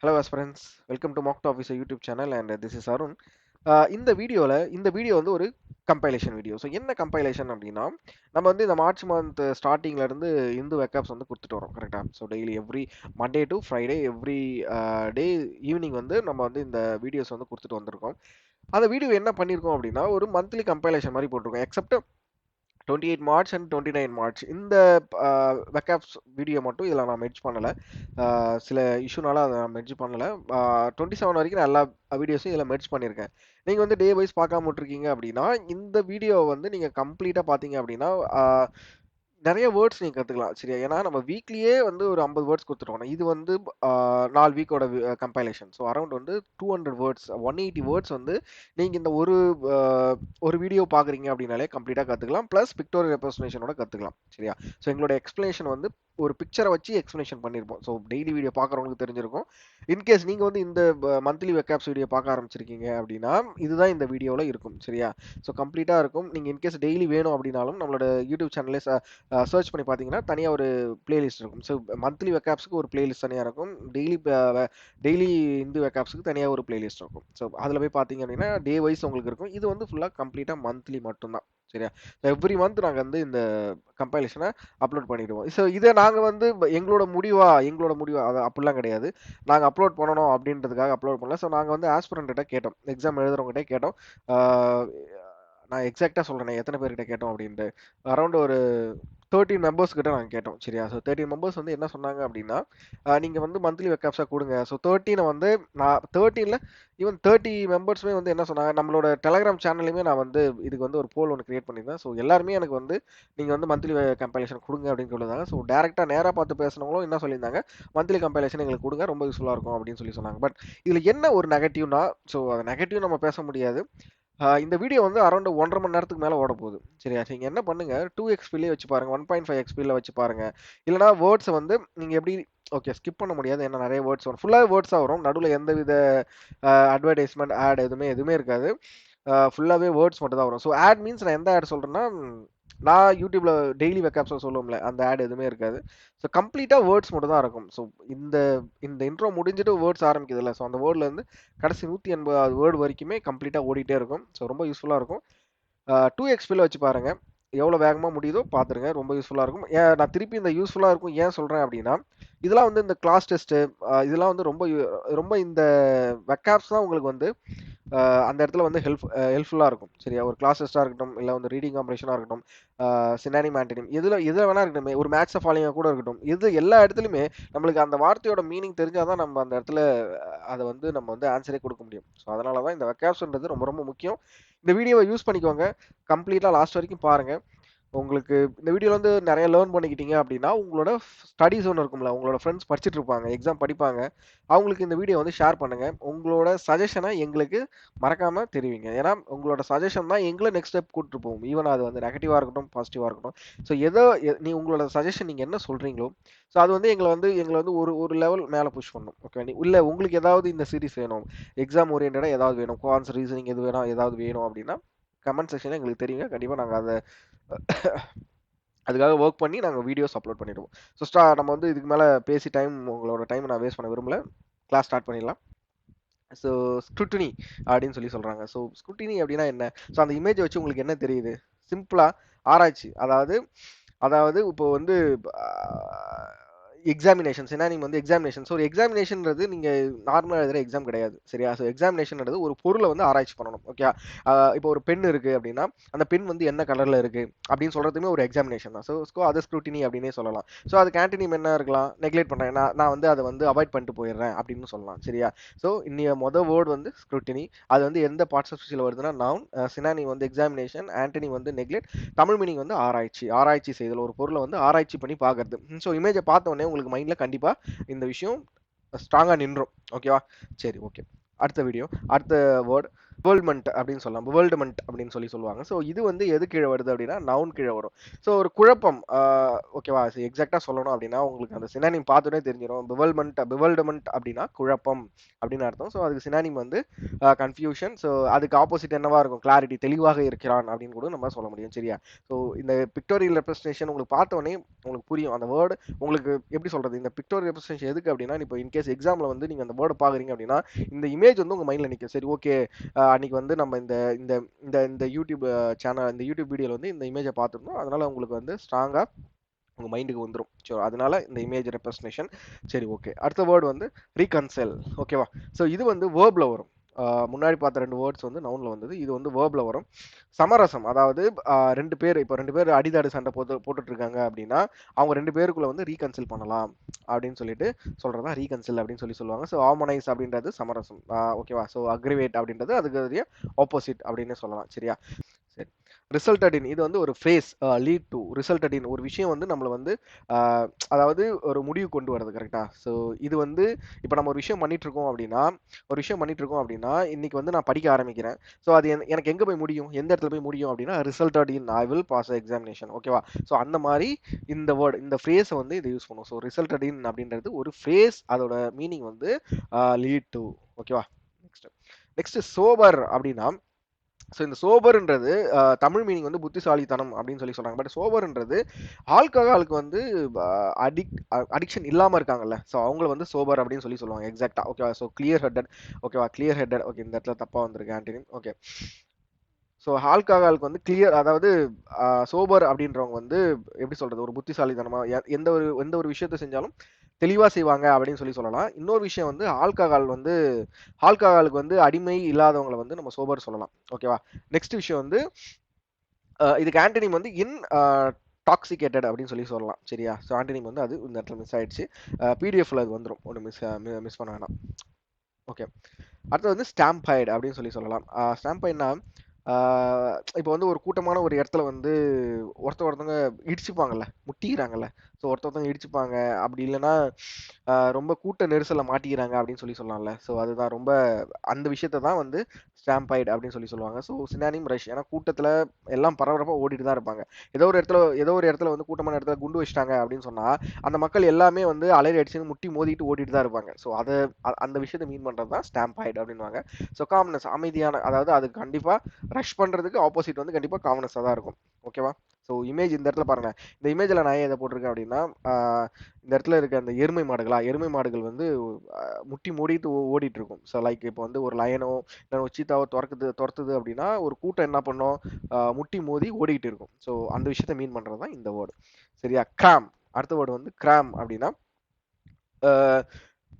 Hello aspirants, welcome to Mock Officer YouTube channel and this is Arun. இந்த video வந்து ஒரு compilation video. So என்ன compilation அப்படின்னா, நம்ம வந்து இந்த மார்ச் மந்த் ஸ்டார்டிங்ல இருந்து இந்து வெக்காப்ஸ் வந்து கொடுத்துட்டு வரோம் கரெக்டா. So daily every Monday to Friday every day evening வந்து நம்ம வந்து இந்த வீடியோஸ் வந்து கொடுத்துட்டு வந்திருக்கோம். அந்த வீடியோ என்ன பண்ணியிருக்கோம் அப்படின்னா, ஒரு மந்த்லி கம்பைலேஷன் மாதிரி போட்டிருக்கோம். எக்ஸப்ட் 28 மார்ச் அண்ட் 29 மார்ச் இந்த வெக்காப்ஸ் வீடியோ மட்டும் இதில் நான் மெர்ஜ் பண்ணலை. சில இஷ்யூனால அதை நான் மெர்ஜ் பண்ணலை. 27 வரைக்கும் நான் எல்லா வீடியோஸும் இதில் மெர்ஜ் பண்ணியிருக்கேன். நீங்கள் வந்து டே வைஸ் பார்க்காம விட்டுருக்கீங்க அப்படின்னா, இந்த வீடியோ வந்து நீங்கள் கம்ப்ளீட்டாக பார்த்தீங்க அப்படின்னா நிறைய வேர்ட்ஸ் நீங்கள் கற்றுக்கலாம் சரியா. ஏன்னா நம்ம வீக்லியே வந்து ஒரு 50 வேர்ட்ஸ் கொடுத்துருவோம். இது வந்து 4 வீக்கோட கம்பைலேஷன். ஸோ அரௌண்ட் வந்து 200 வேர்ட்ஸ் 180 வேர்ட்ஸ் வந்து நீங்கள் இந்த ஒரு வீடியோ பார்க்குறீங்க அப்படின்னாலே கம்ப்ளீட்டாக கற்றுக்கலாம். ப்ளஸ் பிக்டோரியல் ரெப்ரசன்டேஷனோட கற்றுக்கலாம் சரியா. ஸோ எங்களோட எக்ஸ்ப்ளனேஷன் வந்து ஒரு பிக்சரை வச்சு எக்ஸ்ப்ளனேஷன் பண்ணியிருப்போம். ஸோ டெய்லி வீடியோ பார்க்குறவங்களுக்கு தெரிஞ்சிருக்கும். இன்கேஸ் நீங்கள் வந்து இந்த மந்த்லி வெக்காப்ஸ் வீடியோ பார்க்க ஆரம்பிச்சிருக்கீங்க அப்படின்னா இதுதான் இந்த வீடியோவில் இருக்கும் சரியா. ஸோ கம்ப்ளீட்டாக இருக்கும். நீங்கள் இன்கேஸ் டெய்லி வேணும் அப்படின்னாலும் நம்மளோட யூடியூப் சேனல்லே சர்ச் பண்ணி பார்த்தீங்கன்னா தனியாக ஒரு பிளேலிஸ்ட் இருக்கும். ஸோ மந்த்லி வெக்காப்ஸுக்கு ஒரு பிளேலிஸ்ட் தனியாக இருக்கும். டெய்லி இந்து வெக்காப்ஸுக்கு தனியாக ஒரு பிளேலிஸ்ட் இருக்கும். ஸோ அதில் போய் பார்த்தீங்க அப்படின்னா டே வைஸ் உங்களுக்கு இருக்கும். இது வந்து ஃபுல்லாக கம்ப்ளீட்டாக மந்த்லி மட்டும்தான் சரியா. எவ்ரி மந்த் நாங்கள் வந்து இந்த கம்பைலேஷனை அப்லோட் பண்ணிடுவோம். ஸோ இதை நாங்கள் வந்து எங்களோட முடிவா அது அப்படிலாம் கிடையாது. நாங்கள் அப்லோட் பண்ணணும் அப்படின்றதுக்காக அப்லோட் பண்ணல. ஸோ நாங்கள் வந்து ஆஸ்பிரண்ட்ட கேட்டோம், எக்ஸாம் எழுதுறவங்ககிட்ட கேட்டோம். நான் எக்ஸாக்டாக சொல்கிறேன் எத்தனை பேர்கிட்ட கேட்டோம் அப்படின்ட்டு. அரௌண்ட் ஒரு 13 மெம்பர்ஸ் கிட்ட நாங்கள் கேட்டோம் சரியா. ஸோ 13 மெம்பர்ஸ் வந்து என்ன சொன்னாங்க அப்படின்னா, நீங்கள் வந்து மந்த்லி வெக்காப்ஸாக கொடுங்க. ஸோ 13 வந்து நான் 13ல் ஈவன் 30 மெம்பர்ஸுமே வந்து என்ன சொன்னாங்க, நம்மளோட டெலகிராம் சேனல்லையுமே நான் வந்து இதுக்கு வந்து ஒரு போல் ஒன்று கிரியேட் பண்ணியிருந்தேன். ஸோ எல்லாருமே எனக்கு வந்து நீங்கள் வந்து மந்த்லி கம்பைலேஷன் கொடுங்க அப்படின்னு சொல்லியிருந்தாங்க. ஸோ டேரெக்டாக நேராக பார்த்து பேசுனவங்களும் என்ன சொல்லியிருந்தாங்க, மந்த்லி கம்பைலேஷன் எங்களுக்கு கொடுங்க, ரொம்ப யூஸ்ஃபுல்லாக இருக்கும் அப்படின்னு சொல்லி சொன்னாங்க. பட் இதில் என்ன ஒரு நெகட்டிவ்னா, ஸோ அது நெகட்டிவ் நம்ம பேச முடியாது. இந்த வீடியோ வந்து அரௌண்ட் 1.5 மணி நேரத்துக்கு மேலே ஓட போகுது சரியா. நீங்கள் என்ன பண்ணுங்க, 2xp வச்சு பாருங்க, 1.5 xp வச்சு பாருங்க. இல்லைனா வேர்ட்ஸை வந்து நீங்கள் எப்படி ஓகே ஸ்கிப் பண்ண முடியாது, ஏன்னா நிறைய வேர்ட்ஸ் வரும், ஃபுல்லாக வேர்ட்ஸாக வரும். நடுவில் எந்த வித அட்வர்டைஸ்மெண்ட் ஆட் எதுவுமே இருக்காது. ஃபுல்லாகவே வேர்ட்ஸ் மட்டும் தான் வரும். ஸோ ஆட் மீன்ஸ் நான் எந்த ஆட் சொல்கிறேன்னா, நான் யூடியூப்ல டெய்லி வெக்காப்ஸ் சொல்லுவோம்ல அந்த ஆட் எதுவுமே இருக்காது. ஸோ கம்ப்ளீட்டாக வேர்ட்ஸ் மட்டும் தான் இருக்கும். ஸோ இந்த இந்த இன்ட்ரோ முடிஞ்சிட்டு வேர்ட்ஸ் ஆரம்பிக்குது இல்லை, ஸோ அந்த வேர்ட்லேருந்து கடைசி 180 வேர்டு வரைக்குமே கம்ப்ளீட்டாக ஓடிட்டே இருக்கும். ஸோ ரொம்ப யூஸ்ஃபுல்லாக இருக்கும். 2xp வச்சு பாருங்க, எவ்வளோ வேகமாக முடியுதோ பார்த்துருங்க, ரொம்ப யூஸ்ஃபுல்லாக இருக்கும். ஏன் நான் திருப்பி இந்த யூஸ்ஃபுல்லாக இருக்கும் ஏன் சொல்கிறேன் அப்படின்னா, இதெல்லாம் வந்து இந்த கிளாஸ் டெஸ்ட்டு இதெல்லாம் வந்து ரொம்ப இந்த வெக்காப்ஸ் தான் உங்களுக்கு வந்து அந்த இடத்துல வந்து ஹெல்ப்ஃபுல்லாக இருக்கும் சரியா. ஒரு கிளாஸ் டெஸ்ட்டாக இருக்கட்டும், இல்லை வந்து ரீடிங் காம்படிஷனாக இருக்கட்டும், சினானிம் ஆன்டனிம் எதில் வேணா இருக்கட்டும், ஒரு மேட்ச் ஃபாலோயிங்காக கூட இருக்கட்டும், எல்லா இடத்துலையுமே நம்மளுக்கு அந்த வார்த்தையோட மீனிங் தெரிஞ்சால் தான் நம்ம அந்த இடத்துல அதை வந்து நம்ம வந்து ஆன்சரே கொடுக்க முடியும். ஸோ அதனால தான் இந்த வெக்காப்ஸ்ன்றது ரொம்ப ரொம்ப முக்கியம். இந்த வீடியோவை யூஸ் பண்ணிக்கோங்க, கம்ப்ளீட்டாக லாஸ்ட் வரைக்கும் பாருங்கள். உங்களுக்கு இந்த வீடியோவில் வந்து நிறைய லேர்ன் பண்ணிக்கிட்டீங்க அப்படின்னா, உங்களோட ஸ்டடீஸ் ஒன்று இருக்கும்ல, உங்களோட ஃப்ரெண்ட்ஸ் படிச்சுட்டு இருப்பாங்க, எக்ஸாம் படிப்பாங்க, அவங்களுக்கு இந்த வீடியோ வந்து ஷேர் பண்ணுங்கள். உங்களோட சஜஷனை எங்களுக்கு மறக்காமல் தெரிவிங்க. ஏன்னா உங்களோட சஜஷன் தான் எங்களை நெக்ஸ்ட் ஸ்டெப் கூப்பிட்டு போகும். ஈவன் அது வந்து நெகட்டிவாக இருக்கட்டும், பாசிட்டிவாக இருக்கட்டும். ஸோ உங்களோட சஜஷன் நீங்கள் என்ன சொல்கிறீங்களோ, ஸோ அது வந்து எங்களை வந்து ஒரு லெவல் மேலே புஷ் பண்ணணும். ஓகே, இல்லை உங்களுக்கு ஏதாவது இந்த சீரிஸ் வேணும், எக்ஸாம் ஓரியன்டாக ஏதாவது வேணும், குவான்ஸ் ரீசனிங் ஏதாவது வேணும் அப்படின்னா கமெண்ட் செக்ஷனில் எங்களுக்கு தெரியுங்க. கண்டிப்பாக நாங்கள் அதை அதுக்காக ஒர்க் பண்ணி நாங்கள் வீடியோஸ் அப்லோட் பண்ணிடுவோம். ஸோ நம்ம வந்து இதுக்கு மேலே பேசி உங்களோட டைம் நான் வேஸ்ட் பண்ண விரும்பல. கிளாஸ் ஸ்டார்ட் பண்ணிடலாம். ஸோ ஸ்க்ரூட்டினி அப்படின்னு சொல்கிறாங்க. ஸோ ஸ்க்ரூட்டினி அப்படின்னா என்ன? ஸோ அந்த இமேஜை வச்சு உங்களுக்கு என்ன தெரியுது? சிம்பிளாக ஆராய்ச்சி. அதாவது இப்போ வந்து எக்ஸாமினேஷன்ஸ் சினானிம் வந்து எக்ஸாமினேஷன். ஸோ ஒரு எக்ஸாமினேஷன்றது நீங்கள் நார்மலாக எழுதுகிற எக்ஸாம் கிடையாது சரியா. ஸோ எக்ஸாமினேஷன்றது ஒரு பொருளை வந்து ஆராய்ச்சி பண்ணணும். ஓகே, இப்போ ஒரு பென் இருக்குது அப்படின்னா அந்த பென் வந்து என்ன கலரில் இருக்குது அப்படின்னு சொல்கிறதுமே ஒரு எக்ஸாமினேஷன் தான். ஸோ அது ஸ்க்ரூட்டினி அப்படின்னே சொல்லலாம். ஸோ அதுக்கு ஆன்டனிம் என்ன இருக்கலாம்? நெக்லெக்ட் பண்ணுறேன், நான் வந்து அதை வந்து அவாய்ட் பண்ணிட்டு போயிடுறேன் அப்படின்னு சொல்லலாம் சரியா. ஸோ இன்னைய வேர்டு வந்து ஸ்க்ரூட்டினி. அது வந்து எந்த பார்ட்ஸ் ஆஃப் ஸ்பீச்சில் வருதுன்னா நவுன், சினானிம் வந்து எக்ஸாமினேஷன், ஆன்டனிம் வந்து நெக்லெக்ட், தமிழ் மீனிங் வந்து ஆராய்ச்சி செய்தல், ஒரு பொருளை வந்து ஆராய்ச்சி பண்ணி பார்க்கறது. ஸோ இமேஜை பார்த்த உடனே உங்களுக்கு மைண்டில் கண்டிப்பாக இந்த விஷயம் ஸ்ட்ராங்காக நின்றும். ஓகேவா? சரி, ஓகே. அடுத்த வேர்ட் bewilderment அப்படின்னு சொல்லலாம். bewilderment அப்படின்னு சொல்லுவாங்க. ஸோ இது வந்து எது கீழ வருது அப்படின்னா, நவுன் கீழ வரும். ஸோ ஒரு குழப்பம் ஓகேவா? எக்ஸாக்ட்டா சொல்லணும் அப்படின்னா, உங்களுக்கு அந்த சினானிம் பார்த்தோனே தெரிஞ்சிரும். bewilderment அப்படின்னா குழப்பம் அப்படின்னு அர்த்தம். ஸோ அதுக்கு சினானிம் வந்து கன்ஃபியூஷன். ஸோ அதுக்கு ஆப்போசிட் என்னவா இருக்கும்? கிளாரிட்டி, தெளிவாக இருக்கிறான் அப்படின்னு கூட நம்ம சொல்ல முடியும். சரியா? ஸோ இந்த பிக்டோரியல் ரெப்ரசன்டேஷன் உங்களுக்கு பார்த்தோனே உங்களுக்கு புரியும். அந்த வேர்டு உங்களுக்கு எப்படி சொல்றது? இந்த பிக்டோரியல் ரெப்ரசன்டேஷன் எதுக்கு அப்படின்னா, இப்போ இன்கேஸ் எக்ஸாம்ல வந்து நீங்க அந்த வேர்ட பார்க்குறீங்க அப்படின்னா, இந்த இமேஜ் வந்து உங்க மைண்ட்ல நிக்கும். சரி ஓகே, அன்னைக்கு வந்து நம்ம இந்த இந்த இந்த இந்த யூடியூப் சேனல், இந்த யூடியூப் வீடியோல வந்து இந்த இமேஜை பார்த்துருந்தோம். அதனால உங்களுக்கு வந்து ஸ்ட்ராங்கா உங்க மைண்டுக்கு வந்துரும். ஸோ அதனால இந்த இமேஜ் ரெப்ரசன்டேஷன். சரி ஓகே. அடுத்த வேர்டு வந்து ரீகன்சைல். ஓகேவா? ஸோ இது வந்து வேர்ப்ல வரும். முன்னாடி பார்த்த 2 வேர்ட்ஸ் வந்து நவுன்ல வந்தது. இது வந்து வேர்ப்ல வரும். சமரசம், அதாவது 2 பேர், இப்போ 2 பேர் அடிதாடு சண்டை போட்டுட்டு இருக்காங்க அப்படின்னா, அவங்க 2 பேருக்குள்ள வந்து ரீகன்சில் பண்ணலாம் அப்படின்னு சொல்லிட்டு சொல்றதா ரீகன்சில் அப்படின்னு சொல்லுவாங்க. ஸோ ஹார்மனைஸ் அப்படின்றது சமரசம். ஓகேவா? ஸோ அக்ரிவேட் அப்படின்றது அதுக்கு ஆப்போசிட் அப்படின்னு சொல்லலாம். சரியா? சரி. ரிசல்டட் இன், இது வந்து ஒரு ஃப்ரேஸ். லீட் டு, ரிசல்டட் இன், ஒரு விஷயம் வந்து நம்மள வந்து அதாவது ஒரு முடிவு கொண்டு வரது. கரெக்ட்டா? ஸோ இது வந்து இப்போ நம்ம ஒரு விஷயம் பண்ணிட்டு இருக்கோம் அப்படின்னா, இன்னைக்கு வந்து நான் படிக்க ஆரம்பிக்கிறேன். ஸோ அது எனக்கு எங்க போய் முடியும்? எந்த இடத்துல போய் முடியும் அப்படின்னா, resulted in I will pass examination. ஓகேவா? ஸோ அந்த மாரி இந்த வேர்ட், இந்த ஃப்ரேஸ வந்து இத யூஸ் பண்ணுவோம். ஸோ ரிசல்டட் இன் அப்படின்றது ஒரு ஃப்ரேஸ். அதோட மீனிங் வந்து லீட் டு. ஓகேவா? நெக்ஸ்ட் நெக்ஸ்ட் சோபர் அப்படின்னா, ஸோ இந்த சோபர்ன்றது தமிழ் மீனிங் வந்து புத்திசாலித்தனம் அப்படின்னு சொல்றாங்க. பட் சோபர்ன்றது ஆல்கஹாலுக்கு வந்து அடிக்ஷன் இல்லாம இருக்காங்கல்ல, ஸோ அவங்கள வந்து சோபர் அப்படின்னு சொல்லுவாங்க எக்ஸாக்டா. ஓகேவா? So clear headed. ஓகேவா? Clear headed. ஓகே, இந்த இடத்துல தப்பா வந்திருக்கு ஆன்டனிம். ஓகே. ஸோ ஆல்கஹாலுக்கு வந்து கிளியர், அதாவது சோபர் அப்படின்றவங்க வந்து எப்படி சொல்றது, ஒரு புத்திசாலித்தனமா எந்த ஒரு விஷயத்தை செஞ்சாலும் தெளிவா செய்வாங்க அப்படின்னு சொல்லலாம். இன்னொரு விஷயம் வந்து ஆல்கஹாலுக்கு வந்து அடிமை இல்லாதவங்களை வந்து நம்ம சோபர் சொல்லலாம். ஓகேவா? நெக்ஸ்ட் விஷயம் வந்து இதுக்கு ஆன்டனிம் வந்து டாக்ஸிகேட்டட் அப்படின்னு சொல்லலாம். சரியா? ஸோ ஆன்டனிம் வந்து அது இந்த இடத்துல மிஸ் ஆயிடுச்சு. பிடிஎஃப்ல அது வந்துடும், ஒன்று மிஸ் பண்ண வேணாம். ஓகே. அடுத்து வந்து ஸ்டாம்பைடு அப்படின்னு சொல்லலாம். ஸ்டாம்பைட்னா இப்போ வந்து ஒரு கூட்டமான ஒரு இடத்துல வந்து ஒருத்தவங்க இடிச்சுப்பாங்கல்ல, முட்டிக்கிறாங்கல்ல. ஸோ ஒருத்தவங்க இடிச்சுப்பாங்க, அப்படி இல்லைன்னா ரொம்ப கூட்ட நெரிசல்ல மாட்டிக்கிறாங்க அப்படின்னு சொல்லலாம்ல. ஸோ அதுதான் ரொம்ப அந்த விஷயத்தை தான் வந்து ஸ்டாம்பைடு அப்படின்னு சொல்லுவாங்க. So synonym rush. ஏன்னா கூட்டத்தில் எல்லாம் பரபரப்பாக ஓடிட்டு தான் இருப்பாங்க. ஏதோ ஒரு இடத்துல வந்து கூட்டமான இடத்துல குண்டு வச்சிட்டாங்க அப்படின்னு சொன்னா, அந்த மக்கள் எல்லாமே வந்து அலைரி அடிச்சு முட்டி மோதிட்டு ஓடிட்டு தான் இருப்பாங்க. ஸோ அந்த விஷயத்தை மீன் பண்றது தான் ஸ்டாம்பைடு அப்படின்வாங்க. ஸோ காம்னஸ், அமைதியான, அதாவது அது கண்டிப்பா ரஷ் பண்றதுக்கு ஆப்போசிட் வந்து கண்டிப்பா காம்னஸா தான் இருக்கும். ஓகேவா? ஸோ இமேஜ் இந்த இடத்துல பாருங்க. இந்த இமேஜ்ல நான் ஏன் இதை போட்டிருக்கேன் அப்படின்னா, இந்த இடத்துல இருக்க அந்த எருமை மாடுகள் வந்து முட்டி மூடிட்டு ஓடிட்டு இருக்கும். ஸோ லைக் இப்போ வந்து ஒரு லயனோ இல்லை ஒரு சீத்தாவோ துரத்துது அப்படின்னா, ஒரு கூட்டம் என்ன பண்ணும்? முட்டி மோதி ஓடிக்கிட்டு இருக்கும். ஸோ அந்த விஷயத்த மீன் பண்றது தான் இந்த வேர்டு. சரியா? கிராம். அடுத்த வேர்டு வந்து கிராம் அப்படின்னா,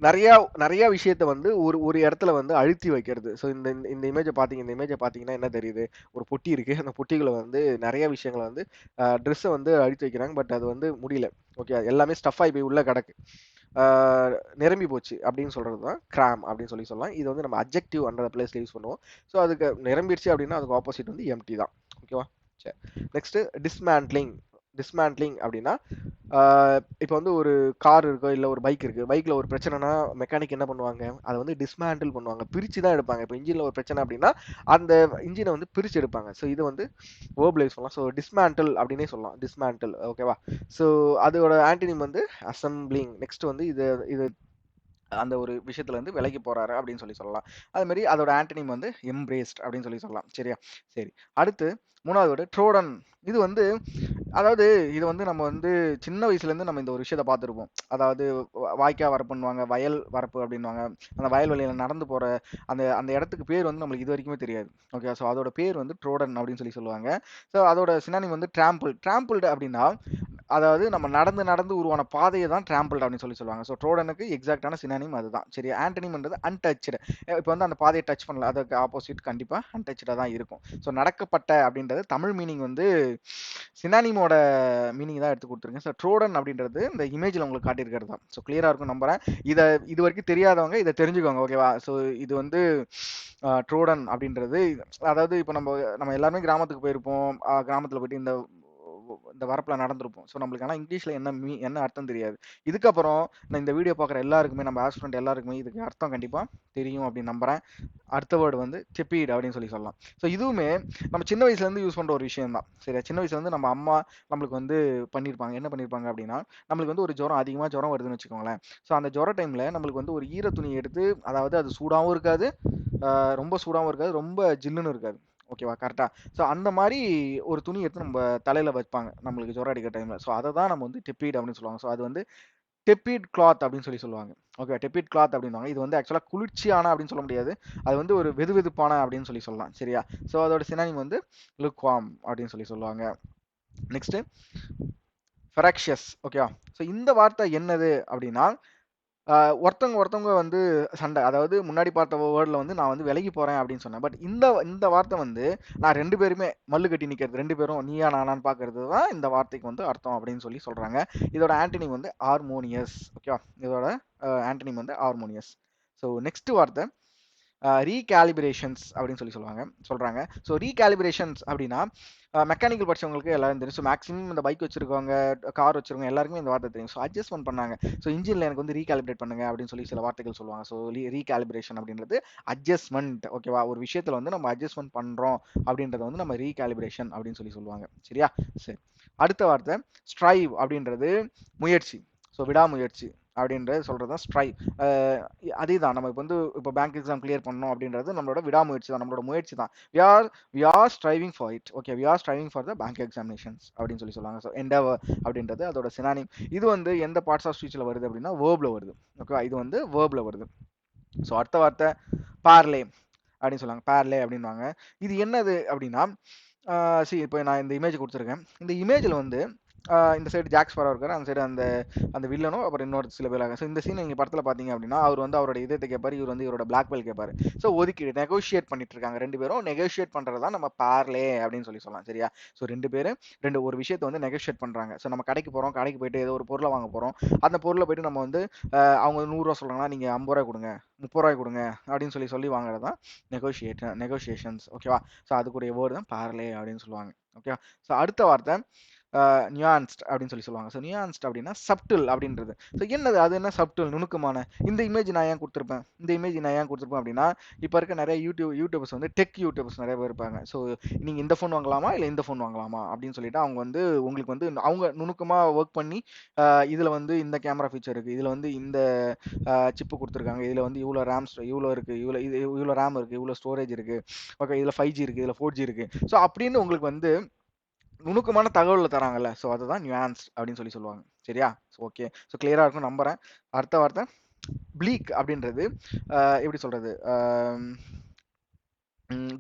நிறைய நிறைய விஷயத்த வந்து ஒரு ஒரு இடத்துல வந்து அழுத்தி வைக்கிறது. ஸோ இந்த இந்த இமேஜை பார்த்தீங்கன்னா என்ன தெரியுது? ஒரு பொட்டி இருக்கு. அந்த பொட்டிக்குள்ள வந்து நிறைய விஷயங்கள வந்து ட்ரெஸ்ஸை வந்து அழுத்தி வைக்கிறாங்க. பட் அது வந்து முடியல. ஓகே, எல்லாமே ஸ்டஃப் ஆகி போய் உள்ள கிடக்கு. நிரம்பி போச்சு அப்படின்னு சொல்றது தான் கிராம் அப்படின்னு சொல்லலாம். இது வந்து நம்ம அட்ஜெக்டிவ் அந்த பிளேஸ்ல யூஸ் பண்ணுவோம். ஸோ அதுக்கு நிரம்பிடுச்சு அப்படின்னா அதுக்கு ஆப்போசிட் வந்து எம்டி தான். ஓகேவா? சரி. Next dismantling. டிஸ்மேண்ட்லிங் அப்படின்னா, இப்போ வந்து ஒரு கார் இருக்கோ இல்லை ஒரு பைக் இருக்கு. பைக்ல ஒரு பிரச்சனைனா மெக்கானிக் என்ன பண்ணுவாங்க? அதை வந்து டிஸ்மேண்டில் பண்ணுவாங்க. பிரிச்சு தான் எடுப்பாங்க. இப்போ இன்ஜின்ல ஒரு பிரச்சனை அப்படின்னா அந்த இன்ஜினை வந்து பிரிச்சு எடுப்பாங்க. ஸோ இது வந்து வேர்ப்ல யூஸ் பண்ணலாம். ஸோ டிஸ்மேண்டில் அப்படின்னே சொல்லலாம். டிஸ்மேண்டில். ஓகேவா? ஸோ அதோட ஆன்டனிம் வந்து அசம்பிளிங். நெக்ஸ்ட் வந்து இது இது அந்த ஒரு விஷயத்துல இருந்து விலகி போறாரு அப்படின்னு சொல்லலாம். அது மாதிரி அதோட ஆன்டனிம் வந்து எம்ப்ரேஸ்ட் அப்படின்னு சொல்லலாம். சரியா? சரி. அடுத்து 3வது வேர்டு ட்ரோடன். இது வந்து, அதாவது இது வந்து நம்ம வந்து சின்ன வயசுல இருந்து நம்ம இந்த ஒரு விஷயத்த பார்த்துருப்போம். அதாவது வாய்க்கா வரப்புன்னுவாங்க, வயல் வரப்பு அப்படின்னுவாங்க. அந்த வயல்வெளியில நடந்து போற அந்த அந்த இடத்துக்கு பேர் வந்து நம்மளுக்கு இது வரைக்குமே தெரியாது. ஓகே. ஸோ அதோட பேர் வந்து ட்ரோடன் அப்படின்னு சொல்லுவாங்க. ஸோ அதோட சினானிம் வந்து டிராம்பிள்டு அப்படின்னா, அதாவது நம்ம நடந்து நடந்து உருவான பாதையை தான் டிராம்பிள்டு அப்படின்னு சொல்லுவாங்க. ஸோ ட்ரோடனுக்கு எக்ஸாக்டான சினானிம் அதுதான். சரி. ஆன்டனிம்ன்றது அன்டச்டு. இப்போ வந்து அந்த பாதையை டச் பண்ணல, அதுக்கு ஆப்போசிட் கண்டிப்பா அன்டச்டா தான் இருக்கும். ஸோ நடக்கப்பட்ட அப்படின்றது தமிழ் மீனிங் வந்து சினானிமோட மீனிங் தான் எடுத்து கொடுத்துருங்க. ஸோ ட்ரோடன் அப்படின்றது இந்த இமேஜில் உங்களுக்கு காட்டியிருக்கிறது தான். ஸோ கிளியரா இருக்கும் நம்புறேன். இதை இது வரைக்கும் தெரியாதவங்க இதை தெரிஞ்சுக்கோங்க. ஓகேவா? ஸோ இது வந்து ட்ரோடன் அப்படின்றது, அதாவது இப்போ நம்ம நம்ம எல்லாருமே கிராமத்துக்கு போயிருப்போம். கிராமத்தில் போயிட்டு இந்த இந்த வரப்பில் நடந்திருப்போம். ஸோ நம்மளுக்கு ஆனால் இங்கிலீஷில் என்ன அர்த்தம் தெரியாது. இதுக்கப்புறம் நான் இந்த வீடியோ பார்க்குற எல்லாருக்குமே, நம்ம ஆஸ்பிரண்ட் எல்லாருக்குமே இதுக்கு அர்த்தம் கண்டிப்பாக தெரியும் அப்படின்னு நம்புகிறேன். அடுத்த வேர்டு வந்து டெப்பீட் அப்படின்னு சொல்லலாம். ஸோ இதுவுமே நம்ம சின்ன வயசுலேருந்து யூஸ் பண்ணுற ஒரு விஷயம் தான். சரியா, சின்ன வயசுலேருந்து நம்ம அம்மா நம்மளுக்கு வந்து பண்ணியிருப்பாங்க. என்ன பண்ணியிருப்பாங்க அப்படின்னா, நம்மளுக்கு வந்து ஒரு அதிகமாக ஜுரம் வருதுன்னு வச்சுக்கோங்களேன். ஸோ அந்த ஜுர டைமில் நம்மளுக்கு வந்து ஒரு ஈர துணி எடுத்து, அதாவது அது சூடாகவும் இருக்காது, ரொம்ப சூடாகவும் இருக்காது, ரொம்ப ஜில்லுன்னு இருக்காது. ஓகேவா, கரெக்டாக. ஸோ அந்த மாதிரி ஒரு துணி எடுத்து நம்ம தலையில் வைப்பாங்க நம்மளுக்கு ஜுரம் அடிக்கிற டைமில். ஸோ அதை தான் நம்ம வந்து டெப்பீட் அப்படின்னு சொல்லுவாங்க. ஸோ அது வந்து டெப்பீட் கிளாத் அப்படின்னு சொல்லுவாங்க. ஓகே, டெப்பீட் கிளாத் அப்படின்வாங்க. இது வந்து ஆக்சுவலாக குளிர்ச்சியான அப்படின்னு சொல்ல முடியாது. அது வந்து ஒரு வெதுவெதுப்பான அப்படின்னு சொல்லலாம். சரியா. ஸோ அதோட சினானிம் வந்து லுக்வார்ம் அப்படின்னு சொல்லுவாங்க. நெக்ஸ்ட் ஃபெராக்ஷியஸ். ஓகேவா. ஸோ இந்த வார்த்தை என்னது அப்படின்னா, ஒருத்தவங்க வந்து சண்டை, அதாவது முன்னாடி பார்த்த வேர்டில் வந்து நான் வந்து விலகி போகிறேன் அப்படின்னு சொன்னேன். பட் இந்த இந்த வார்த்தை வந்து நான் 2 பேருமே மல்லு கட்டி நிற்கிறது, 2 பேரும் நீயா நானான்னு பார்க்கறது தான் இந்த வார்த்தைக்கு வந்து அர்த்தம் அப்படின்னு சொல்கிறாங்க. இதோட ஆண்டனிம் வந்து ஹார்மோனியஸ். ஓகேவா, இதோட ஆண்டனிம் வந்து ஹார்மோனியஸ். ஸோ நெக்ஸ்ட் வார்த்தை ரீகாலிபிரேஷன்ஸ் அப்படின்னு சொல்கிறாங்க. ஸோ ரீகாலிபிரேஷன்ஸ் அப்படின்னா மெக்கானிக்கல் படிச்சவங்களுக்கு எல்லாரும் தெரியும். ஸோ மேக்ஸிமம் இந்த பைக் வச்சிருக்கவங்க, கார் வச்சிருக்கவங்க எல்லாருக்குமே இந்த வார்த்தை தெரியும். ஸோ அட்ஜஸ்ட்மெண்ட் பண்ணாங்க. ஸோ இன்ஜினில் எனக்கு வந்து ரீகாலிபிரேட் பண்ணுங்க அப்படின்னு சில வார்த்தைகள் சொல்லுவாங்க. ஸோ ரீகாலிபிரேஷன் அப்படின்றது அட்ஜஸ்ட்மெண்ட். ஓகேவா, ஒரு விஷயத்தில் வந்து நம்ம அட்ஜஸ்ட்மெண்ட் பண்ணுறோம் அப்படின்றத வந்து நம்ம ரீகாலிபிரேஷன் அப்படின்னு சொல்லுவாங்க. சரியா. சரி, அடுத்த வார்த்தை ஸ்ட்ரைவ் அப்படின்றது முயற்சி. ஸோ விடாமுயற்சி அப்படின்றது சொல்கிறது தான் ஸ்ட்ரைவ். அதே தான் நம்ம இப்போ பேங்க் எக்ஸாம் கிளியர் பண்ணணும் அப்படின்றது நம்மளோட விடாமுயற்சி தான், நம்மளோட முயற்சி தான். we are striving for it. Okay, we are striving for the bank examinations அப்படின்னு சொல்லுவாங்க. ஸோ endeavor அப்படின்றது அதோட சினானிம். இது வந்து எந்த பார்ட்ஸ் ஆஃப் ஸ்பீச்சில் வருது அப்படின்னா வேர்ப்ல வருது. ஓகே, இது வந்து வேர்ப்ல வருது. ஸோ அடுத்த வார்த்தை பார்லே அப்படின்னு சொல்லுவாங்க. பார்லே அப்படின்வாங்க. இது என்னது அப்படின்னா, இப்போ நான் இந்த இமேஜ் கொடுத்துருக்கேன். இந்த இமேஜில் வந்து இந்த சைடு ஜாக் ஸ்பாரோ இருக்காரு, அந்த சைடு அந்த வில்லனும், அப்புறம் இன்னொரு சில பேர். ஸோ இந்த சீன் நீங்கள் படத்தில் பார்த்தீங்க அப்படின்னா, அவர் வந்து அவரோட இதயத்தை கேட்பாரு, இவர் வந்து இவரோட பிளாக் பெல் கேட்பாரு. ஸோ ஒதுக்கி நெகோஷியேட் பண்ணிட்டு இருக்காங்க 2 பேரும். நெகோஷியேட் பண்ணுறது தான் நம்ம பார்லே அப்படின்னு சொல்லலாம். சரியா. ஸோ 2 பேரும் ஒரு விஷயத்தை வந்து நெகோஷியேட் பண்ணுறாங்க. ஸோ நம்ம கடைக்கு போகிறோம், கடைக்கு போயிட்டு ஏதோ ஒரு பொருளை வாங்க போகிறோம். அந்த பொருளை போயிட்டு நம்ம வந்து அவங்க 100 ரூபா சொல்கிறாங்கன்னா, நீங்கள் 50 ரூபாய் கொடுங்க, 30 ரூபாய் கொடுங்க அப்படின்னு சொல்லி வாங்குறது தான் நெகோஷியேஷன்ஸ். ஓகேவா. ஸோ அதுக்குரிய வேர்டு தான் பார்லே அப்படின்னு சொல்லுவாங்க. ஓகே. ஸோ அடுத்த வார்த்தை நியான்ஸ்ட் அப்படின்னு சொல்லுவாங்க. ஸோ நியான்ஸ்ட் அப்படின்னா சப்டில் அப்படின்றது. ஸோ என்னது, அது என்ன சப்டில், நுணுக்கமான. இந்த இமேஜ் நான் ஏன் கொடுத்துருப்பேன் அப்படின்னா, இப்போ இருக்க நிறைய யூடியூபர்ஸ் வந்து டெக் யூடியூபர்ஸ் நிறைய பேர் இருப்பாங்க. ஸோ நீங்கள் இந்த ஃபோன் வாங்கலாமா இல்லை இந்த ஃபோன் வாங்கலாமா அப்படின்னு சொல்லிட்டு அவங்க வந்து உங்களுக்கு வந்து அவங்க நுணுக்கமாக ஒர்க் பண்ணி இதில் வந்து இந்த கேமரா ஃபீச்சர் இருக்குது, இதில் வந்து இந்த சிப்பு கொடுத்துருக்காங்க, இதில் வந்து இவ்வளோ இவ்வளோ இருக்குது, இவ்வளோ ரேம் இருக்குது, இவ்வளோ ஸ்டோரேஜ் இருக்குது, ஓகே, இதில் 5G இருக்குது, இதில் 4G இருக்குது. ஸோ அப்படின்னு உங்களுக்கு வந்து நுணுக்கமான தகவலை தராங்கல்ல. ஸோ அதுதான் நியூயான்ஸ் அப்படின்னு சொல்லுவாங்க. சரியா. So okay. ஸோ கிளியராக இருக்கும் நம்புறேன். அடுத்த வார்த்தை ப்ளீக் அப்படின்றது எப்படி சொல்றது,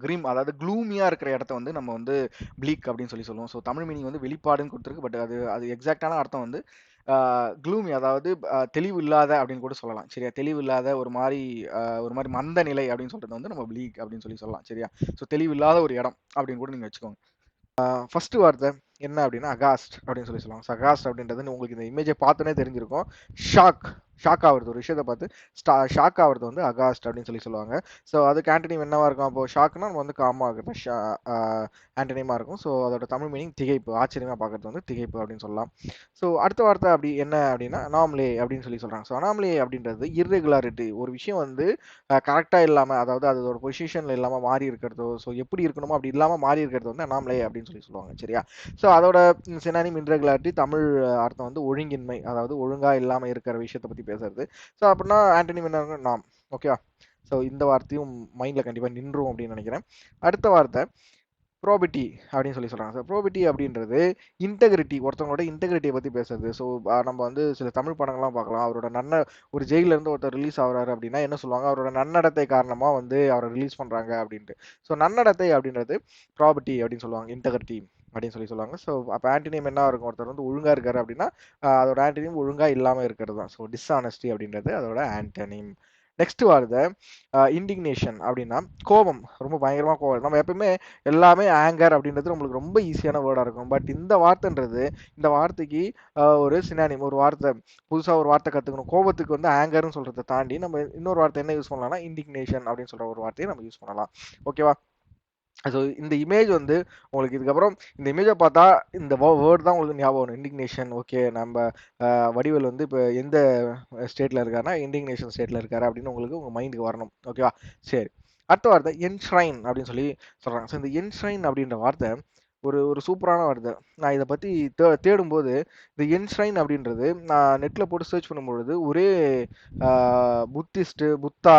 கிரீம், அதாவது க்ளூமியாக இருக்கிற இடத்த வந்து நம்ம வந்து ப்ளீக் அப்படின்னு சொல்லுவோம். ஸோ தமிழ் மீனிங் வந்து வெளிப்பாடுன்னு கொடுத்துருக்கு. பட் அது எக்ஸாக்டான அர்த்தம் வந்து க்ளூமி, அதாவது தெளிவு இல்லாத அப்படின்னு கூட சொல்லலாம். சரியா. தெளிவு இல்லாத ஒரு மாதிரி மந்த நிலை அப்படின்னு சொல்றது வந்து நம்ம ப்ளீக் அப்படின்னு சொல்லலாம். சரியா. ஸோ தெளிவு இல்லாத ஒரு இடம் அப்படின்னு கூட நீங்கள் வச்சுக்கோங்க. ஃபர்ஸ்ட் வார்த்தை என்ன அப்படின்னா அகாஸ்ட் அப்படின்னு சொல்லுவாங்க. அகாஸ்ட் அப்படின்றது உங்களுக்கு இந்த இமேஜை பார்த்தோன்னே தெரிஞ்சிருக்கும். ஷாக் ஆகுறது, ஒரு விஷயத்தை பார்த்து ஷாக் ஆகுறது வந்து அகாஸ்ட் அப்படின்னு சொல்லுவாங்க. ஸோ அதுக்கு ஆண்டனிம் என்னவா இருக்கும்? அப்போ ஷாக்னா நம்ம வந்து காமா ஆகுறது ஆண்டனிமா இருக்கும். ஸோ அதோட தமிழ் மீனிங் திகைப்பு, ஆச்சரியமா பார்க்கறது வந்து திகைப்பு அப்படின்னு சொல்லலாம். ஸோ அடுத்த வார்த்தை அப்படி என்ன அப்படின்னா அனாமலே அப்படின்னு சொல்றாங்க. ஸோ அனாமலே அப்படின்றது இர்ரெகுலாரிட்டி, ஒரு விஷயம் வந்து கரெக்டாக இல்லாமல், அதாவது அதோட பொசிஷனில் இல்லாமல் மாறி இருக்கிறதோ, ஸோ எப்படி இருக்கணுமோ அப்படி இல்லாமல் மாறி இருக்கிறது வந்து அனாமலே அப்படின்னு சொல்லுவாங்க. சரியா. ஸோ அதோட சினானிம் இன்ரெகுலாரிட்டி, தமிழ் அர்த்தம் வந்து ஒழுங்கின்மை, அதாவது ஒழுங்காக இல்லாமல் இருக்கிற விஷயத்தை பற்றி பேசுறது. ஸோ அப்படின்னா ஆண்டனிம் என்ன, நாம். ஓகேவா. ஸோ இந்த வார்த்தையும் மைண்டில் கண்டிப்பாக நின்றும் அப்படின்னு நினைக்கிறேன். அடுத்த வார்த்தை ப்ரோபிட்டி அப்படின்னு சொல்கிறாங்க. ஸோ ப்ரோபிட்டி அப்படின்றது இன்டெகிரிட்டி, ஒருத்தவங்களோட இன்டெகிரிட்டியை பற்றி பேசுறது. ஸோ நம்ம வந்து சில தமிழ் படங்கள்லாம் பார்க்கலாம். அவரோட ஒரு ஜெயிலேருந்து ஒருத்தர் ரிலீஸ் ஆகுறாரு அப்படின்னா என்ன சொல்லுவாங்க, அவரோட நன்னடத்தை காரணமாக வந்து அவரை ரிலீஸ் பண்ணுறாங்க அப்படின்ட்டு. ஸோ நன்னடத்தை அப்படின்றது ப்ராபர்ட்டி அப்படின்னு சொல்லுவாங்க, இன்டெகிரிட்டி அப்படின்னு சொல்லுவாங்க. ஸோ அப்போ ஆன்டினியம் என்ன இருக்கும், ஒருத்தர் வந்து ஒழுங்காக இருக்காரு அப்படின்னா அதோட ஆன்டினியம் ஒழுங்காக இல்லாமல் இருக்கிறது தான். ஸோ டிஸ்ஆனஸ்டி அப்படின்றது அதோட ஆன்டனிம். நெக்ஸ்ட் வருது இண்டிக்னேஷன் அப்படின்னா கோபம், ரொம்ப பயங்கரமாக கோபம். நம்ம எப்பவுமே எல்லாமே ஆங்கர் அப்படின்றது நம்மளுக்கு ரொம்ப ஈஸியான வேர்டாக இருக்கும். பட் இந்த வார்த்தைக்கு ஒரு சினானிம், ஒரு வார்த்தை, புதுசாக ஒரு வார்த்தை கற்றுக்கணும். கோபத்துக்கு வந்து ஆங்கர்னு சொல்கிறத தாண்டி நம்ம இன்னொரு வார்த்தை என்ன யூஸ் பண்ணலாம்னா இண்டிக்னேஷன் அப்படின்னு சொல்கிற ஒரு வார்த்தையை நம்ம யூஸ் பண்ணலாம். ஓகேவா. ஸோ இந்த இமேஜ் வந்து உங்களுக்கு இதுக்கப்புறம் இந்த இமேஜை பார்த்தா இந்த வேர்ட் தான் உங்களுக்கு ஞாபகம் வரும். இண்டிக்னேஷன். ஓகே, நம்ம வடிவேல் வந்து இப்போ எந்த ஸ்டேட்டில் இருக்காருன்னா இண்டிக்னேஷன் ஸ்டேட்டில் இருக்காரு அப்படின்னு உங்களுக்கு உங்கள் மைண்டுக்கு வரணும். ஓகேவா? சரி. அடுத்த வார்த்தை என்ஷ்ரைன் அப்படின்னு சொல்லி சொல்கிறாங்க. ஸோ இந்த என்ஷ்ரைன் அப்படின்ற வார்த்தை ஒரு ஒரு சூப்பரான வார்த்தை. நான் இதை பற்றி தேடும்போது இந்த என்ஷ்ரைன் அப்படின்றது நான் நெட்டில் போட்டு சர்ச் பண்ணும்பொழுது ஒரே புத்திஸ்ட்டு, புத்தா,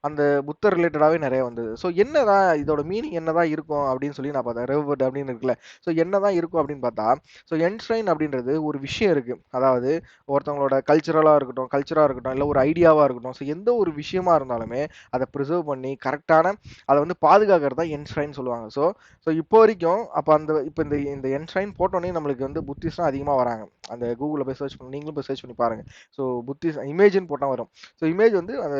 அந்த புத்தர் ரிலேட்டடாகவே நிறைய வந்தது. ஸோ என்னதான் இதோட மீனிங் என்னதான் இருக்கும் அப்படின்னு சொல்லி நான் பார்த்தேன். ரெவர்ட் அப்படின்னு இருக்குல்ல. ஸோ என்னதான் இருக்கும் அப்படின்னு பார்த்தா, ஸோ என்ஷ்ரைன் அப்படின்றது ஒரு விஷயம் இருக்கு. அதாவது ஒருத்தவங்களோட கல்ச்சராக இருக்கட்டும், இல்லை ஒரு ஐடியாவாக இருக்கட்டும். ஸோ எந்த ஒரு விஷயமா இருந்தாலுமே அதை ப்ரிசர்வ் பண்ணி கரெக்டான அதை வந்து பாதுகாக்கிறது தான் என்ஷ்ரைன் சொல்லுவாங்க. ஸோ ஸோ இப்போ வரைக்கும் அப்போ இப்போ இந்த என்ஷ்ரைன் போட்டோன்னே நம்மளுக்கு வந்து புத்திஸ்ட் தான் அதிகமாக வராங்க. அந்த கூகுளில் போய் சர்ச் பண்ணி நீங்களும் போய் சர்ச் பண்ணி பாருங்க. ஸோ புத்திஸ்ட் இமேஜ்னு போட்டால் வரும். ஸோ இமேஜ் வந்து அந்த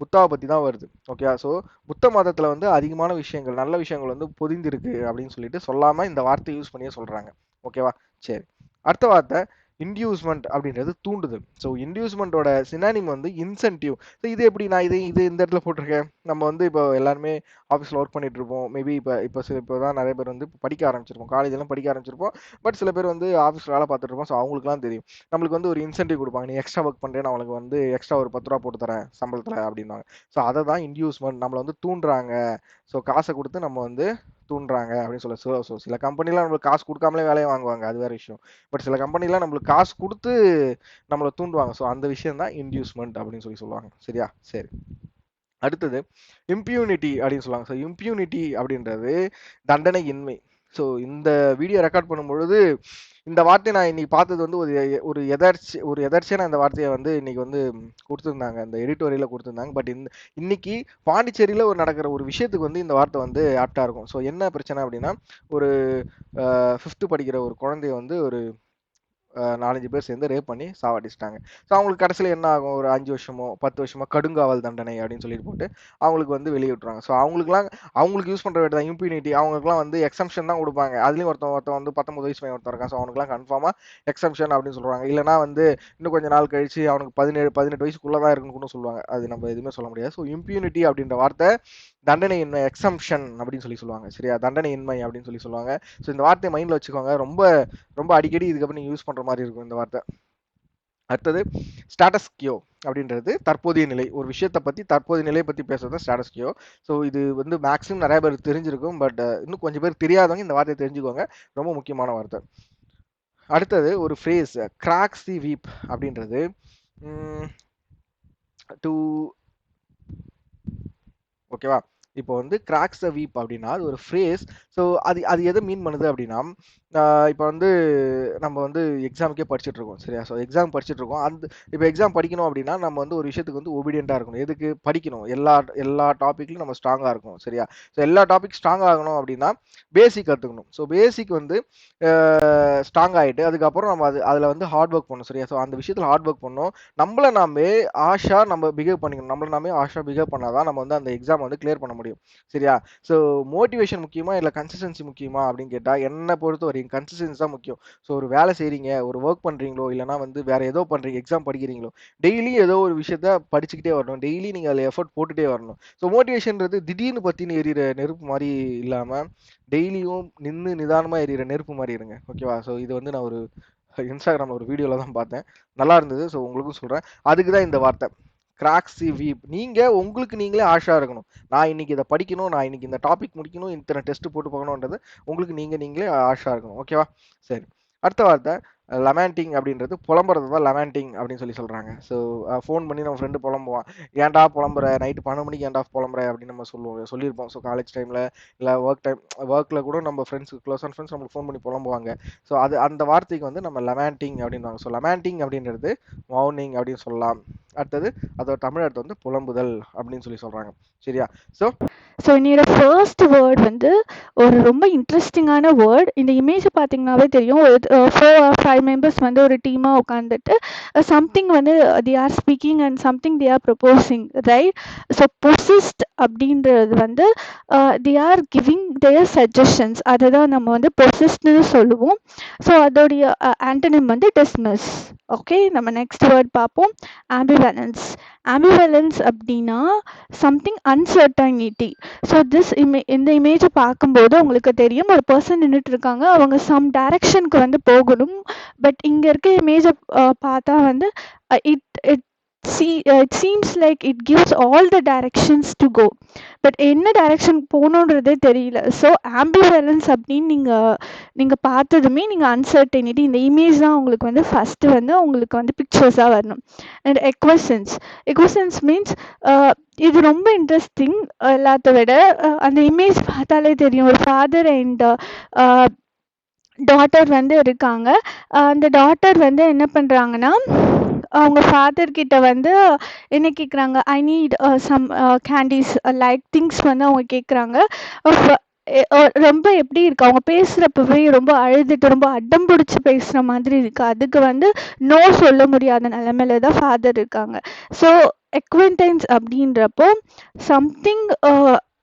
புத்தாவை பற்றி தான் வருது. ஓகே, ஸோ புத்த மதத்தில் வந்து அதிகமான விஷயங்கள், நல்ல விஷயங்கள் வந்து பொதிந்திருக்கு அப்படின்னு சொல்லிட்டு சொல்லாமல் இந்த வார்த்தையை யூஸ் பண்ணியே சொல்கிறாங்க. ஓகேவா? சரி. அடுத்த வார்த்தை இன்டியூஸ்மெண்ட் அப்படின்றது தூண்டுதல். ஸோ இன்டியூஸ்மெண்ட்டோட சினானிம் வந்து இன்சென்டிவ். ஸோ இது எப்படி நான் இது இந்த இடத்துல போட்டிருக்கேன். நம்ம வந்து இப்போ எல்லாருமே ஆஃபீஸில் ஒர்க் பண்ணிட்டு இருப்போம். மேபி இப்போ தான் நிறைய பேர் வந்து படிக்க ஆரம்பிச்சிருப்போம், காலேஜெல்லாம் படிக்க ஆரம்பிச்சிருப்போம். பட் சில பேர் வந்து ஆஃபீஸில் வேலை பார்த்துட்டு இருப்போம். ஸோ அவங்களுக்குலாம் தெரியும். நம்மளுக்கு வந்து ஒரு இன்சென்டிவ் கொடுப்பாங்க. நீ எக்ஸ்ட்ரா ஒர்க் பண்ணுறேன், நான் அவங்களுக்கு வந்து எக்ஸ்ட்ரா ஒரு 10 ரூபா போட்டு தரேன் சம்பளத்தில் அப்படின்வாங்க. ஸோ அதை தான் இன்டியூஸ்மெண்ட். நம்மளை வந்து தூண்டுறாங்க. ஸோ காசை கொடுத்து நம்ம வந்து தூண்டுறாங்க அப்படின்னு சொல்ல. ஸோ சில கம்பெனிலாம் நம்மளுக்கு காசு கொடுக்காமலே வேலையை வாங்குவாங்க, அது வேற விஷயம். பட் சில கம்பெனிலாம் நம்மளுக்கு காசு கொடுத்து நம்மளை தூண்டுவாங்க. ஸோ அந்த விஷயம் தான் இன்டியூஸ்மெண்ட் அப்படின்னு சொல்லுவாங்க. சரியா? சரி. அடுத்தது இம்பியூனிட்டி அப்படின்னு சொல்லுவாங்க. ஸோ இம்பியூனிட்டி அப்படின்றது தண்டனை இன்மை. ஸோ இந்த வீடியோ ரெக்கார்ட் பண்ணும்பொழுது இந்த வார்த்தையை நான் இன்னைக்கு பார்த்தது வந்து ஒரு எதர்ச்சியான இந்த வார்த்தையை வந்து இன்னைக்கு வந்து கொடுத்துருந்தாங்க, அந்த எடிட்டோரியலில் கொடுத்துருந்தாங்க. பட் இன்னைக்கு பாண்டிச்சேரியில் நடக்கிற ஒரு விஷயத்துக்கு வந்து இந்த வார்த்தை வந்து ஆப்டாக இருக்கும். ஸோ என்ன பிரச்சனை அப்படின்னா, ஒரு 5th படிக்கிற ஒரு குழந்தைய வந்து ஒரு 4-5 பேர் சேர்ந்து ரேப் பண்ணி சாவடிச்சிட்டாங்க. ஸோ அவங்களுக்கு கடைசியில் என்ன ஆகும், ஒரு 5 வருஷமோ 10 வருஷமோ கடுங்காவல் தண்டனை அப்படின்னு சொல்லிட்டு போட்டு அவங்களுக்கு வந்து வெளியே விட்டுருவாங்க. ஸோ அவங்களுக்கு யூஸ் பண்ணுற வேண்டிய தான் இம்பியூனிட்டி. அவங்களுக்குலாம் வந்து எக்ஸம்ஷன் தான் கொடுப்பாங்க. அதுலேயும் ஒருத்தன் வந்து 19 வயசு பையன் ஒருத்தன் இருக்கான். ஸோ அவனுக்குலாம் கன்ஃபார்மாக எக்ஸம்ஷன் அப்படின்னு சொல்கிறாங்க. இல்லைனா வந்து இன்னும் கொஞ்சம் நாள் கழிச்சு அவனுக்கு 17-18 வயசுக்குள்ளே தான் இருக்குன்னு சொல்லுவாங்க. அது நம்ம எதுவுமே சொல்ல முடியாது. ஸோ இம்பியூனிட்டி அப்படின்ற வார்த்தை தண்டனையின்மை, எக்ஸம்ஷன் அப்படின்னு சொல்லுவாங்க. சரியா? தண்டனையின்மை அப்படின்னு சொல்லுவாங்க. ஸோ இந்த வார்த்தையை மைண்டில் வச்சுக்கோங்க. ரொம்ப ரொம்ப அடிக்கடி இதுக்கப்புறம் நீங்கள் யூஸ் பண்ணுற மாதிரி இருக்கும் இந்த வார்த்தை. அடுத்தது ஸ்டேட்டஸ் கியோ அப்படின்றது தற்போதைய நிலை. ஒரு விஷயத்தை பற்றி தற்போதைய நிலையை பற்றி பேசுறது தான் ஸ்டேட்டஸ் கியோ. ஸோ இது வந்து மேக்ஸிமம் நிறைய பேர் தெரிஞ்சிருக்கும். பட் இன்னும் கொஞ்சம் பேர் தெரியாதவங்க இந்த வார்த்தையை தெரிஞ்சுக்கோங்க. ரொம்ப முக்கியமான வார்த்தை. அடுத்தது ஒரு ஃப்ரேஸ் கிராக்ஸ் தி வீப் அப்படின்றது ஓகேவா? இப்போ வந்து கிராக்ஸ் த வீப் அப்படின்னா அது ஒரு ஃப்ரேஸ். ஸோ அது எதை மீன் பண்ணுது அப்படின்னா, இப்போ வந்து நம்ம வந்து எக்ஸாமுக்கே படிச்சுட்டு இருக்கோம். சரியா? ஸோ எக்ஸாம் படிச்சுட்டு இருக்கோம். இப்போ எக்ஸாம் படிக்கணும் அப்படின்னா நம்ம வந்து ஒரு விஷயத்துக்கு வந்து ஒபீடியண்ட்டாக இருக்கணும். எதுக்கு படிக்கணும்? எல்லா டாப்பிக்லையும் நம்ம ஸ்ட்ராங்காக இருக்கணும். சரியா? ஸோ எல்லா டாபிக் ஸ்ட்ராங் ஆகணும் அப்படின்னா பேசிக் கற்றுக்கணும். ஸோ பேசிக் வந்து ஸ்ட்ராங் ஆகிட்டு அதுக்கப்புறம் நம்ம அதில் வந்து ஹார்ட் ஒர்க் பண்ணணும். சரியா? ஸோ அந்த விஷயத்தில் ஹார்ட் ஒர்க் பண்ணணும். நம்மளை நம்ம பிஹேவ் பண்ணிக்கணும். நம்மளை நாமே பிஹேவ் பண்ணாதான் நம்ம வந்து அந்த எக்ஸாம் வந்து கிளியர் பண்ண முடியும். சரியா? ஸோ மோட்டிவேஷன் முக்கியமா இல்லை கன்சிஸ்டன்சி முக்கியமா அப்படின்னு கேட்டால் என்னை பொறுத்த வரைக்கும் கன்சிஸ்டன்சி தான் முக்கியம். ஸோ ஒரு வேலை செய்கிறீங்க, ஒரு ஒர்க் பண்ணுறீங்களோ இல்லைனா வந்து வேற ஏதோ பண்ணுறீங்க, எக்ஸாம் படிக்கிறீங்களோ, டெய்லி ஏதோ ஒரு விஷயத்த படிச்சுக்கிட்டே வரணும். டெய்லி நீங்கள் அதில் எஃபர்ட் போட்டுகிட்டே வரணும். ஸோ மோட்டிவேஷன்றது திடீர்னு பற்றின்னு எரியிற நெருப்பு மாதிரி இல்லாமல் டெய்லியும் நிதானமாக எரியிற நெருப்பு மாதிரி இருங்க. ஓகேவா? ஸோ இது வந்து நான் ஒரு இன்ஸ்டாகிராமில் ஒரு வீடியோவில் தான் பார்த்தேன். நல்லா இருந்தது. ஸோ உங்களுக்கும் சொல்கிறேன். அதுக்கு தான் இந்த வார்த்தை கிராக்ஸ் தி வீப். நீங்கள் உங்களுக்கு நீங்களே ஆஷா இருக்கணும். நான் இன்னைக்கு இதை படிக்கணும், நான் இன்னைக்கு இந்த டாபிக் முடிக்கணும், இத்தனை டெஸ்ட் போட்டு பார்க்கணுன்றது உங்களுக்கு நீங்களே ஆஷா இருக்கணும். ஓகேவா? சரி. அடுத்த வார்த்தை லெமாண்டிங் அப்படின்றது புலம்புறது தான் லெமாண்டிங் அப்படின்னு சொல்கிறாங்க. ஸோ ஃபோன் பண்ணி நம்ம ஃப்ரெண்டு புலம்புவான். ஏன்டா புலம்புற, நைட்டு 12 மணிக்கு ஏன்டா புலம்புற அப்படின்னு நம்ம சொல்லியிருப்போம். ஸோ காலேஜ் டைமில் இல்லை ஒர்க்கில் கூட நம்ம க்ளோஸான ஃப்ரெண்ட்ஸ் நம்மளுக்கு ஃபோன் பண்ணி புலம்புவாங்க. ஸோ அந்த வார்த்தைக்கு வந்து நம்ம லெமாண்டிங் அப்படின்வாங்க. ஸோ லெமாண்டிங் அப்படின்றது மவுனிங் அப்படின்னு சொல்லலாம். அடுத்தது அதோட தமிழ் அர்த்தம் வந்து புலம்புதல் அப்படின்னு சொல்கிறாங்க. சரியா? ஸோ என்னோட ஃபர்ஸ்ட் வேர்ட் வந்து ஒரு ரொம்ப இன்ட்ரெஸ்டிங்கான வேர்ட். இந்த இமேஜ் பார்த்தீங்கன்னாவே தெரியும். ஒரு 4 or 5 மெம்பர்ஸ் வந்து ஒரு டீமாக உட்காந்துட்டு சம்திங் வந்து they are speaking and something they are proposing, right? So posit அப்படின்றது வந்து they are giving their suggestions. அதை தான் நம்ம வந்து பொசிஸ்ட்னு சொல்லுவோம். ஸோ அதோடைய ஆண்டனிம் வந்து டிஸ்மிஸ். ஓகே, நம்ம நெக்ஸ்ட் வேர்ட் பார்ப்போம். ஆம்பிவேலன்ஸ். ஆம்பிவலன்ஸ் அப்படின்னா சம்திங் அன்சர்டனிட்டி. ஸோ இந்த இமேஜை பார்க்கும்போது உங்களுக்கு தெரியும் ஒரு பர்சன் நின்றுட்டு இருக்காங்க, அவங்க சம் டைரக்ஷனுக்கு வந்து போகணும். பட் இங்கே இருக்க இமேஜை பார்த்தா வந்து it it it seems like it gives all the directions to go, but என்ன டைரக்ஷன் போகணுன்றதே தெரியல. ஸோ ஆம்பிவலன்ஸ் அப்படின்னு நீங்கள் பார்த்ததுமே நீங்கள் அன்சர்டனிட்டி, இந்த இமேஜ் தான் உங்களுக்கு வந்து ஃபஸ்ட்டு வந்து உங்களுக்கு வந்து பிக்சர்ஸாக வரணும். அண்ட் எக்வசன்ஸ் மீன்ஸ் இது ரொம்ப இன்ட்ரெஸ்டிங். எல்லாத்த விட அந்த இமேஜ் பார்த்தாலே தெரியும் ஒரு ஃபாதர் அண்ட் டாட்டர் வந்து இருக்காங்க. அந்த டாட்டர் வந்து என்ன பண்ணுறாங்கன்னா அவங்க ஃபாதர் கிட்ட வந்து என்ன கேட்குறாங்க, I need some candies like things வந்து அவங்க கேட்குறாங்க. ரொம்ப எப்படி இருக்கு அவங்க பேசுகிறப்பவே ரொம்ப அழுதுட்டு ரொம்ப அடம் பிடிச்சி பேசுகிற மாதிரி இருக்கு. அதுக்கு வந்து நோ சொல்ல முடியாத நிலைமையில தான் ஃபாதர் இருக்காங்க. ஸோ எக்வென்டைன்ஸ் அப்படின்றப்போ சம்திங்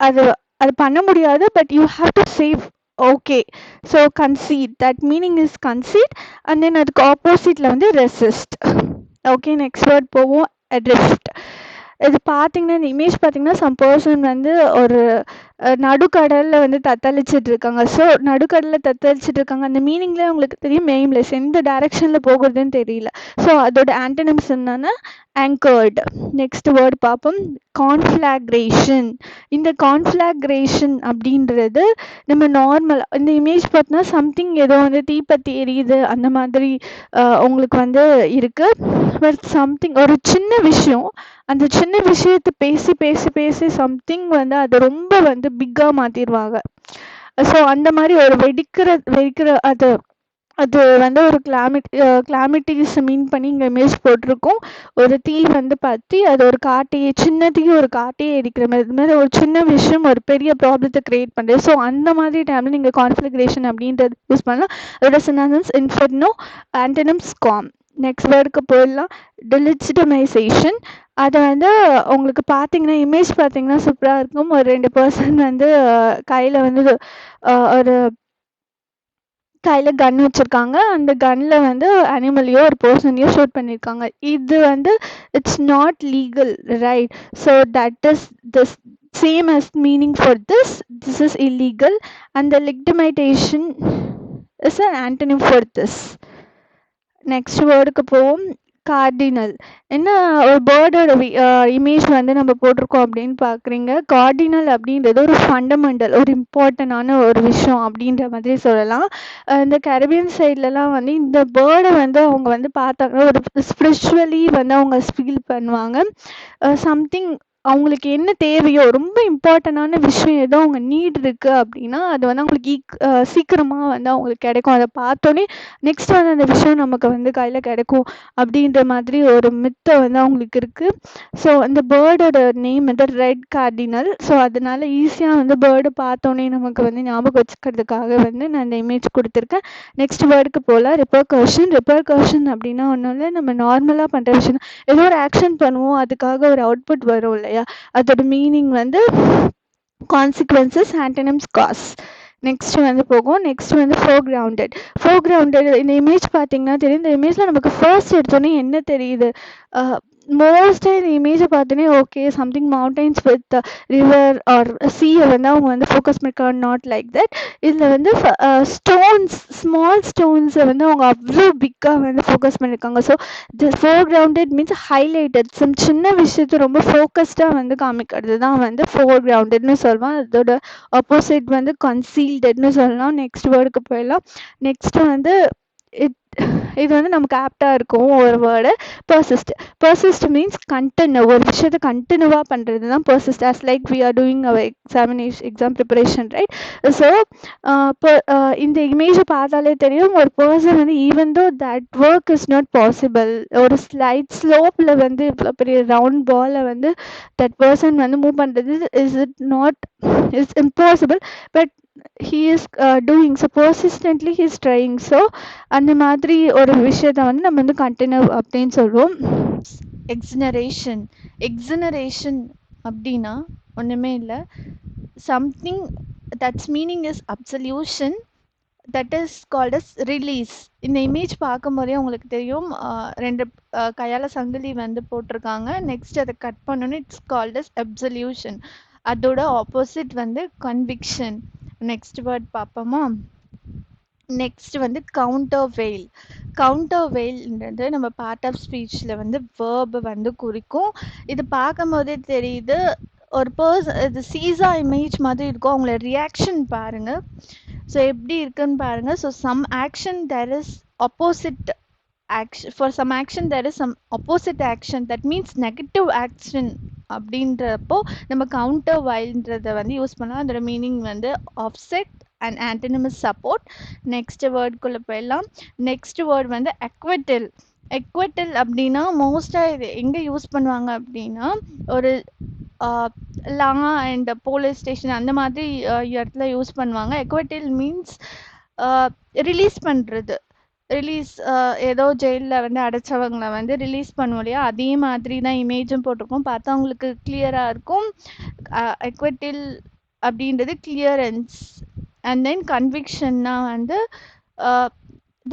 அது அது பண்ண முடியாது, but you have to save. Okay, so conceit, that meaning is conceit. And then அதுக்கு ஆப்போசிட்டில் வந்து ரெசிஸ்ட். ஓகே, நெக்ஸ்ட் வேர்ட் போவோம், அட்ரிஃப்ட். இது பார்த்தீங்கன்னா இந்த இமேஜ் பார்த்தீங்கன்னா சம் பர்சன் வந்து ஒரு நடுக்கடலில் வந்து தத்தளிச்சிட்டு இருக்காங்க. ஸோ நடுக்கடலில் தத்தளிச்சிட்டு இருக்காங்க, அந்த மீனிங்லேயே உங்களுக்கு தெரியும் எய்ம்லெஸ், எந்த டைரக்ஷனில் போகிறதுன்னு தெரியல. ஸோ அதோட ஆன்டனிம்ஸ் என்னன்னா ஆங்கர்டு. நெக்ஸ்ட் வேர்ட் பார்ப்போம், கான்ஃப்ளாக்ரேஷன். இந்த கான்ஃப்ளாக்ரேஷன் அப்படின்றது நம்ம நார்மல் இந்த இமேஜ் பார்த்தோன்னா சம்திங் ஏதோ வந்து தீப்பத்தி எரியுது அந்த மாதிரி உங்களுக்கு வந்து இருக்கு. பட் சம்திங் ஒரு சின்ன விஷயம், அந்த சின்ன விஷயத்தை பேசி பேசி பேசி சம்திங் வந்து அதை ரொம்ப வந்து பிக்காக மாற்றிடுவாங்க. ஸோ அந்த மாதிரி ஒரு வெடிக்கிற அது அது வந்து ஒரு கிளாமிட்டிஸ் மீன் பண்ணி இங்கே இமேஜ் போட்டிருக்கோம். ஒரு தீ வந்து பற்றி அது ஒரு காட்டையே, சின்ன தீ ஒரு காட்டையே எரிக்கிற மாதிரி, இது மாதிரி ஒரு சின்ன விஷயம் ஒரு பெரிய ப்ராப்ளத்தை கிரியேட் பண்ணுறது. ஸோ அந்த மாதிரி டைமில் நீங்கள் கான்ஃப்ளிக்ரேஷன் அப்படின்றது யூஸ் பண்ணலாம். அதோட synonyms inferno, antonyms calm. Next வேர்டுக்கு போயிடலாம், டெலிஜிட்டமைசேஷன். அதை வந்து உங்களுக்கு பார்த்தீங்கன்னா இமேஜ் பார்த்தீங்கன்னா சூப்பராக இருக்கும். ஒரு 2 பர்சன் வந்து கையில் வந்து ஒரு கையில் கன் வச்சுருக்காங்க. அந்த கன்னில் வந்து அனிமலையோ ஒரு பர்சனையோ ஷூட் பண்ணியிருக்காங்க. இது வந்து it's not legal, right? So that is this same as meaning for this is illegal, and the legitimation is an antonym for this. Next வேர்டுக்கு போவோம், கார்டினல். என்ன ஒரு பேர்டோட இமேஜ் வந்து நம்ம போட்டிருக்கோம் அப்படின்னு பார்க்குறீங்க. கார்டினல் அப்படின்றது ஒரு ஃபண்டமெண்டல், ஒரு இம்பார்ட்டண்டான ஒரு விஷயம் அப்படின்ற மாதிரி சொல்லலாம். இந்த கரீபியன் சைட்லலாம் வந்து இந்த பேர்டை வந்து அவங்க வந்து பார்த்தாங்கன்னா ஒரு ஸ்பிரிச்சுவலி வந்து அவங்க ஃபீல் பண்ணுவாங்க. சம்திங் அவங்களுக்கு என்ன தேவையோ ரொம்ப இம்பார்ட்டண்டான விஷயம் ஏதோ அவங்க நீட் இருக்குது அப்படின்னா அது வந்து அவங்களுக்கு சீக்கிரமாக வந்து அவங்களுக்கு கிடைக்கும். அதை பார்த்தோன்னே நெக்ஸ்ட் வந்து அந்த விஷயம் நமக்கு வந்து கையில் கிடைக்கும் அப்படின்ற மாதிரி ஒரு மித்தை வந்து அவங்களுக்கு இருக்குது. ஸோ அந்த பேர்டோட நேம் வந்து ரெட் கார்டினல். ஸோ அதனால ஈஸியாக வந்து பேர்டை பார்த்தோன்னே நமக்கு வந்து ஞாபகம் வச்சுக்கிறதுக்காக வந்து நான் இந்த இமேஜ் கொடுத்துருக்கேன். நெக்ஸ்ட் வேர்டுக்கு போகலாம், ரிப்பர்கர்ஷன். ரிப்பர்கர்ஷன் அப்படின்னா ஒன்றும் இல்லை, நம்ம நார்மலாக பண்ணுற விஷயம். ஏதோ ஒரு ஆக்ஷன் பண்ணுவோம், அதுக்காக ஒரு அவுட்புட் வரும் இல்லையா, அதோட மீனிங் வந்து கான்சிக்வன்சஸ், ஆன்டனிம்ஸ் காஸ். நெக்ஸ்ட் வந்து போகும், நெக்ஸ்ட் வந்து ஃபோர்கிரவுண்டட். ஃபோர்கிரவுண்டட் இந்த இமேஜ் பார்த்தீங்கன்னா தெரியும். இந்த இமேஜில் நமக்கு ஃபர்ஸ்ட் எடுத்தோன்னே என்ன தெரியுது, மோஸ்ட்டாக இந்த இமேஜை பார்த்தோன்னே okay something mountains with river or சீயை வந்து அவங்க வந்து ஃபோக்கஸ் பண்ணிருக்காங்க. Not like that. இதில் வந்து ஸ்டோன்ஸ், ஸ்மால் ஸ்டோன்ஸை வந்து அவங்க அவ்வளோ பிக்காக வந்து ஃபோக்கஸ் பண்ணியிருக்காங்க. So the foregrounded means highlighted, some சின்ன விஷயத்தை ரொம்ப ஃபோக்கஸ்டாக வந்து காமிக்கிறது தான் வந்து ஃபோர்கிரவுண்டட்னு சொல்லுவோம். அதோட ஆப்போசிட் வந்து கன்சீல்டட்னு சொல்லலாம். நெக்ஸ்ட் வேர்டுக்கு போயிடலாம். நெக்ஸ்ட் வந்து இது வந்து நமக்கு ஆப்டாக இருக்கும் ஒரு word, persist. Persist means continue, ஒரு விஷயத்தை கண்டினியூவாக பண்ணுறது தான் persist. As like we are doing our exam preparation, right? So இந்த இமேஜை பார்த்தாலே தெரியும் ஒரு பர்சன் வந்து even though that work is not possible, ஒரு ஸ்லைட் ஸ்லோப்பில் வந்து இவ்வளோ பெரிய ரவுண்ட் பாலை வந்து தட் பர்சன் வந்து மூவ் பண்ணுறது is impossible, but he is doing, so persistently he is trying. So அந்த மாதிரி ஒரு விஷயத்தை வந்து நம்ம வந்து கண்டினியூ அப்படின்னு சொல்லுவோம். எக்ஸினரேஷன். எக்ஸினரேஷன் அப்படின்னா ஒன்றுமே இல்லை, something that's meaning is absolution, that is called as release. இந்த இமேஜ் பார்க்கும்போதே உங்களுக்கு தெரியும், 2 கையால சங்கிலி வந்து போட்டிருக்காங்க. நெக்ஸ்ட் அதை கட் பண்ணணும். It's called as absolution. அதோட ஆப்போசிட் வந்து கன்விக்ஷன். நெக்ஸ்ட் வேர்ட் பார்ப்போமா? நெக்ஸ்ட் வந்து கவுண்டர் வெயில். கவுண்டர் வெயில்ன்றது நம்ம பார்ட் ஆஃப் ஸ்பீச்சில் வந்து வேர்ப் வந்து குறிக்கும். இது பார்க்கும்போதே தெரியுது, ஒரு இது சீசா இமேஜ் மாதிரி இருக்கும். அவங்களோட ரியாக்ஷன் பாருங்க. ஸோ எப்படி இருக்குன்னு பாருங்க. So some action there is opposite action. For some action there is some opposite action, that means negative action. அப்படின்றப்போ நம்ம கவுண்டர் வைல்ன்றதை வந்து யூஸ் பண்ணலாம். அதோட மீனிங் வந்து ஆஃப்செட் அண்ட் ஆன்டனிமஸ் சப்போர்ட். நெக்ஸ்ட் வேர்டுக்குள்ளே போயிடலாம். நெக்ஸ்ட் வேர்ட் வந்து எக்வெட்டல். எக்வெட்டல் அப்படின்னா மோஸ்ட்டாக இது எங்கே யூஸ் பண்ணுவாங்க அப்படின்னா, ஒரு லா அண்ட் போலீஸ் ஸ்டேஷன் அந்த மாதிரி இடத்துல யூஸ் பண்ணுவாங்க. எக்வெட்டல் மீன்ஸ் ரிலீஸ் பண்ணுறது. ரிலீஸ், ஏதோ ஜெயிலில் வந்து அடைச்சவங்களை வந்து ரிலீஸ் பண்ணுவோம் இல்லையா, அதே மாதிரி தான் இமேஜும் போட்டிருக்கோம். பார்த்தா உங்களுக்கு கிளியராக இருக்கும். எக்வெட்டில் அப்படின்றது கிளியரன்ஸ். அண்ட் தென் கன்விக்ஷன்னா வந்து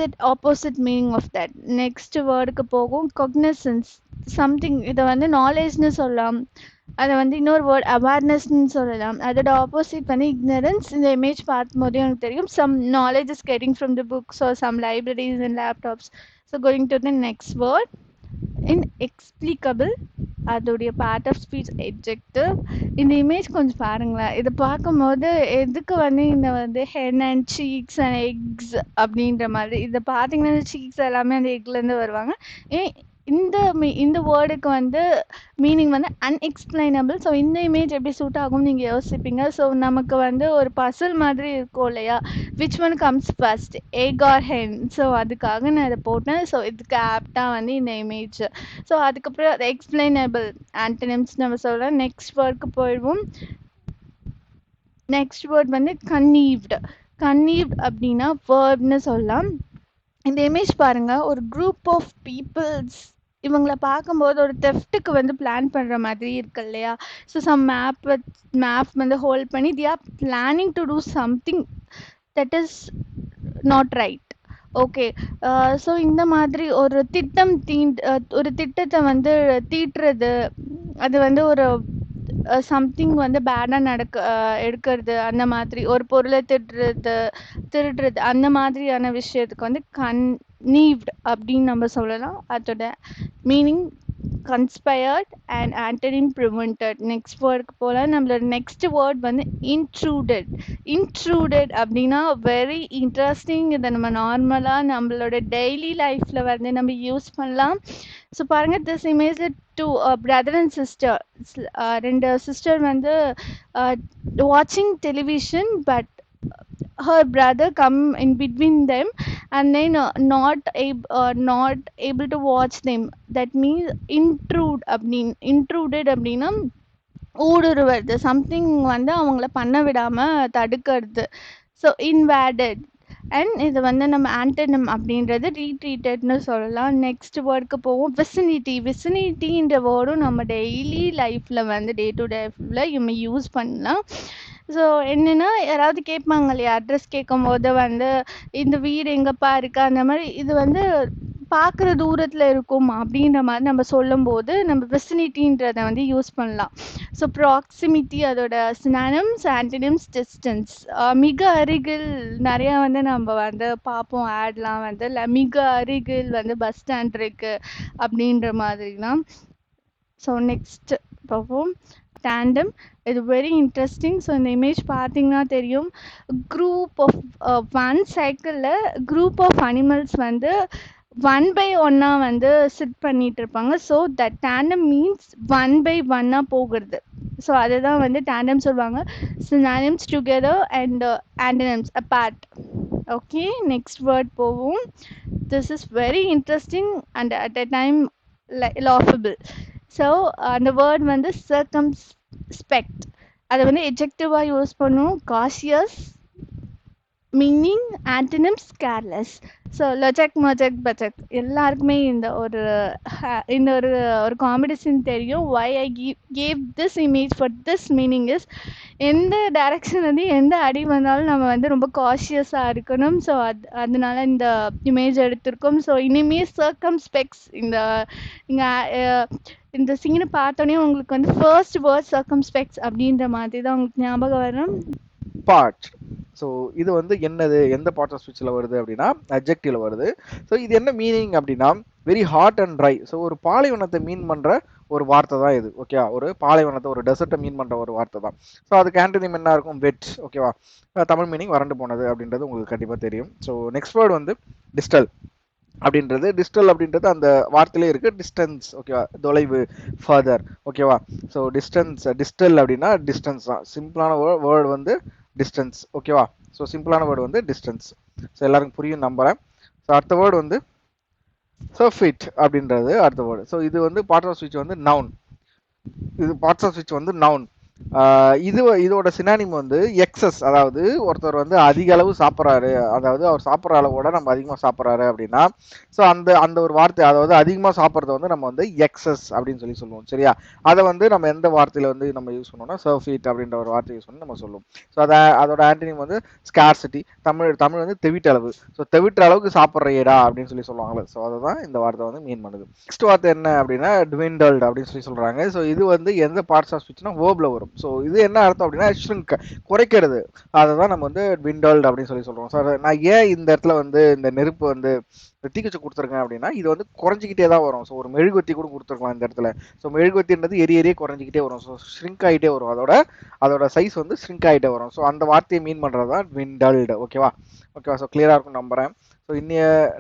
that opposite meaning of that. Next வேர்டுக்கு போகும். Cognizance something. இதை வந்து நாலேஜ்னு சொல்லலாம். அதை வந்து இன்னொரு வேர்ட் அவேர்னஸ்ன்னு சொல்லலாம். அதோட ஆப்போசிட் வந்து இக்னரன்ஸ். இந்த இமேஜ் பார்க்கும்போதே எனக்கு தெரியும், some knowledge is getting from the books or some libraries and laptops. So going to the next word, inexplicable. அதோடைய பார்ட் ஆஃப் ஸ்பீச் எட்ஜெக்டிவ். இந்த இமேஜ் கொஞ்சம் பாருங்களேன். இதை பார்க்கும்போது எதுக்கு வந்து இந்த வந்து hen and chicks and eggs அப்படின்ற மாதிரி, இதை பார்த்தீங்கன்னா சீக்ஸ் எல்லாமே அந்த எக்லேருந்து வருவாங்க. இந்த வேர்டுக்கு வந்து மீனிங் வந்து அன்எக்ஸ்பிளைனபிள். ஸோ இந்த இமேஜ் எப்படி சூட் ஆகும்னு நீங்கள் யோசிப்பீங்க. ஸோ நமக்கு வந்து ஒரு பசில் மாதிரி இருக்கும் இல்லையா, which one comes first, egg or hen. So அதுக்காக நான் இதை போட்டேன். ஸோ இதுக்கு ஆப்டாக வந்து இந்த இமேஜ். ஸோ அதுக்கப்புறம் அது எக்ஸ்பிளைனபிள் ஆன்டனிம்ஸ் நம்ம சொல்லலாம். நெக்ஸ்ட் வேர்டுக்கு போயிடுவோம். நெக்ஸ்ட் வேர்ட் வந்து கன்னீவ்டு. கன்னீவ்ட் அப்படின்னா வேர்ப்னு சொல்லலாம். இந்த இமேஜ் பாருங்க, ஒரு குரூப் ஆஃப் பீப்புள்ஸ் இவங்களை பார்க்கும்போது ஒரு தெஃப்ட்டுக்கு வந்து பிளான் பண்ணுற மாதிரி இருக்கு இல்லையா. ஸோ சம் மேப் வந்து ஹோல்ட் பண்ணி they are planning to do something that is not right. Okay. So இந்த மாதிரி ஒரு ஒரு திட்டத்தை வந்து தீட்டுறது, அது வந்து ஒரு சம்திங் வந்து பேடாக எடுக்கிறது, அந்த மாதிரி ஒரு பொருளை திருடுறது அந்த மாதிரியான விஷயத்துக்கு வந்து கன்ஈவ்ட் அப்படின்னு நம்ம சொல்லலாம். அதோட meaning conspired and antonym prevented. Next வேர்டுக்கு போகலாம். நம்மளோட நெக்ஸ்ட் வேர்ட் வந்து இன்ட்ரூடட். இன்ட்ரூடட் அப்படின்னா வெரி இன்ட்ரெஸ்டிங். இதை நம்ம நார்மலாக நம்மளோட டெய்லி லைஃப்பில் வந்து நம்ம யூஸ் பண்ணலாம். ஸோ பாருங்கள், திஸ் இமேஜில் two brother and sister, 2 sister வந்து வாட்சிங் television, but her brother come in between them and then not able to watch them. That means intruded அப்படின்னா ஊடுருவது, சம்திங் வந்து அவங்கள பண்ண விடாமல் தடுக்கிறது. So invaded. அண்ட் இது வந்து நம்ம ஆன்டனிம் அப்படின்றது ரீட்ரீட்டட்னு சொல்லலாம். நெக்ஸ்ட் வேர்டுக்கு போவோம். விசினிட்டி. விசினிட்டின்ற வேர்டும் நம்ம டெய்லி லைஃப்பில் வந்து டே டு லைஃப்பில் நம்ம யூஸ் பண்ணலாம். ஸோ என்னென்னா, யாராவது கேட்பாங்க இல்லையா, அட்ரஸ் கேட்கும் போது வந்து இந்த வீடு எங்கேப்பா இருக்கா, அந்த மாதிரி இது வந்து பார்க்குற தூரத்தில் இருக்கும் அப்படின்ற மாதிரி நம்ம சொல்லும்போது நம்ம விசினிட்டின்றதை வந்து யூஸ் பண்ணலாம். ஸோ ப்ராக்சிமிட்டி அதோட சினானிம்ஸ், ஆன்டனிம்ஸ் டிஸ்டன்ஸ். மிக அருகில் நிறையா வந்து நம்ம வந்து பார்ப்போம் ஆட்லாம் வந்து, மிக அருகில் வந்து பஸ் ஸ்டாண்ட் இருக்குது அப்படின்ற மாதிரிலாம். ஸோ நெக்ஸ்ட் பார்ப்போம். டேண்டம். இது வெரி இன்ட்ரெஸ்டிங். ஸோ இந்த இமேஜ் பார்த்தீங்கன்னா தெரியும், குரூப் ஆஃப் ஒன் சைக்கிளில் குரூப் ஆஃப் அனிமல்ஸ் வந்து 1 by 1 வந்து சிட் பண்ணிட்டு இருப்பாங்க. So that tandem means 1 by 1 போகிறது. ஸோ அதை தான் வந்து டேண்டம் சொல்லுவாங்க. Synonyms together and antonyms apart. Okay, next word போவோம். This is very interesting and at a time laughable. So அந்த வேர்ட் வந்து சர்க்கம்ஸ்பெக்ட். அதை வந்து எஜெக்டிவாக யூஸ் பண்ணுவோம். Cautious, meaning, antonyms, careless. So லொஜக், மொஜக், பஜக் எல்லாருக்குமே இந்த ஒரு ஒரு காம்படிஷன் தெரியும். Why I gave this image for this meaning is, எந்த டைரக்ஷன் வந்து எந்த அடி வந்தாலும் நம்ம வந்து ரொம்ப காஷியஸாக இருக்கணும். ஸோ அதனால இந்த இமேஜ் எடுத்திருக்கோம். ஸோ இனிமேல் சர்க்கம்ஸ்பெக்ஸ் இந்த சீனை பார்த்தோன்னே உங்களுக்கு வந்து ஃபர்ஸ்ட் வேர்ட் சர்க்கம்ஸ்பெக்ஸ் அப்படின்ற மாதிரி தான் உங்களுக்கு ஞாபகம் வரும். பார்ட். ஸோ இது வந்து என்னது, எந்த பார்ட் ஆஃப் ஸ்பீச்சில் வருது அப்படின்னா அட்ஜெக்டிவ்ல வருது. ஸோ இது என்ன மீனிங் அப்படின்னா very hot and try. So ஒரு பாலைவனத்தை மீன் பண்ணுற ஒரு வார்த்தை தான் இது. ஓகேவா, ஒரு பாலைவனத்தை, ஒரு டெசர்ட்டை மீன் பண்ணுற ஒரு வார்த்தை தான். ஸோ அதுக்கு ஆன்டனிம் என்ன இருக்கும், வெட். ஓகேவா, தமிழ் மீனிங் வறண்டு போனது அப்படின்றது உங்களுக்கு கண்டிப்பாக தெரியும். ஸோ நெக்ஸ்ட் வேர்டு வந்து டிஸ்டல் அப்படின்றது. டிஸ்டல் அப்படின்றது அந்த வார்த்தையிலே இருக்கு, டிஸ்டன்ஸ். ஓகேவா, தொலைவு, ஃபர்தர். ஓகேவா, ஸோ டிஸ்டன்ஸ், டிஸ்டல் அப்படின்னா டிஸ்டன்ஸ் தான். சிம்பிளான வேர்டு வந்து டிஸ்டன்ஸ். ஓகேவா, ஸோ சிம்பிளான வேர்டு வந்து டிஸ்டன்ஸ். ஸோ எல்லாருக்கும் புரியும் நம்புறேன். ஸோ அடுத்த வேர்டு வந்து சர்ஃபிட் அப்படின்றது அடுத்த வேர்டு. ஸோ இது வந்து பார்ட் ஆஃப் ஸ்பீச் வந்து நவுன். இது பார்ட்ஸ் ஆஃப் ஸ்பீச் வந்து நவுன். இதோட சினானிம் வந்து எக்ஸஸ். அதாவது ஒருத்தர் வந்து அதிக அளவு சாப்பிட்றாரு, அதாவது அவர் சாப்பிட்ற அளவோட நம்ம அதிகமாக சாப்பிட்றாரு அப்படின்னா, ஸோ அந்த ஒரு வார்த்தை, அதாவது அதிகமாக சாப்பிட்றத வந்து நம்ம வந்து எக்ஸஸ் அப்படின்னு சொல்லுவோம். சரியா, அதை வந்து நம்ம எந்த வார்த்தையில வந்து நம்ம யூஸ் பண்ணோம்னா சர்ஃபீட் அப்படின்ற ஒரு வார்த்தை யூஸ் பண்ணி நம்ம சொல்லுவோம். ஸோ அதோட ஆன்டனிம் வந்து ஸ்கார்சிட்டி. தமிழ் வந்து தெவிட்ட அளவு. ஸோ தெவிட்ட அளவுக்கு சாப்பிட்றேடா அப்படின்னு சொல்லுவாங்களே, ஸோ அதை தான் இந்த வார்த்தை வந்து மீன் பண்ணுது. நெக்ஸ்ட் வார்த்தை என்ன அப்படின்னா ட்விண்டல்ட் அப்படின்னு சொல்றாங்க. ஸோ இது வந்து எந்த பார்ட்ஸ் ஆஃப் ஸ்பீச்னா வேர்ப்ல வரும். ஸோ இது என்ன அர்த்தம் அப்படின்னா ஷ்ரிங்க், குறைக்கிறது. அதை தான் நம்ம வந்து ட்விண்டல்ட் அப்படின்னு சொல்றோம். ஸோ நான் ஏன் இந்த இடத்துல வந்து இந்த நெருப்பு வந்து தீக்குச்சி கொடுத்துருக்கேன் அப்படின்னா, இது வந்து குறைஞ்சிக்கிட்டே தான் வரும். ஸோ ஒரு மெழுகுவத்தி கூட கொடுத்துருக்கலாம் இந்த இடத்துல. ஸோ மெழுகுவத்தின்றது எரிய குறைஞ்சிக்கிட்டே வரும். ஸோ ஷ்ரிங்க் ஆகிட்டே வரும், அதோட சைஸ் வந்து ஷ்ரிங்க் ஆகிட்டே வரும். ஸோ அந்த வார்த்தையை மீன் பண்ணுறது தான் ட்விண்டல்டு. ஓகேவா, ஸோ கிளியராக இருக்கும் நம்புறேன். ஸோ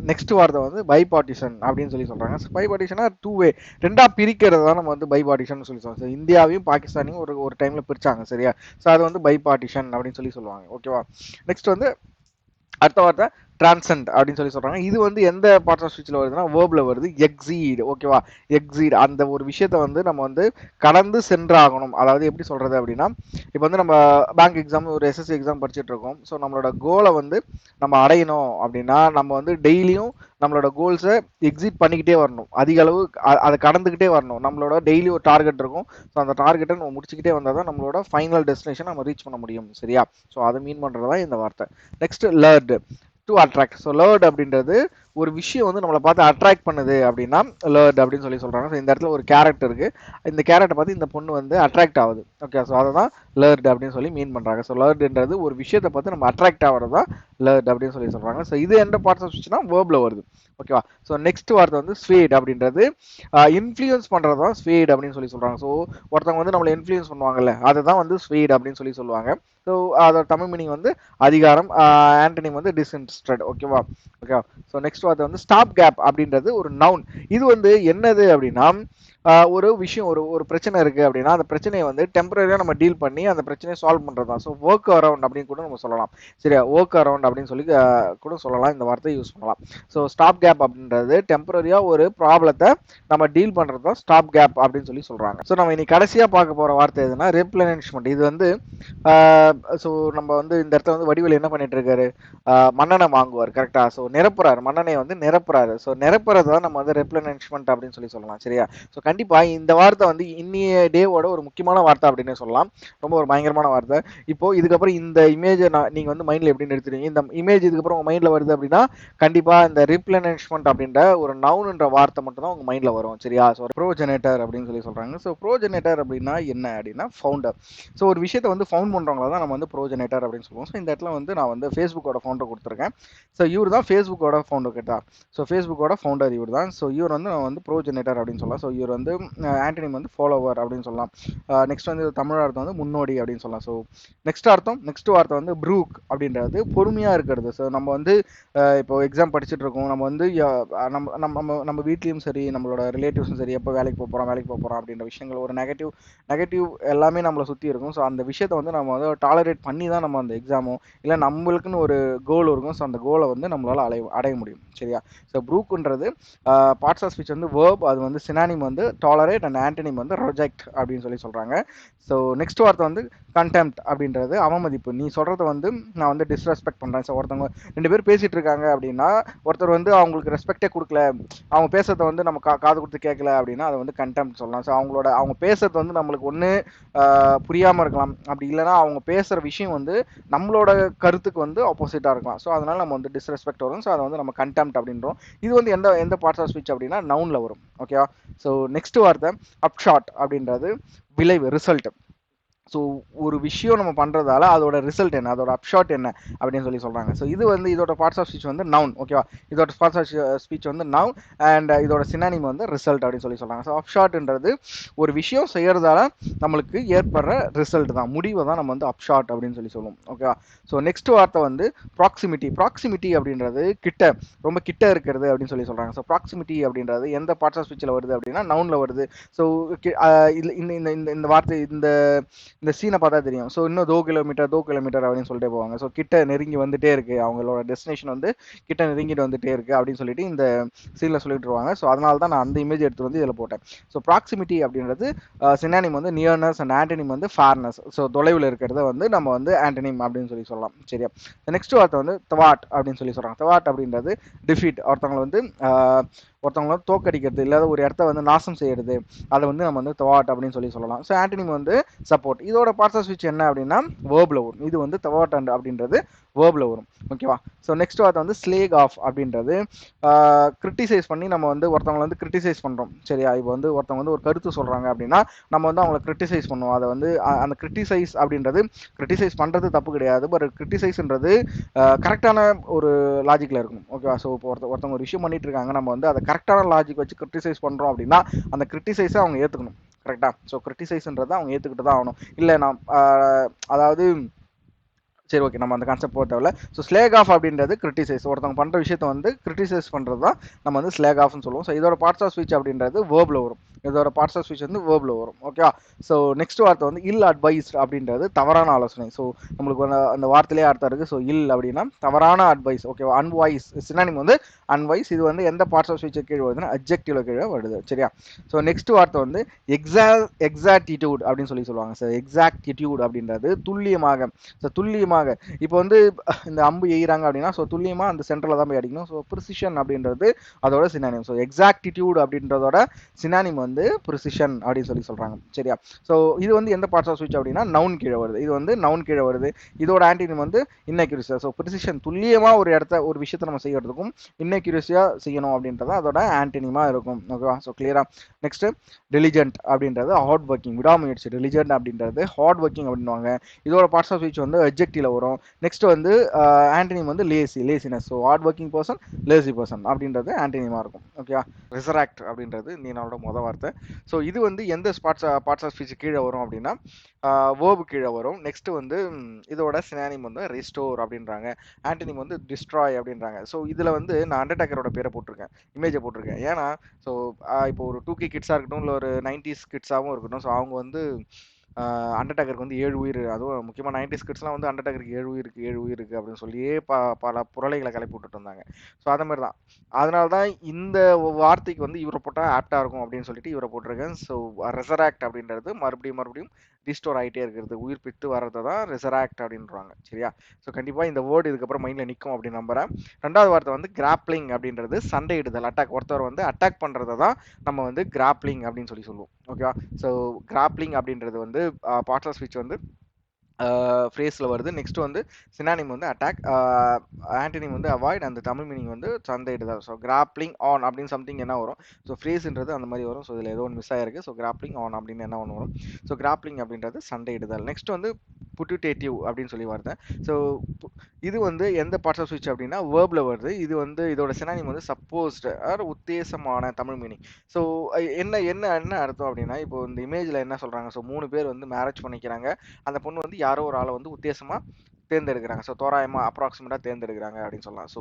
நெக்ஸ்ட் வார்த்தை வந்து பைபார்ட்டிஷன் அப்படின்னு சொல்றாங்க. ஸோ பைபார்ட்டிஷனா டூ வே, ரெண்டா பிரிக்கிறது தான் நம்ம வந்து பைபார்ட்டிஷன் சொல்லுவோம். ஸோ இந்தியாவையும் பாகிஸ்தானையும் ஒரு டைம்ல பிரிச்சாங்க. சரியா, ஸோ அது வந்து பைபார்ட்டிஷன் அப்படின்னு சொல்லுவாங்க. ஓகேவா, நெக்ஸ்ட் வந்து அடுத்த வார்த்தை டிரான்சென்ட் அப்படின்னு சொல்றாங்க. இது வந்து எந்த பார்ட் ஆஃப் ஸ்பீச்ல வருதுன்னா வேர்ப்ல வருது, எக்ஸீட். ஓகேவா, எக்ஸீட், அந்த ஒரு விஷயத்தை வந்து நம்ம வந்து கடந்து சென்றாகணும். அதாவது எப்படி சொல்றது அப்படின்னா, இப்போ வந்து நம்ம பேங்க் எக்ஸாம், ஒரு எஸ்எஸ்சி எக்ஸாம் படிச்சுட்டு இருக்கோம். ஸோ நம்மளோட கோலை வந்து நம்ம அடையணும் அப்படின்னா நம்ம வந்து டெய்லியும் நம்மளோட கோல்ஸை எக்ஸிட் பண்ணிக்கிட்டே வரணும். அதிக அளவு அதை கடந்துக்கிட்டே வரணும். நம்மளோட டெய்லி ஒரு டார்கெட் இருக்கும். ஸோ அந்த டார்கெட்டை நம்ம முடிச்சுக்கிட்டே வந்தால் தான் நம்மளோட ஃபைனல் டெஸ்டினேஷன் நம்ம ரீச் பண்ண முடியும். சரியா, ஸோ அதை மீன் பண்ணுறது தான் இந்த வார்த்தை. Next lured, to attract. So lured அப்படின்றது ஒரு விஷயம் வந்து நம்மளை பார்த்து அட்ராக்ட் பண்ணுது அப்படின்னா லர்ட் அப்படின்னு சொல்றாங்க. ஸோ இந்த இடத்துல ஒரு கேரக்டர் இருக்கு, இந்த கேரக்டர் பார்த்து இந்த பொண்ணு வந்து அட்ராக்ட் ஆகுது. ஓகே, ஸோ அதை தான் லர்ட் அப்படின்னு சொல்லி மீன் பண்றாங்க. ஸோ லர்ட்ன்றது ஒரு விஷயத்தை பார்த்து நம்ம அட்ராக்ட் ஆகிறது தான் லர்ட் அப்படின்னு சொல்றாங்க. ஸோ இது எந்த பார்ட்ஸ் ஆஃப் ஸ்பீச்னா வேர்ப்ல வருது. ஓகேவா, ஸோ நெக்ஸ்ட் வார்த்தை வந்து ஸ்வேட் அப்படின்றது இன்ஃப்ளூயன்ஸ் பண்றது தான் ஸ்வேட் அப்படின்னு சொல்றாங்க. ஸோ ஒருத்தவங்க வந்து நம்மளை இன்ஃப்ளூயன்ஸ் பண்ணுவாங்கல்ல, அதை தான் வந்து ஸ்வேட் அப்படின்னு சொல்லுவாங்க. ஸோ அதோட தமிழ் மீனிங் வந்து அதிகாரம், ஆன்டனிம் வந்து டிஸ்இன்ட்ரெஸ்டட். ஓகேவா, ஸோ நெக்ஸ்ட் வார்த்தை வந்து ஸ்டாப் கேப் அப்படின்றது ஒரு நவுன். இது வந்து என்னது அப்படின்னா, ஒரு விஷயம், ஒரு பிரச்சனை இருக்கு அப்படின்னா அந்த பிரச்சனையை வந்து டெம்பரரியா நம்ம டீல் பண்ணி அந்த பிரச்சனையை சால்வ் பண்றது தான். ஸோ ஒர்க் அரவுண்ட் அப்படின்னு கூட நம்ம சொல்லலாம். சரியா, ஒர்க் அரவுண்ட் அப்படின்னு சொல்லி கூட சொல்லலாம், இந்த வார்த்தையை யூஸ் பண்ணலாம். ஸோ ஸ்டாப் கேப் அப்படின்றது டெம்பரரியா ஒரு ப்ராப்ளத்தை நம்ம டீல் பண்றது தான் ஸ்டாப் கேப் அப்படின்னு சொல்றாங்க. ஸோ நம்ம இன்னைக்கு கடைசியா பார்க்க போற வார்த்தை எதுனா ரெப்ளெனிஷ்மெண்ட். இது வந்து ஸோ நம்ம வந்து இந்த இடத்துல வந்து வடிவேலு என்ன பண்ணிட்டு இருக்காரு, மண்ணெண்ணெய் வாங்குவார். கரெக்டா, ஸோ நிரப்புறாரு, மண்ணெண்ணெயை வந்து நிரப்புறாரு. ஸோ நிரப்புறது தான் நம்ம வந்து ரெப்ளெனிஷ்மெண்ட் அப்படின்னு சொல்லலாம். சரியா, ஸோ கண்டிப்பா இந்த வார்த்தை வந்து இன்னைய டேவோட ஒரு முக்கியமான வார்த்தை அப்படின்னு சொல்லலாம். ரொம்ப ஒரு பயங்கரமான வார்த்தை. இப்போ இதுக்கப்புறம் இந்த இமேஜை நீங்க வந்து மைண்ட்ல எப்படி எடுத்துறீங்க, இந்த இமேஜ் இதுக்கப்புறம் உங்க மைண்ட்ல வருது அப்படின்னா கண்டிப்பா இந்த ரிப்ளெனிஷ்மெண்ட் அப்படின்ற ஒரு நவுன்ன்ற வார்த்தை மட்டும் தான் உங்க மைண்ட்ல வரும். சரியா, ஸோ ப்ரோஜெனேட்டர் அப்படின்னு சொல்றாங்க. ஸோ ப்ரோஜெனேட்டர் அப்படின்னா என்ன அப்படின்னா ஃபவுண்டர். ஸோ ஒரு விஷயத்தை வந்து ஃபவுண்ட் பண்றவங்கள தான் நம்ம வந்து ப்ரோஜெனேட்டர் அப்படின்னு சொல்லுவோம். ஸோ இந்த இடத்துல வந்து நான் வந்து ஃபேஸ்புக்கோட ஃபவுண்டர் கொடுத்துருக்கேன். ஸோ இவர் தான் ஃபேஸ்புக்கோட ஃபவுண்டர் கேட்டா. ஸோ ஃபேஸ்புக்கோட ஃபவுண்டர் இவர் தான். ஸோ இவர் வந்து நான் வந்து ப்ரோஜெனேட்டர் அப்படின்னு சொல்லலாம். ஸோ இவர் வந்து ஆன்டனிம் வந்து ஃபாலோவர் அப்படின்னு சொல்லலாம். நெக்ஸ்ட் வந்து தமிழ் அர்த்தம் வந்து முன்னோடி அப்படின்னு சொல்லலாம். ஸோ நெக்ஸ்ட் வார்த்தை வந்து ப்ரூக் அப்படின்றது பொறுமையா இருக்கிறது. ஸோ நம்ம வந்து இப்போ எக்ஸாம் படிச்சுட்டு இருக்கோம், நம்ம வந்து நம்ம வீட்லயும் சரி, நம்மளோட ரிலேட்டிவ்ஸும் சரி, எப்போ வேலைக்கு போகிறோம் அப்படின்ற விஷயங்கள், ஒரு நெகட்டிவ் எல்லாமே நம்மளை சுற்றி இருக்கும். ஸோ அந்த விஷயத்தை வந்து நம்ம வந்து டாலரேட் பண்ணி தான் நம்ம அந்த எக்ஸாமோ இல்லை நம்மளுக்குன்னு ஒரு கோல் இருக்கும். ஸோ அந்த கோலை வந்து நம்மளால அடைய முடியும். சரியா, ஸோ ப்ரூக்ன்றது பார்ட்ஸ் ஆஃப் ஸ்பீச் வந்து வேர்ப், அது வந்து சினானிம் வந்து டாலரேட் அண்ட் ஆன்டனிம் வந்து ரிஜெக்ட் அப்படின்னு சொல்லி சொல்கிறாங்க. ஸோ நெக்ஸ்ட் வார்த்தை வந்து கண்டெம்ட் அப்படின்றது அவமதிப்பு. நீ சொல்கிறத வந்து நான் வந்து டிஸ்ரெஸ்பெக்ட் பண்ணுறேன். ஸோ ஒருத்தவங்க 2 பேர் பேசிகிட்டு இருக்காங்க அப்படின்னா ஒருத்தர் வந்து அவங்களுக்கு ரெஸ்பெக்டே கொடுக்கல, அவங்க பேசுறத வந்து நம்ம காது கொடுத்து கேட்கல அப்படின்னா அதை வந்து கண்டெம்ட் சொல்லலாம். ஸோ அவங்க பேசுறது வந்து நம்மளுக்கு ஒன்று புரியாமல் இருக்கலாம், அப்படி இல்லைனா அவங்க பேசுகிற விஷயம் வந்து நம்மளோட கருத்துக்கு வந்து ஆப்போசிட்டாக இருக்கலாம். ஸோ அதனால் நம்ம வந்து டிஸ்ரெஸ்பெக்ட் வரும். ஸோ அதை வந்து நம்ம கண்டெம்ட் அப்படின்றோம். இது வந்து எந்த பார்ட்ஸ் ஆஃப் ஸ்பீச் அப்படின்னா நவுனில் வரும். ஓகேவா? ஸோ நெக்ஸ்ட் வார்த்தை அப்ஷாட் அப்படின்றது விளைவு, ரிசல்ட். ஸோ ஒரு விஷயம் நம்ம பண்ணுறதால அதோட ரிசல்ட் என்ன, அதோட அப்ஷாட் என்ன அப்படின்னு சொல்லி சொல்கிறாங்க. ஸோ இது வந்து இதோட பார்ட்ஸ் ஆஃப் ஸ்பீச் வந்து நவுன். ஓகேவா? இதோட பார்ட்ஸ் ஆஃப் ஸ்பீச் வந்து நவுன் அண்ட் இதோட சினானிம் வந்து ரிசல்ட் அப்படின்னு சொல்லி சொல்கிறாங்க. ஸோ அப்ஷாட்ன்றது ஒரு விஷயம் செய்கிறதால நம்மளுக்கு ஏற்படுற ரிசல்ட் தான், முடிவை தான் நம்ம வந்து அப்ஷாட் அப்படின்னு சொல்லி சொல்லுவோம். ஓகேவா? ஸோ நெக்ஸ்ட் வார்த்தை வந்து ப்ராக்சிமிட்டி. ப்ராக்சிமிட்டி அப்படின்றது கிட்ட, ரொம்ப கிட்ட இருக்கிறது அப்படின்னு சொல்லி சொல்கிறாங்க. ஸோ ப்ராக்சிமிட்டி அப்படின்றது எந்த பார்ட்ஸ் ஆஃப் ஸ்பீச்சில் வருது அப்படின்னா நவுனில் வருது. ஸோ இந்த வார்த்தை இந்த சீனை பார்த்தா தெரியும். ஸோ இன்னும் 2 கிலோமீட்டர் அப்படின்னு சொல்லிட்டு போவாங்க. ஸோ கிட்ட நெருங்கி வந்துட்டே இருக்கு, அவங்களோட டெஸ்டினேஷன் வந்து கிட்ட நெருங்கிட்டு வந்துட்டே இருக்கு அப்படின்னு சொல்லிட்டு இந்த சீனில் சொல்லிட்டு வருவாங்க. ஸோ அதனால தான் நான் அந்த இமேஜ் எடுத்து வந்து இதில் போட்டேன். ஸோ ப்ராக்சிமிட்டி அப்படின்றது சினானிம் வந்து நியர்னஸ் அண்ட் ஆன்டனிம் வந்து ஃபார்னஸ். ஸோ தொலைவில் இருக்கிறத வந்து நம்ம வந்து ஆன்டனிம் அப்படின்னு சொல்லி சொல்லலாம். சரியா? நெக்ஸ்ட் வார்த்தை வந்து தவாட் அப்படின்னு சொல்லி சொல்கிறாங்க. தவாட் அப்படின்றது டிஃபீட், ஒருத்தவங்களை வந்து தோக்கடிக்கிறது, இல்லாத ஒரு இடத்த வந்து நாசம் செய்யறது, அதை வந்து நம்ம வந்து தவாட் அப்படின்னு சொல்லி சொல்லலாம். ஸோ ஆன்டனிம் வந்து சப்போர்ட். இதோட பார்ட்ஸ் ஆஃப் ஸ்பீச் என்ன அப்படின்னா வேர்பில் வரும். இது வந்து தவாட் அப்படின்றது வேர்பில் வரும். ஓகேவா? ஸோ நெக்ஸ்ட் வார்த்தை வந்து ஸ்லேக் ஆஃப் அப்படின்றது கிரிட்டிசைஸ் பண்ணி நம்ம வந்து ஒருத்தவங்களை வந்து கிரிட்டிசைஸ் பண்ணுறோம். சரியா? இப்போ வந்து ஒருத்தவங்க வந்து ஒரு கருத்து சொல்கிறாங்க அப்படின்னா நம்ம வந்து அவங்களை கிரிட்டிசைஸ் பண்ணுவோம். அதை வந்து அந்த கிரிட்டிசைஸ் அப்படின்றது, கிரிட்டிசைஸ் பண்ணுறது தப்பு கிடையாது, பட் கிரிட்டிசைஸ்ன்றது கரெக்டான ஒரு லாஜிக்கில் இருக்கணும். ஓகேவா? ஸோ இப்போ ஒருத்தவங்க ஒரு விஷயம் பண்ணிட்டு இருக்காங்க, நம்ம வந்து அதை கரெக்டான லாஜிக் வச்சு கிரிட்டிசைஸ் பண்ணுறோம் அப்படின்னா அந்த கிரிட்டிசைஸை அவங்க ஏற்றுக்கணும். கரெக்டாக? ஸோ கிரிட்டிசைஸ்ன்றதை அவங்க ஏற்றுக்கிட்டு தான் ஆகணும். இல்லை நான் அதாவது சரி, ஓகே, நம்ம அந்த கான்செப்ட் போக தேவையில்ல. ஸோ ஸ்லேக் ஆஃப் அப்படின்றது கிரிட்டிசைஸ், ஒருத்தவங்க பண்ணுற விஷயத்தை வந்து கிரிட்டிசைஸ் பண்ணுறது தான் நம்ம வந்து ஸ்லேக் ஆஃப்னு சொல்லுவோம். ஸோ இதோட பார்ட்ஸ் ஆஃப் ஸ்பீச் அப்படின்றது வேர்பில் வரும். இதோட பார்ட்ஸ் ஆஃப் ஸ்பீச் வந்து வேர்பில் வரும். ஓகேவா? ஸோ நெக்ஸ்ட் வார்த்தை வந்து இல் அட்வைஸ் அப்படின்றது தவறான ஆலோசனை. ஸோ நம்மளுக்கு அந்த வார்த்தையிலே அர்த்தம் இருக்குது. ஸோ இல் அப்படின்னா தவறான அட்வைஸ். ஓகேவா? அன்வைஸ், சினானிம் வந்து அன்வைஸ். இது வந்து எந்த பார்ட்ஸ் ஆஃப் ஸ்பீச் கீழே வருதுன்னா அட்ஜெக்டிவ்ல கீழே வருது. சரியா? ஸோ நெக்ஸ்ட் வார்த்தை வந்து எக்ஸாக்டிடியூட் அப்படின்னு சொல்லி சொல்லுவாங்க. ஸோ எக்ஸாக்டிடியூட் அப்படின்றது துல்லியமாக. ஸோ துல்லியமாக, இப்போ வந்து இந்த அம்பு எய்கிறாங்க அப்படின்னா ஸோ துல்லியமாக அந்த சென்டரில் தான் போய் அடிக்கணும். ஸோ ப்ரிசிஷன் அப்படின்றது அதோட சினானிம். ஸோ எக்ஸாக்டிடியூட் அப்படின்றதோட சினானிம் வந்து ப்ரிசிஷன் அப்படின்னு சொல்லி சொல்கிறாங்க. சரியா? ஸோ இது வந்து எந்த பார்ட்ஸ் ஆஃப் ஸ்பீச் அப்படின்னா நவுன் கீழே வருது. இது வந்து நவுன் கீழே வருது. இதோட ஆன்டினிம் வந்து இன்னக்யூரஸியா. ஸோ ப்ரிசிஷன், துல்லியமாக ஒரு விஷயத்தை நம்ம செய்யறதுக்கும் இன்னக்யூரஸியாக செய்யணும் அப்படின்றது அதோட ஆன்டினிமாக இருக்கும். ஓகேவா? ஸோ கிளியரா? நெக்ஸ்ட் டெலிஜென்ட் அப்படின்றது ஹார்ட் ஒர்க்கிங், விடாமுயற்சி. டெலிஜென்ட் அப்படின்றது ஹார்ட் ஒர்க்கிங் அப்படின்வாங்க. இதோட பார்ட்ஸ் ஆஃப் ஸ்பீச் வந்து அட்ஜெக்டிவ்ல வரும். நெக்ஸ்ட் வந்து ஆன்டனிம் வந்து laziness. So hard working person, lazy person அப்படின்றது ஆன்டனிமா இருக்கும். ஓகேவா? ரிசராக்ட் அப்படின்றது நீனோட மொதல் வார்த்தை. ஸோ இது வந்து எந்த பார்ட்ஸ் ஆஃப் ஸ்பீச் கீழே வரும் அப்படின்னா வேர்பு கீழே வரும். நெக்ஸ்ட் வந்து இதோட சினானிம் வந்து ரிஸ்டோர் அப்படின்றாங்க. ஆன்டனிம் வந்து டிஸ்ட்ராய் அப்படின்றாங்க. ஸோ இதில் வந்து நான் அண்டர்டேக்கரோட பேரை போட்டிருக்கேன், இமேஜை போட்டிருக்கேன். ஏன்னா ஸோ இப்போ ஒரு 2K கிட்ஸாக இருக்கட்டும், இல்லை ஒரு 90s கிட்ஸாகவும் இருக்கட்டும், ஸோ அவங்க வந்து அண்டர்டேக்கருக்கு வந்து 7 உயிர், அதுவும் முக்கியமாக 90s கிட்ஸ்லாம் வந்து அண்டர்டேக்கருக்கு 7 உயிர் இருக்குது அப்படின்னு சொல்லியே பல புரளைகளை கிளப்பி விட்டுட்டு இருந்தாங்க. ஸோ அதை மாதிரி தான், அதனால தான் இந்த வார்த்தைக்கு வந்து இவரை போட்டால் ஆப்டாக இருக்கும் அப்படின்னு சொல்லிட்டு இவரை போட்டிருக்கேன். ஸோ ரெசராக்ட் அப்படின்றது மறுபடியும் ரீஸ்டோர் ஆகிட்டே இருக்கிறது, உயிர் பித்து வர்றதை தான் ரெசராக்ட் அப்படின்றாங்க. சரியா? ஸோ கண்டிப்பாக இந்த வேர்டு இதுக்கப்புறம் மைண்டில் நிற்கும் அப்படின்னு நம்புகிறேன். ரெண்டாவது வார்த்தை வந்து கிராப்ளிங் அப்படின்றது சண்டையிடுதல், அட்டாக். ஒருத்தர் வந்து அட்டாக் பண்ணுறதை தான் நம்ம வந்து கிராப்ளிங் அப்படின்னு சொல்லி சொல்லுவோம். ஓகேவா? ஸோ கிராப்ளிங் அப்படின்றது வந்து பார்ட்ஸ் ஆஃப் ஸ்பீச் வந்து ஃப்ரேஸில் வருது. நெக்ஸ்ட் வந்து சினானிம் வந்து அட்டாக், ஆன்டனிம் வந்து அவாய்ட், அந்த தமிழ் மீனிங் வந்து சண்டையிடுதல். ஸோ கிராப்ளிங் ஆன் அப்படின்னு சம்திங் என்ன வரும், ஸோ ஃப்ரேஸ்ன்றது அந்த மாதிரி வரும். ஸோ இதில் ஏதோ ஒன்று மிஸ் ஆயிருக்கு. ஸோ கிராப்ளிங் ஆன் அப்படின்னு என்ன ஒன்று வரும். ஸோ கிராப்ளிங் அப்படின்றது சண்டையிடுதல். நெக்ஸ்ட் வந்து புட்டிடேட்டிவ் அப்படின்னு சொல்லி வருது. ஸோ இது வந்து எந்த பார்ட்ஸ் ஆஃப் ஸ்பீச் அப்படின்னா வேர்பில் வருது. இது வந்து இதோட சினானிம் வந்து சப்போஸ்டு ஆர் உத்தேசமான தமிழ் மீனிங். ஸோ என்ன என்ன என்ன அர்த்தம் அப்படின்னா, இப்போ இந்த இமேஜில் என்ன சொல்கிறாங்க, ஸோ 3 பேர் வந்து மேரேஜ் பண்ணிக்கிறாங்க. அந்த பொண்ணு வந்து யாரோ ஒரு ஆளை வந்து உத்தேசமாக தேர்ந்தெடுக்கிறாங்க. ஸோ தோராயமாக அப்ராக்சிமேட்டாக தேர்ந்தெடுக்கிறாங்க அப்படின்னு சொல்லலாம். ஸோ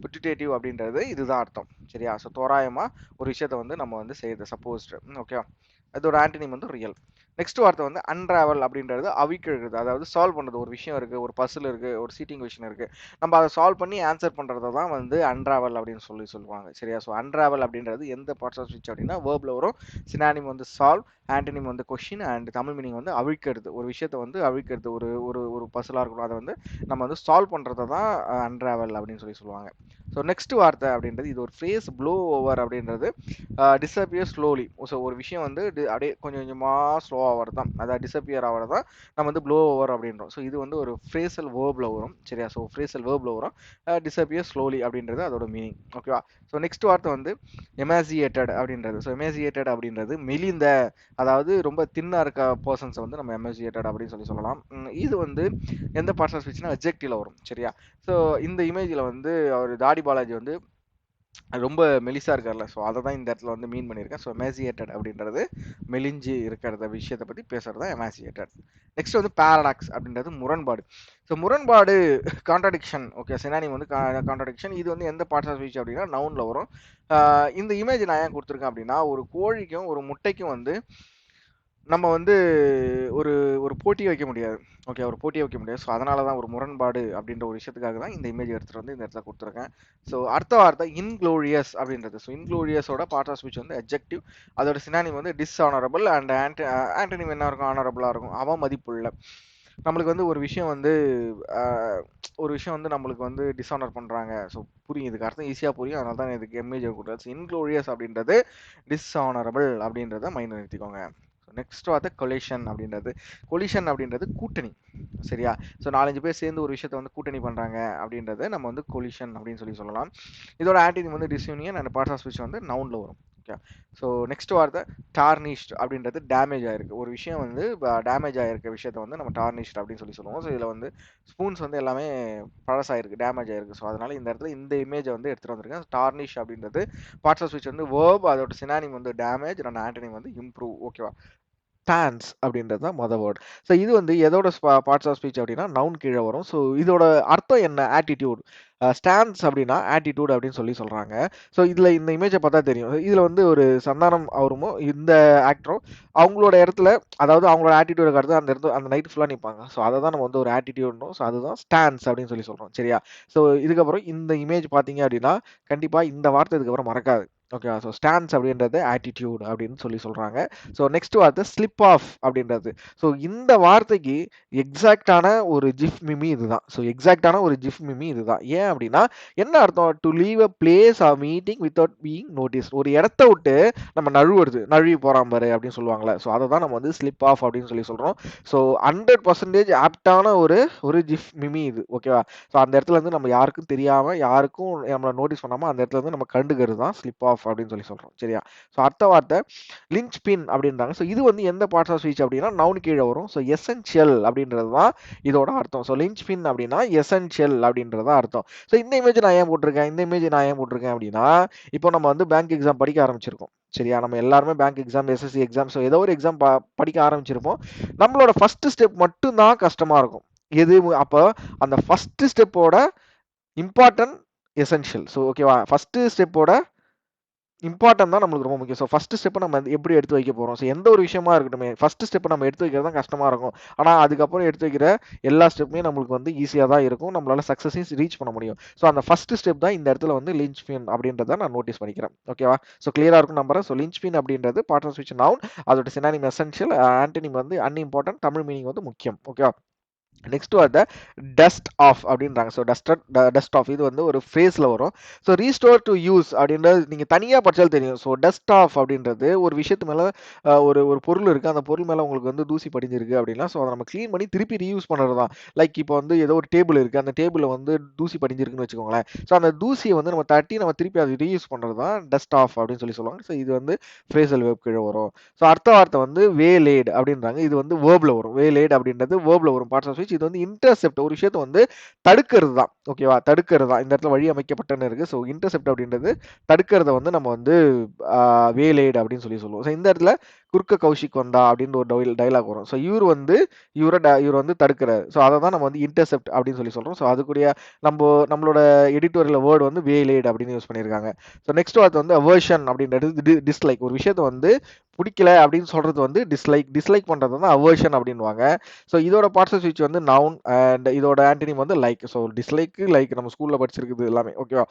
புட்டிடேட்டிவ் அப்படின்றது இதுதான் அர்த்தம். சரியா? ஸோ தோராயமாக ஒரு விஷயத்தை வந்து நம்ம வந்து செய்யுது, சப்போஸ்டு. ஓகே, அதோட ஆன்டனிம் வந்து ரியல். நெக்ஸ்ட் வார்த்தை வந்து அன்ராவல் அப்படின்றது அவிக்கிறது, அதாவது சால்வ் பண்ணுறது. ஒரு விஷயம் இருக்குது, ஒரு பசில் இருக்குது, ஒரு சீட்டிங் கொஷின் இருக்குது, நம்ம அதை சால்வ் பண்ணி ஆன்சர் பண்ணுறத தான் வந்து அன்ராவல் அப்படின்னு சொல்லுவாங்க. சரியா? ஸோ அன்ராவல் அப்படின்றது எந்த பார்ட்ஸ் ஆஃப் ஸ்பீச் அப்படின்னா வேர்பில் வரும். சினானிம் வந்து சால்வ், ஆன்டனிம் வந்து கொஷின், அண்ட் தமிழ் மீனிங் வந்து அவிழ்க்கிறது. ஒரு விஷயத்தை வந்து அவிழ்க்கிறது, ஒரு ஒரு ஒரு பசிலாக இருக்கணும், அதை வந்து நம்ம வந்து சால்வ் பண்ணுறத தான் அன்ராவல் அப்படின்னு சொல்லுவாங்க. ஸோ நெக்ஸ்ட் வார்த்தை அப்படின்றது இது ஒரு ஃப்ரேஸ் ப்ளோ ஓவர் அப்படின்றது டிஸப்பியர் ஸ்லோலி. ஸோ ஒரு விஷயம் வந்து அப்படியே கொஞ்சம் கொஞ்சமாக ஸ்லோவாக வரதான், அதாவது டிஸப்பியர் ஆகிறது தான் நம்ம வந்து ப்ளோ ஓவர் அப்படின்றோம். ஸோ இது வந்து ஒரு ஃப்ரேசல் வேர்பில் வரும். சரியா? ஸோ ஃப்ரேசல் வேர்பில் வரும், டிஸப்பியர் ஸ்லோலி அப்படின்றது அதோட மீனிங். ஓகேவா? ஸோ நெக்ஸ்ட் வார்த்தை வந்து எமாசியேட்டட் அப்படின்றது. ஸோ எமாசியேட்டட் அப்படின்றது மெலிந்த, அதாவது ரொம்ப தின்னா இருக்க பர்சன்ஸை வந்து நம்ம எமாசியேட்டட் அப்படின்னு சொல்லலாம். இது வந்து எந்த பார்ட்ஸ் ஆஃப் ஸ்பீச்னா அட்ஜெக்டிவ்ல வரும். சரியா? ஸோ இந்த இமேஜில் வந்து அவர் தாடி பாலாஜி வந்து ரொம்ப மெலிசா இருக்கார்ல, ஸோ அதை தான் இந்த இடத்துல வந்து மீன் பண்ணியிருக்கேன். ஸோ எமாசியேட்டட் அப்படின்றது மெலிஞ்சு இருக்கிறத விஷயத்தை பற்றி பேசுறது தான் எமாசியேட்டட். நெக்ஸ்ட் வந்து பேரடாக்ஸ் அப்படின்றது முரண்பாடு. ஸோ முரண்பாடு கான்ட்ராடிக்ஷன். ஓகே, சினானிம் வந்து கான்ட்ராடிக்ஷன். இது வந்து எந்த பார்ட்ஸ் ஆஃப் ஸ்பீச் அப்படின்னா நவுனில் வரும். இந்த இமேஜ் நான் ஏன் கொடுத்துருக்கேன் அப்படின்னா, ஒரு கோழிக்கும் ஒரு முட்டைக்கும் வந்து நம்ம வந்து ஒரு ஒரு போட்டி வைக்க முடியாது. ஓகே, ஒரு போட்டி வைக்க முடியாது. ஸோ அதனால தான் ஒரு முரண்பாடு அப்படின்ற ஒரு விஷயத்துக்காக தான் இந்த இமேஜ் எடுத்துகிட்டு வந்து இந்த இடத்துல கொடுத்துருக்கேன். ஸோ அடுத்த வார்த்தை இன்க்ளோரியஸ் அப்படின்றது. ஸோ இன்க்ளோரியஸோட பார்ட் ஆஃப் ஸ்பீச் வந்து அட்ஜெக்டிவ், அதோட சினானிம் வந்து டிஸ்ஆனரபிள், அண்ட் ஆன்டனிம் என்ன இருக்கும்? ஆனரபிளாக இருக்கும், அவமதிப்புள்ள. நம்மளுக்கு வந்து ஒரு விஷயம் வந்து நம்மளுக்கு வந்து டிஸ்ஆனர் பண்ணுறாங்க. ஸோ புரியும், இதுக்கு அர்த்தம் ஈஸியாக புரியும், அதனால தான் இதுக்கு இமேஜ் கொடுத்தாச்சு. இன்க்ளோரியஸ் அப்படின்றது டிஸ்ஆனரபிள் அப்படின்றத மைண்ட் நிறுத்திக்கோங்க. நெக்ஸ்ட் வார்த்தை கொலிஷன் அப்படின்றது. கொலிஷன் அப்படின்றது கூட்டணி. சரியா? ஸோ 4-5 பேர் சேர்ந்து ஒரு விஷயத்தை வந்து கூட்டணி பண்ணுறாங்க அப்படின்றத நம்ம வந்து கொலிஷன் அப்படின்னு சொல்லலாம். இதோட ஆன்டினிம் வந்து டிஸ்யூனியன், அண்ட் பார்ட்ஸ் ஆஃப் ஸ்பீச் வந்து நவுனில் வரும். ஓகே, ஸோ நெக்ஸ்ட் வார்த்தை டார்னிஷ்ட் அப்படின்றது டேமேஜ் ஆயிருக்கு. ஒரு விஷயம் வந்து டேமேஜ் ஆகிருக்க விஷயத்தை வந்து நம்ம டார்னிஷ்ட் அப்படின்னு சொல்லுவோம். ஸோ இதில் வந்து ஸ்பூன்ஸ் வந்து எல்லாமே பழசாயிருக்கு, டேமேஜ் ஆயிருக்கு. ஸோ அதனால இந்த இடத்துல இந்த இமேஜை வந்து எடுத்துகிட்டு வந்திருக்கேன். டார்னிஷ் அப்படின்றது பார்ட்ஸ் ஆஃப் ஸ்பீச் வந்து வேர்ப், அதோட சினானிம் வந்து டேமேஜ், அண்ட் ஆன்டனிம் வந்து இம்ப்ரூவ். ஓகேவா? ஸ்டான்ஸ் அப்படின்றது தான் மொதல் வேர்ட். ஸோ இது வந்து எதோட பார்ட்ஸ் ஆஃப் ஸ்பீச் அப்படின்னா நவுன் கீழே வரும். ஸோ இதோட அர்த்தம் என்ன? ஆட்டிடியூட். ஸ்டான்ஸ் அப்படின்னா ஆட்டிடியூட் அப்படின்னு சொல்கிறாங்க. ஸோ இதில் இந்த இமேஜை பார்த்தா தெரியும். இதில் வந்து ஒரு சந்தானம் அவருமோ இந்த ஆக்டரும் அவங்களோட இடத்துல, அதாவது அவங்களோட ஆட்டிடியூடுக்கு அடுத்து அந்த இடத்துல அந்த நைட் ஃபுல்லாக நிற்பாங்க. ஸோ அதை தான் நம்ம வந்து ஒரு ஆட்டிடியூட்னோம். ஸோ அதுதான் ஸ்டான்ஸ் அப்படின்னு சொல்கிறோம். சரியா? ஸோ இதுக்கப்புறம் இந்த இமேஜ் பார்த்தீங்க அப்படின்னா கண்டிப்பாக இந்த வார்த்தை இதுக்கப்புறம் மறக்காது. ஓகேவா? ஸோ ஸ்டான்ஸ் அப்படின்றது ஆட்டிடியூட் அப்படின்னு சொல்கிறாங்க. ஸோ நெக்ஸ்ட் வார்த்தை ஸ்லிப் ஆஃப் அப்படின்றது. ஸோ இந்த வார்த்தைக்கு எக்ஸாக்டான ஒரு ஜிஃப் மிமி இதுதான். ஸோ எக்ஸாக்டான ஒரு ஜிஃப் மிமி இதுதான். ஏன் அப்படின்னா என்ன அர்த்தம்? To leave a place or meeting without being notice. ஒரு இடத்த விட்டு நம்ம நழுவி போகிறான் பாரு அப்படின்னு சொல்லுவாங்களே. ஸோ அதை தான் நம்ம வந்து ஸ்லிப் ஆஃப் அப்படின்னு சொல்கிறோம். ஸோ 100% ஆப்டான ஒரு ஜிஃப் மிமி இது. ஓகேவா? ஸோ அந்த இடத்துல இருந்து நம்ம யாருக்கும் தெரியாமல், யாருக்கும் நம்மளை நோட்டீஸ் பண்ணாமல் அந்த இடத்துல இருந்து நம்ம கண்டுக்கிறது தான் ஸ்லிப் ஆஃப் அப்படின்னு சொல்கிறோம். சரியா? ஸோ அடுத்த வார்த்தை லிஞ்ச் பின் அப்படின்றாங்க. ஸோ இது வந்து எந்த பார்ட்ஸ் ஆஃப் ஸ்பீச் அப்படின்னா நவுன் கீழே வரும். ஸோ எசென்ஷியல் அப்படின்றது தான் இதோட அர்த்தம். ஸோ லிஞ்ச் பின் அப்படின்னா எசென்ஷியல் அப்படின்றது தான் அர்த்தம். ஸோ இந்த இமேஜ் நான் ஏன் போட்டிருக்கேன் அப்படின்னா, இப்போ நம்ம வந்து பேங்க் எக்ஸாம் படிக்க ஆரம்பிச்சிருக்கோம். சரியா? நம்ம எல்லாருமே bank exam, SSC exam, so ஏதோ ஒரு எக்ஸாம் படிக்க ஆரம்பிச்சிருப்போம். நம்மளோட ஃபர்ஸ்ட் ஸ்டெப் மட்டும்தான் கஷ்டமாக இருக்கும். எது? அப்போ அந்த ஃபர்ஸ்ட் ஸ்டெப்போட இம்பார்ட்டன்ட் எசென்ஷியல். ஸோ ஓகேவா? ஃபர்ஸ்ட் ஸ்டெப்போட இம்பார்ட்டன்ட் தான் நம்மளுக்கு ரொம்ப முக்கியம். ஸோ ஃபர்ஸ்ட் ஸ்டெப்பை நம்ம எப்படி எடுத்து வைக்க போகிறோம்? ஸோ எந்த ஒரு விஷயமா இருக்கட்டுமே, ஃபர்ஸ்ட் ஸ்டெப்பை நம்ம எடுத்து வைக்கிறது தான் கஷ்டமாக இருக்கும். ஆனால் அதுக்கப்புறம் எடுத்து வைக்கிற எல்லா ஸ்டெப்புமே நம்மளுக்கு வந்து ஈஸியாக தான் இருக்கும். நம்மளால சக்ஸஸையும் ரீச் பண்ண முடியும். ஸோ அந்த ஃபர்ஸ்ட் ஸ்டெப் தான் இந்த இடத்துல வந்து லிஞ்ச் பின் அப்படின்றத நான் நோட்டீஸ் பண்ணிக்கிறேன். ஓகேவா? ஸோ கிளியராக இருக்கும் நம்புறேன். ஸோ லிஞ்ச் பின் அப்படின்றது பார்ட் ஆஃப் ஸ்பீச் நவுன், அதோட சினானிம் எசென்ஷியல், ஆன்டனிம் வந்து அன்இம்பார்ட்டன்ட், தமிழ் மீனிங் வந்து முக்கியம். ஓகேவா? நெக்ஸ்ட் வார்த்தை டஸ்ட் ஆஃப் அப்படின்றாங்க. ஸோ டஸ்ட் ஆஃப் இது வந்து ஒரு ஃப்ரேஸில் வரும். ஸோ ரீஸ்டோர் டு யூஸ் அப்படின்றது நீங்கள் தனியாக படித்தாலும் தெரியும். ஸோ டஸ்ட் ஆஃப் அப்படின்றது ஒரு விஷயத்து மேலே ஒரு பொருள் இருக்குது, அந்த பொருள் மேலே உங்களுக்கு வந்து தூசி படிஞ்சிருக்கு அப்படின்னா, ஸோ அதை நம்ம க்ளீன் பண்ணி திருப்பி ரீயூஸ் பண்ணுறது தான். லைக் இப்போ வந்து ஏதோ ஒரு டேபிள் இருக்குது, அந்த டேபிளில் வந்து தூசி படிஞ்சிருக்குன்னு வச்சுக்கோங்களேன். ஸோ அந்த தூசியை வந்து நம்ம தட்டி நம்ம திருப்பி அதை ரீயூஸ் பண்ணுறது தான் டஸ்ட் ஆஃப் அப்படின்னு சொல்லுவாங்க. ஸோ இது வந்து ஃப்ரேசல் வேர்ப் கீழே வரும். ஸோ அடுத்த வார்த்தை வந்து வே லேட் அப்படின்றாங்க. இது வந்து வேர்பில் வரும். வே லேட் அப்படின்றது வேர்பில் வரும் பார்ட்ஸ் ஆஃப் ஸ்பீச். இது வந்து இன்டர்செப்ட், ஒரு விஷயத்தை வந்து தடுக்கிறது தான். ஓகேவா? தடுக்கிறது தான். இந்த இடத்துல வழி அமைக்கப்பட்டன்னு இருக்கு. ஸோ இன்டர்செப்ட் அப்படின்றது தடுக்கிறத வந்து நம்ம வந்து வேலேட் அப்படின்னு சொல்லுவோம். ஸோ இந்த இடத்துல குறுக்க கௌஷிக் வந்தா அப்படின்னு ஒரு டைலாக் வரும். ஸோ இவர் வந்து தடுக்கிறார். ஸோ அதை தான் நம்ம வந்து இன்டர்செப்ட் அப்படின்னு சொல்றோம். ஸோ அதுக்குரிய நம்மளோட எடிட்டோரியல் வேர்டு வந்து வேலேட் அப்படின்னு யூஸ் பண்ணியிருக்காங்க. ஸோ நெக்ஸ்ட் வார்த்தை வந்து அவர்ஷன் அப்படின்றது டிஸ்லைக். ஒரு விஷயத்தை வந்து பிடிக்கல அப்படின்னு சொல்றது வந்து டிஸ்லைக் பண்றது வந்து அவர்ஷன் அப்படின்வாங்க. ஸோ இதோட பார்ட்ஸ் ஆஃப் ஸ்பீச் வந்து நவுன் அண்ட் இதோட ஆன்டனிம் வந்து லைக். ஸோ லைக் நம்ம ஸ்கூல்ல படிச்சிருக்குது எல்லாமே ஓகேவா.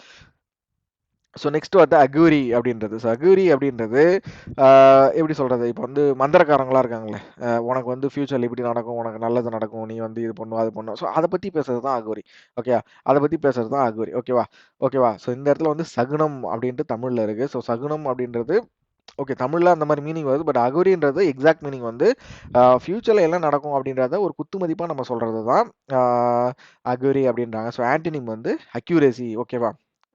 ஸோ நெக்ஸ்ட் வந்து அக்யூரி அப்படின்றது. ஸோ அக்யூரி அப்படின்றது எப்படி சொல்றது, இப்போ வந்து மந்திரக்காரங்களா இருக்காங்களே, உனக்கு வந்து ஃபியூச்சர்ல இப்படி நடக்கும், உனக்கு நல்லது நடக்கும், நீ வந்து இது பண்ணும் அது பண்ணும். ஸோ அதை பத்தி பேசுறது தான் அக்யூரி. ஓகே, அதை பத்தி பேசுறது தான் அக்யூரி. ஓகேவா. ஸோ இந்த இடத்துல வந்து சகுனம் அப்படின்ட்டு தமிழ்ல இருக்கு. ஸோ சகுனம் அப்படின்றது ஓகே தமிழ்ல அந்த மாதிரி மீனிங் வருது. பட் அகுரின்றது எக்ஸாக்ட் மீனிங் வந்து ஃபியூச்சர்ல என்ன நடக்கும் அப்படின்றத ஒரு குத்து மதிப்பா நம்ம சொல்றது தான் அகுரி அப்படின்றாங்க. ஸோ ஆன்டனிம் வந்து அக்யூரேசி. ஓகேவா.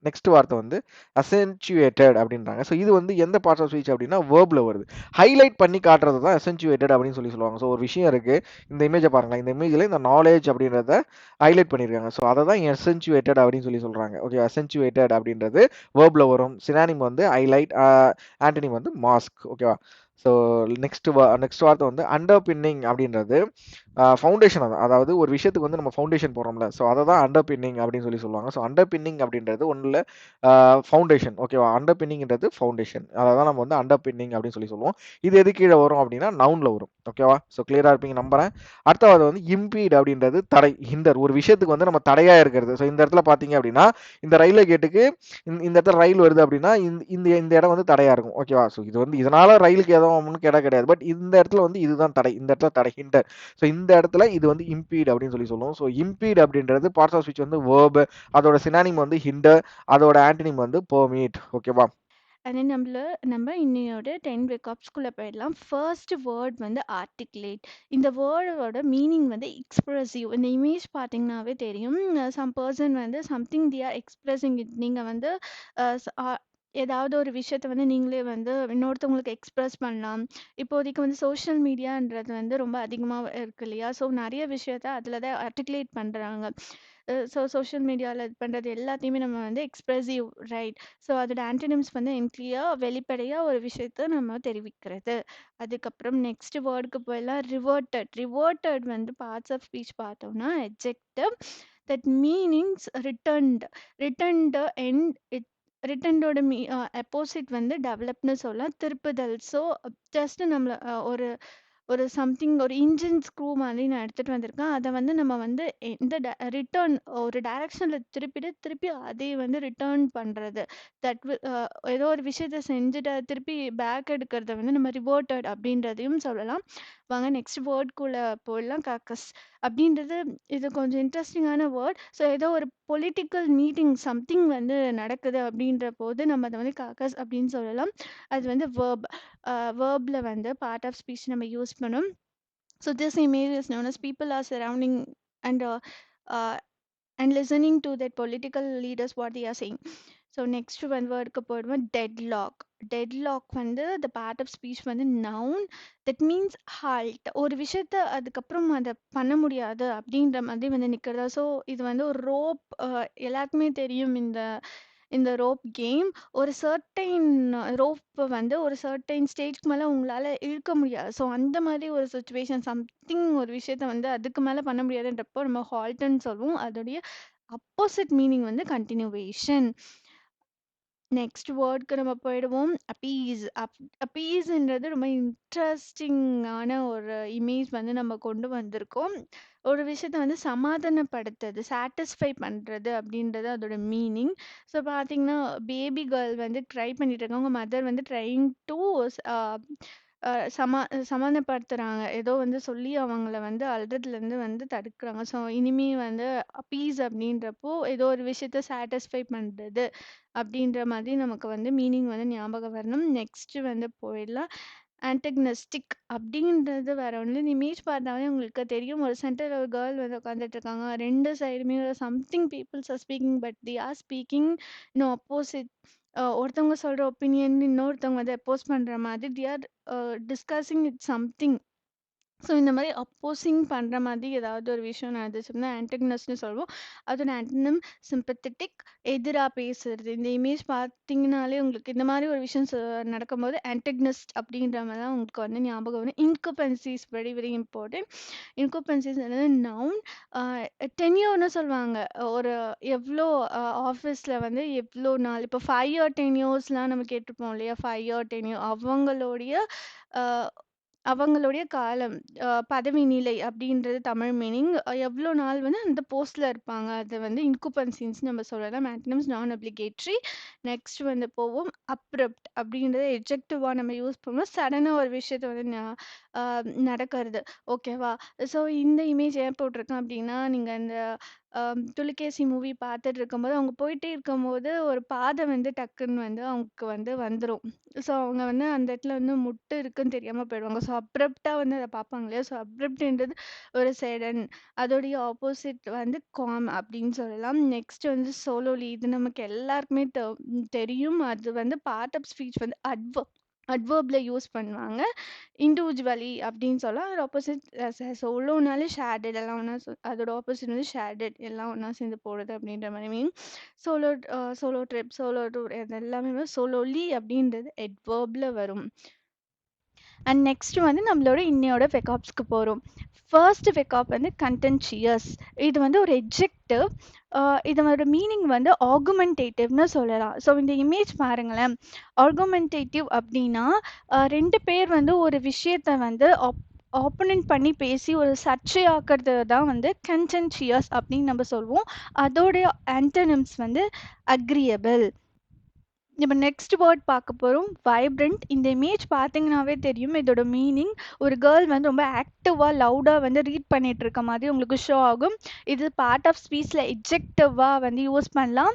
நெக்ஸ்ட் வார்த்தை வந்து அசென்ச்சுவேட்டட் அப்படின்றாங்க. ஸோ இது வந்து எந்த பார்ட்ஸ் ஆஃப் ஸ்பீச் அப்படின்னா வேர்ப்ல வருது. ஹைலைட் பண்ணி காட்டுறது தான் அசென்ச்சுவேட்டட் அப்படின்னு சொல்லுவாங்க. ஸோ ஒரு விஷயம் இருக்கு, இந்த இமேஜை பாருங்களேன், இந்த இமேஜில் இந்த நாலேஜ் அப்படின்றத ஹைலைட் பண்ணியிருக்காங்க. ஸோ அதை தான் அசென்ச்சுவேட்டட் அப்படின்னு சொல்றாங்க. ஓகே, அசென்ச்சுவேட்டட் அப்படின்றது வேர்ப்ல வரும். சினானிம் வந்து ஹைலைட், ஆண்டனி வந்து மாஸ்க். ஓகேவா. ஸோ நெக்ஸ்ட் வார்த்தை வந்து அண்டர் பின்னிங் அப்படின்றது ஃபவுண்டேஷன். அதாவது ஒரு விஷயத்துக்கு வந்து நம்ம ஃபவுண்டேஷன் போடுறோம்ல, ஸோ அதை தான் அண்டர் பின்னிங் அப்படின்னு சொல்லுவாங்க. ஸோ அண்டர் பின்னிங் அப்படின்றது ஒன்றில் ஃபவுண்டேஷன். ஓகேவா. அண்டர் பின்னிங்கிறது ஃபவுண்டேஷன், அதை தான் நம்ம வந்து அண்டர் பின்னிங் அப்படின்னு சொல்லுவோம். இது எது கீழே வரும் அப்படின்னா நவுனில் வரும். ஓகேவா. ஸோ கிளியராக இருப்பீங்க நம்புறேன். அடுத்தது வந்து இம்பீட் அப்படின்றது தடை, ஹிண்டர். ஒரு விஷயத்துக்கு வந்து நம்ம தடையாக இருக்கிறது. ஸோ இந்த இடத்துல பார்த்தீங்க அப்படின்னா இந்த ரயில்வே கேட்டுக்கு இந்த இடத்துல ரயில் வருது அப்படின்னா இந்த இடம் வந்து தடையா இருக்கும். ஓகேவா. ஸோ இது வந்து இதனால ரயிலுக்கு எதுவும் கேட்டா கிடையாது. பட் இந்த இடத்துல வந்து இதுதான் தடை, இந்த இடத்துல தடை ஹிண்டர். ஸோ இந்த இடத்துல இது வந்து இம்பீட் அப்படின்னு சொல்லுவோம். ஸோ இம்பீட் அப்படின்றது பார்ட்ஸ் ஆஃப் ஸ்பீச் வந்து வேர்ப், அதோட சினானிம் வந்து ஹிண்டர், அதோட ஆன்டனிம் வந்து பெர்மிட். ஓகேவா. அண்ட் நம்ம இன்னையோட 10 வெக்காப்ஸ்குள்ளே போயிடலாம். ஃபர்ஸ்ட் வேர்ட் வந்து ஆர்டிகுலேட். இந்த வேர்டோட மீனிங் வந்து எக்ஸ்ப்ரெசிவ். இந்த இமேஜ் பார்த்தீங்கன்னாவே தெரியும். சம் பர்சன் வந்து something the are expressing it. நீங்கள் வந்து ஏதாவது ஒரு விஷயத்த வந்து நீங்களே வந்து இன்னொருத்தவங்களுக்கு எக்ஸ்பிரஸ் பண்ணலாம். இப்போதைக்கு வந்து சோஷியல் மீடியான்றது வந்து ரொம்ப அதிகமாக இருக்கு இல்லையா. ஸோ நிறைய விஷயத்த அதில் தான் ஆர்டிகுலேட் பண்ணுறாங்க. ஸோ சோஷியல் மீடியாவில் இது பண்ணுறது எல்லாத்தையுமே நம்ம வந்து எக்ஸ்ப்ரெசிவ், ரைட். ஸோ அதோட ஆன்டனிம்ஸ் வந்து என்க்ளியர், வெளிப்படையாக ஒரு விஷயத்த நம்ம தெரிவிக்கிறது. அதுக்கப்புறம் நெக்ஸ்ட் வேர்டுக்கு போயிடலாம். ரிவர்ட்டட் வந்து பார்ட்ஸ் ஆஃப் ஸ்பீச் பார்த்தோம்னா adjective that meanings returned and ரிட்டர்ன்டோட அப்போசிட் வந்து டெவலப்னு சொல்லலாம், திருப்புதல். ஸோ ஜஸ்ட் நம்மள ஒரு ஒரு சம்திங் ஒரு இன்ஜின் ஸ்க்ரூ மாதிரி நான் எடுத்துகிட்டு வந்திருக்கேன். அதை வந்து நம்ம வந்து எந்த ரிட்டர்ன் ஒரு டைரக்ஷனில் திருப்பி அதே வந்து ரிட்டர்ன் பண்ணுறது. தட் ஏதோ ஒரு விஷயத்த செஞ்சுட்டு திருப்பி பேக் எடுக்கிறத வந்து நம்ம ரிவர்ட்டட் அப்படின்றதையும் சொல்லலாம். வாங்க நெக்ஸ்ட் வேர்ட்குள்ளே போயிடலாம். காக்கஸ் அப்படின்றது இது கொஞ்சம் இன்ட்ரெஸ்டிங்கான வேர்ட். ஸோ ஏதோ ஒரு பொலிட்டிக்கல் மீட்டிங் சம்திங் வந்து நடக்குது அப்படின்ற போது நம்ம அதை வந்து காக்கஸ் அப்படின்னு சொல்லலாம். அது வந்து வேர்பில் வந்து பார்ட் ஆஃப் ஸ்பீச் நம்ம யூஸ் பண்ணோம். So this image is known as people are surrounding and uh, and listening to that political leaders what they are saying. So next வந்து வேர்டுக்கு போயிடுவோம். டெட்லாக் வந்து த பார்ட் ஆஃப் ஸ்பீச் வந்து noun. That means halt. ஒரு விஷயத்த அதுக்கப்புறம் அதை பண்ண முடியாது அப்படின்ற மாதிரி வந்து நிற்கிறதா. ஸோ இது வந்து ஒரு ரோப், எல்லாருக்குமே தெரியும் இந்த இந்த ரோப் கேம். ஒரு சர்டைன் ரோப்பை வந்து ஒரு சர்டைன் ஸ்டேஜ்க்கு மேலே உங்களால் இழுக்க முடியாது. ஸோ அந்த மாதிரி ஒரு சுச்சுவேஷன் சம்திங் ஒரு விஷயத்த வந்து அதுக்கு மேலே பண்ண முடியாதுன்றப்போ நம்ம ஹால்ட்டுன்னு சொல்லுவோம். அதோடைய அப்போசிட் மீனிங் வந்து கண்டினியூவேஷன். நெக்ஸ்ட் வேர்ட்க்கு நம்ம போயிடுவோம். அப்பீஸ்ன்றது ரொம்ப இன்ட்ரெஸ்டிங்கான ஒரு இமேஜ் வந்து நம்ம கொண்டு வந்திருக்கோம். ஒரு விஷயத்த வந்து சமாதானப்படுத்துறது, சாட்டிஸ்ஃபை பண்ணுறது அப்படின்றது அதோட மீனிங். ஸோ பார்த்தீங்கன்னா பேபி கேர்ள் வந்து ட்ரை பண்ணிட்டு இருக்காங்க. அவங்க மதர் வந்து ட்ரைங் டு சமாதானப்படுத்துறாங்க. ஏதோ வந்து சொல்லி அவங்கள வந்து அழுறதுலேருந்து வந்து தடுக்கிறாங்க. ஸோ இனிமே வந்து அப்பீஸ் அப்படின்றப்போ ஏதோ ஒரு விஷயத்த சாட்டிஸ்ஃபை பண்ணுறது அப்படின்ற மாதிரி நமக்கு வந்து மீனிங் வந்து ஞாபகம் வரணும். நெக்ஸ்ட் வந்து போயிடலாம். ஆன்டகனிஸ்டிக் அப்படின்றது வேற ஒன்று. இமேஜ் பார்த்தாலே உங்களுக்கு தெரியும். ஒரு சென்டரில் ஒரு கேர்ள் வந்து உட்காந்துட்டு இருக்காங்க. ரெண்டு சைடுமே something peoples are speaking, but they are speaking இன்னும் அப்போசிட். ஒருத்தவங்க சொல்கிற ஒப்பீனியன் இன்னொருத்தவங்க வந்து அப்போஸ் பண்ணுற மாதிரி they are discussing it something. So இந்த மாதிரி அப்போசிங் பண்ணுற மாதிரி ஏதாவது ஒரு விஷயம் நடந்துச்சுன்னா ஆன்டகனிஸ்ட்னு சொல்லுவோம். அதோட ஆன்டனிம் சிம்பத்தட்டிக், எதிராக பேசுறது. இந்த இமேஜ் பார்த்தீங்கனாலே உங்களுக்கு இந்த மாதிரி ஒரு விஷயம் நடக்கும்போது ஆன்டகனிஸ்ட் அப்படின்ற மாதிரி தான் உங்களுக்கு வந்து ஞாபகம் வரும். Incumbency is very very important. Incumbency is noun. டென்யூர்னு சொல்லுவாங்க. ஒரு எவ்வளோ ஆஃபீஸில் வந்து எவ்வளோ நாள், இப்போ 5 or 10 yearsலாம் நம்ம கேட்டிருப்போம் இல்லையா. 5 or 10 year அவங்களுடைய அவங்களுடைய காலம், பதவி நிலை அப்படின்றது தமிழ் மீனிங். எவ்வளோ நாள் வந்து அந்த போஸ்ட்ல இருப்பாங்க. அது வந்து இன்குபன்சின்ஸ் நம்ம சொல்லலாம். ஆன்டனிம்ஸ் நான் அப்ளிகேட்டரி. நெக்ஸ்ட் வந்து போவோம் அப்ரப்ட் அப்படின்றத எட்ஜெக்டிவா நம்ம யூஸ் பண்ணுவோம். சடனா ஒரு விஷயத்த வந்து நடக்கிறது. ஓகேவா? ஸோ இந்த இமேஜ் ஏன் போட்டிருக்கேன் அப்படின்னா, நீங்க இந்த துலுகேசி மூவி பார்த்துட்டு இருக்கும்போது, அவங்க போயிட்டே இருக்கும்போது ஒரு பாதை வந்து டக்குன்னு வந்து அவங்களுக்கு வந்து வந்துரும். ஸோ அவங்க வந்து அந்த இடத்துல வந்து முட்டு இருக்குன்னு தெரியாம போயிடுவாங்க. ஸோ அப்ரப்ட்டா வந்து அத பார்ப்பாங்க இல்லையா? ஸோ அப்ரப்ட்ன்றது ஒரு சடன். அதோடைய ஆப்போசிட் வந்து காம் அப்படின்னு சொல்லலாம். நெக்ஸ்ட் வந்து சோலோலி. இது நமக்கு எல்லாருக்குமே தெரியும். அது வந்து பார்ட் ஆஃப் ஸ்பீச் வந்து அட்வர்ப்ல யூஸ் பண்ணுவாங்க. இண்டிவிஜுவலி அப்படின்னு சொல்லலாம். அதோட ஆப்போசிட் சோலோனாலே ஷேர்டட் எல்லாம் ஒண்ணா அதோட ஆப்போசிட் வந்து ஷேர்டட் எல்லாம் ஒண்ணா சேர்ந்து போறது அப்படின்ற மாதிரி meaning. Solo solo trip, solo tour இது எல்லாமே வந்து சோலோலி அப்படின்றது அட்வர்ப்ல வரும். அண்ட் நெக்ஸ்ட் வந்து நம்மளோட இன்னையோட வெக்காப்ஸ்க்கு போகிறோம். ஃபர்ஸ்ட் வெக்காப் வந்து கண்டென்ஷியஸ். இது வந்து ஒரு எட்ஜெக்டிவ். இதோட மீனிங் வந்து ஆகுமெண்டேட்டிவ்னு சொல்லலாம். ஸோ இந்த இமேஜ் பாருங்களேன். ஆர்குமெண்டேட்டிவ் அப்படின்னா ரெண்டு பேர் வந்து ஒரு விஷயத்த வந்து ஆப்போனன்ட் பண்ணி பேசி ஒரு சர்ச்சையாக்குறது தான் வந்து கண்டென்ஷியஸ் அப்படின்னு நம்ம சொல்லுவோம். அதோடைய ஆன்டனிம்ஸ் வந்து அக்ரியபிள். நம்ம நெக்ஸ்ட் வேர்ட் பார்க்க போகிறோம் வைப்ரண்ட். இந்த இமேஜ் பார்த்தீங்கன்னாவே தெரியும் இதோட மீனிங். ஒரு கேர்ள் வந்து ரொம்ப ஆக்டிவாக லவுடாக வந்து ரீட் பண்ணிட்டு இருக்க மாதிரி உங்களுக்கு ஷோ ஆகும். இது பார்ட் ஆஃப் ஸ்பீச்சில் எட்ஜெக்டிவாக வந்து யூஸ் பண்ணலாம்.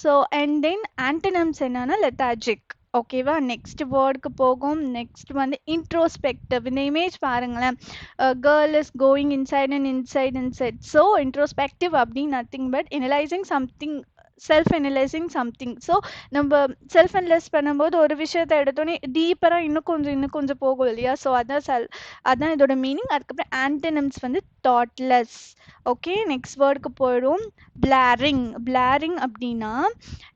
ஸோ அண்ட் தென் ஆன்டனம்ஸ் என்னன்னா லெத்தாஜிக். ஓகேவா? நெக்ஸ்ட் வேர்டுக்கு போகும். நெக்ஸ்ட் வந்து இன்ட்ரோஸ்பெக்டிவ். இந்த இமேஜ் பாருங்களேன். Girl is going inside and inside. So introspective அப்படின்னு nothing but analysing something, self analysing something. So நம்ம செல்ஃப் அனலைஸ் பண்ணும்போது ஒரு விஷயத்த எடுத்தோன்னே டீப்பராக இன்னும் கொஞ்சம் போகும் இல்லையா? ஸோ அதான் இதோட மீனிங். அதுக்கப்புறம் ஆன்டனிம்ஸ் வந்து தாட்லெஸ். ஓகே, நெக்ஸ்ட் வேர்டுக்கு போயிடும். பிளாரிங் அப்படின்னா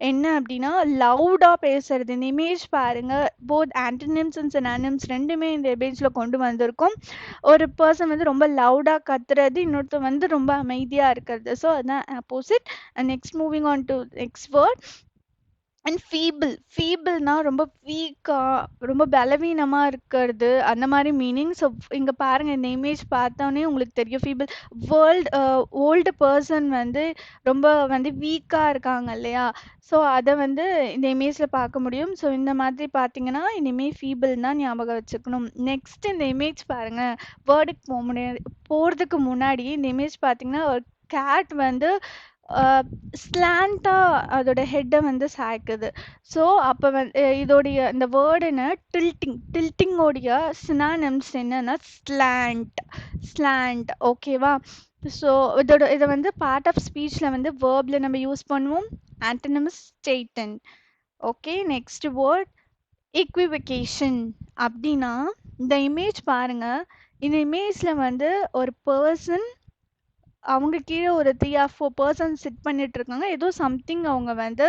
என்ன அப்படின்னா லவுடாக பேசுறது. இந்த இமேஜ் பாருங்க. போத் ஆன்டனிம்ஸ் அண்ட் சினானிம்ஸ் ரெண்டுமே இந்த இமேஜில் கொண்டு வந்திருக்கோம். ஒரு பர்சன் வந்து ரொம்ப லவுடாக கத்துறது, இன்னொருத்தர் வந்து ரொம்ப அமைதியாக இருக்கிறது. ஸோ அதுதான் opposite. Next moving on to next word. And ஃபீபிள்னா ரொம்ப வீக்காக, ரொம்ப பலவீனமாக இருக்கிறது அந்த மாதிரி மீனிங். ஸோ இங்கே பாருங்கள், இந்த இமேஜ் பார்த்தோன்னே உங்களுக்கு தெரியும் ஃபீபிள். ஓல்டு பர்சன் வந்து ரொம்ப வந்து வீக்காக இருக்காங்க இல்லையா? ஸோ அதை வந்து இந்த இமேஜில் பார்க்க முடியும். ஸோ இந்த மாதிரி பார்த்தீங்கன்னா இனிமேல் ஃபீபிள் தான் ஞாபகம் வச்சுக்கணும். நெக்ஸ்ட் இந்த இமேஜ் பாருங்கள். வேர்டுக்கு போகிறதுக்கு முன்னாடி இந்த இமேஜ் பார்த்தீங்கன்னா ஒரு கேட் வந்து ஸ்லாண்டாக அதோட ஹெட்டை வந்து சாய்க்குது. ஸோ அப்போ வந்து இதோடைய இந்த வேர்டுன்னு டில்ட்டிங்கோடைய சினானிம்ஸ் என்னன்னா ஸ்லாண்ட். ஓகேவா? ஸோ இதை வந்து பார்ட் ஆஃப் ஸ்பீச்சில் வந்து வேர்பில் நம்ம யூஸ் பண்ணுவோம். Antonyms straighten. Okay, next word equivocation. அப்படின்னா இந்த இமேஜ் பாருங்க. இந்த இமேஜில் வந்து ஒரு பர்சன், அவங்க கீழே ஒரு 3 or 4 பர்சன்ஸ் சிட் பண்ணிட்டு இருக்காங்க. ஏதோ சம்திங் அவங்க வந்து